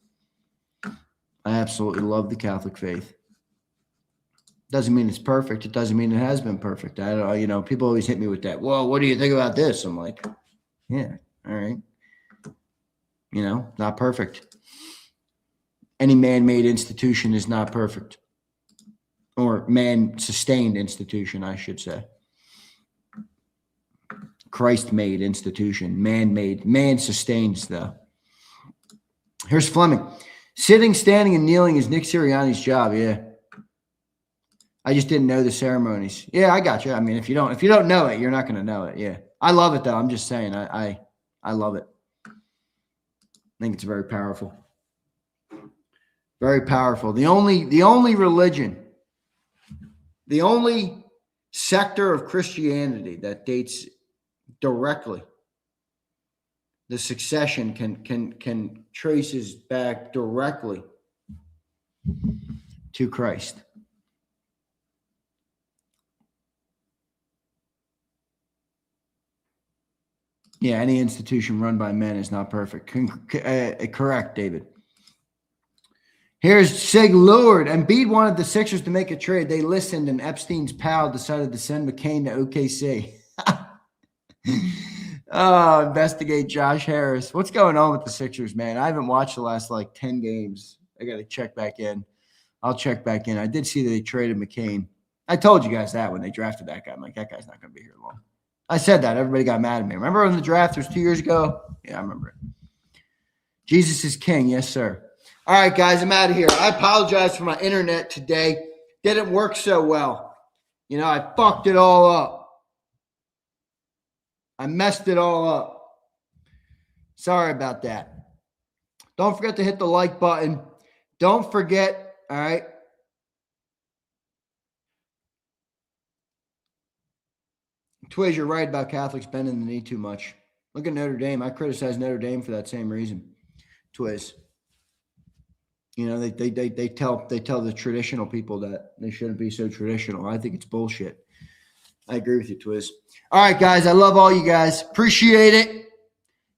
I absolutely love the Catholic faith. Doesn't mean it's perfect. It doesn't mean it has been perfect. I don't, people always hit me with that. Well, what do you think about this? I'm like, yeah, all right. Not perfect. Any man-made institution is not perfect. Or man-sustained institution, I should say. Christ-made institution. Man-made. Man sustains, though. Here's Fleming. Sitting, standing, and kneeling is Nick Sirianni's job. Yeah. I just didn't know the ceremonies. Yeah, I got you. I mean, if you don't know it, you're not going to know it. Yeah. I love it, though. I'm just saying. I love it. I think it's very powerful. Very powerful. The only religion, the only sector of Christianity that dates directly, the succession can traces back directly to Christ. Yeah, any institution run by men is not perfect. Correct, David. Here's Sig Lord. Embiid wanted the Sixers to make a trade. They listened, and Epstein's pal decided to send McCain to OKC. Oh, investigate Josh Harris. What's going on with the Sixers, man? I haven't watched the last 10 games. I got to check back in. I'll check back in. I did see that they traded McCain. I told you guys that when they drafted that guy. I'm like, that guy's not going to be here long. I said that. Everybody got mad at me. Remember when the draft was 2 years ago? Yeah, I remember it. Jesus is king. Yes, sir. All right, guys, I'm out of here. I apologize for my internet today. Didn't work so well. I fucked it all up. I messed it all up. Sorry about that. Don't forget to hit the like button. Don't forget, all right? Twiz, you're right about Catholics bending the knee too much. Look at Notre Dame. I criticize Notre Dame for that same reason. Twiz. They tell the traditional people that they shouldn't be so traditional. I think it's bullshit. I agree with you, Twiz. All right, guys. I love all you guys. Appreciate it.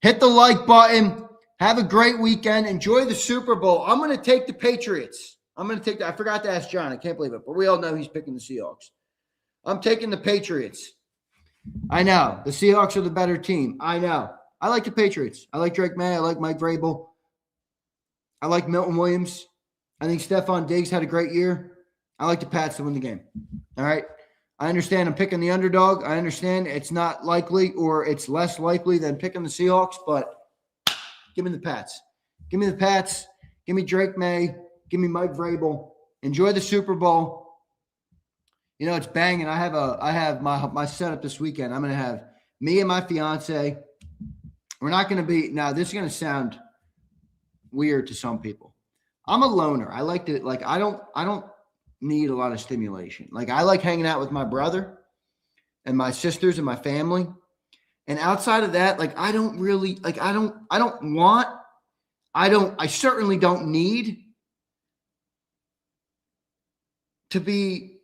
Hit the like button. Have a great weekend. Enjoy the Super Bowl. I'm going to take the Patriots. I forgot to ask John. I can't believe it, but we all know he's picking the Seahawks. I'm taking the Patriots. I know. The Seahawks are the better team. I know. I like the Patriots. I like Drake May. I like Mike Vrabel. I like Milton Williams. I think Stephon Diggs had a great year. I like the Pats to win the game. All right. I understand I'm picking the underdog. I understand it's not likely or it's less likely than picking the Seahawks, but give me the Pats. Give me the Pats. Give me Drake May. Give me Mike Vrabel. Enjoy the Super Bowl. It's banging. I have my setup this weekend. I'm going to have me and my fiance. We're not going to be – now, this is going to sound weird to some people. I'm a loner. I like to – I don't need a lot of stimulation. I like hanging out with my brother and my sisters and my family. And outside of that, I don't really – I certainly don't need to be –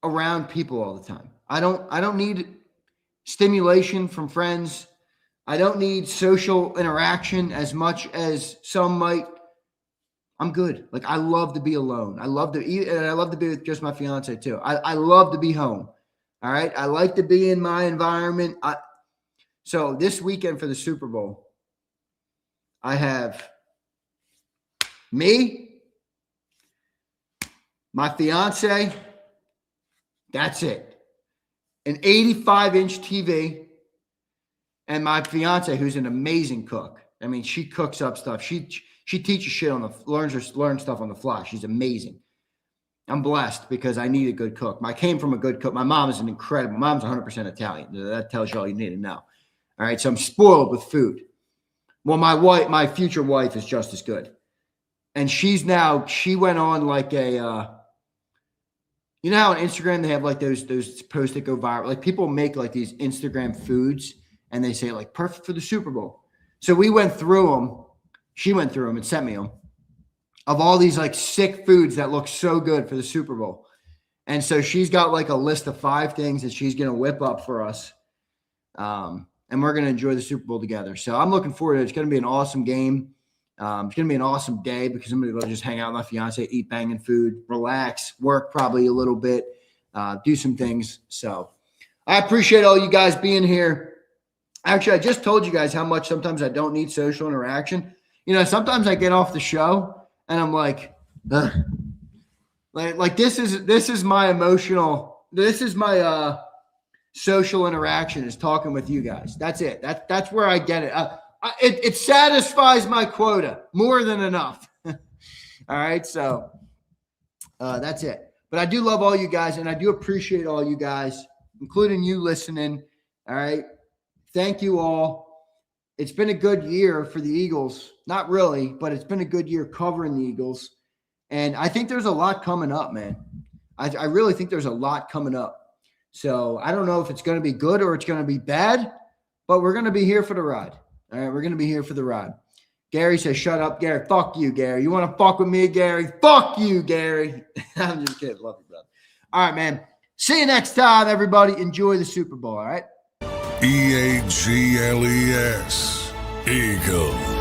around people all the time. I don't need stimulation from friends. I don't need social interaction as much as some might. I'm good. I love to be alone. I love to eat, and I love to be with just my fiance too. I love to be home. All right. I like to be in my environment. So this weekend for the Super Bowl, I have me, my fiance. That's it. An 85-inch TV and my fiance, who's an amazing cook. I mean, she cooks up stuff. She teaches shit learns stuff on the fly. She's amazing. I'm blessed because I need a good cook. I came from a good cook. My mom is mom's 100% Italian. That tells you all you need to know. All right. So I'm spoiled with food. Well, my future wife is just as good. And she went on you know how on Instagram they have those posts that go viral? People make these Instagram foods and they say perfect for the Super Bowl. So we went through them. She went through them and sent me them. of all these like sick foods that look so good for the Super Bowl. And so she's got like a list of 5 things that she's going to whip up for us. And we're going to enjoy the Super Bowl together. So I'm looking forward to it. It's going to be an awesome game. It's going to be an awesome day because I'm going to go just hang out with my fiance, eat banging food, relax, work probably a little bit, do some things. So I appreciate all you guys being here. Actually, I just told you guys how much sometimes I don't need social interaction. You know, sometimes I get off the show and I'm like, ugh. Like this is my emotional, this is my social interaction is talking with you guys. That's it. That's where I get it. It satisfies my quota more than enough. All right. So that's it. But I do love all you guys and I do appreciate all you guys, including you listening. All right. Thank you all. It's been a good year for the Eagles. Not really, but it's been a good year covering the Eagles. And I think there's a lot coming up, man. I really think there's a lot coming up. So I don't know if it's going to be good or it's going to be bad, but we're going to be here for the ride. All right, we're going to be here for the ride. Gary says, shut up, Gary. Fuck you, Gary. You want to fuck with me, Gary? Fuck you, Gary. I'm just kidding. Love you, brother. All right, man. See you next time, everybody. Enjoy the Super Bowl, all right? EAGLES. Eagles.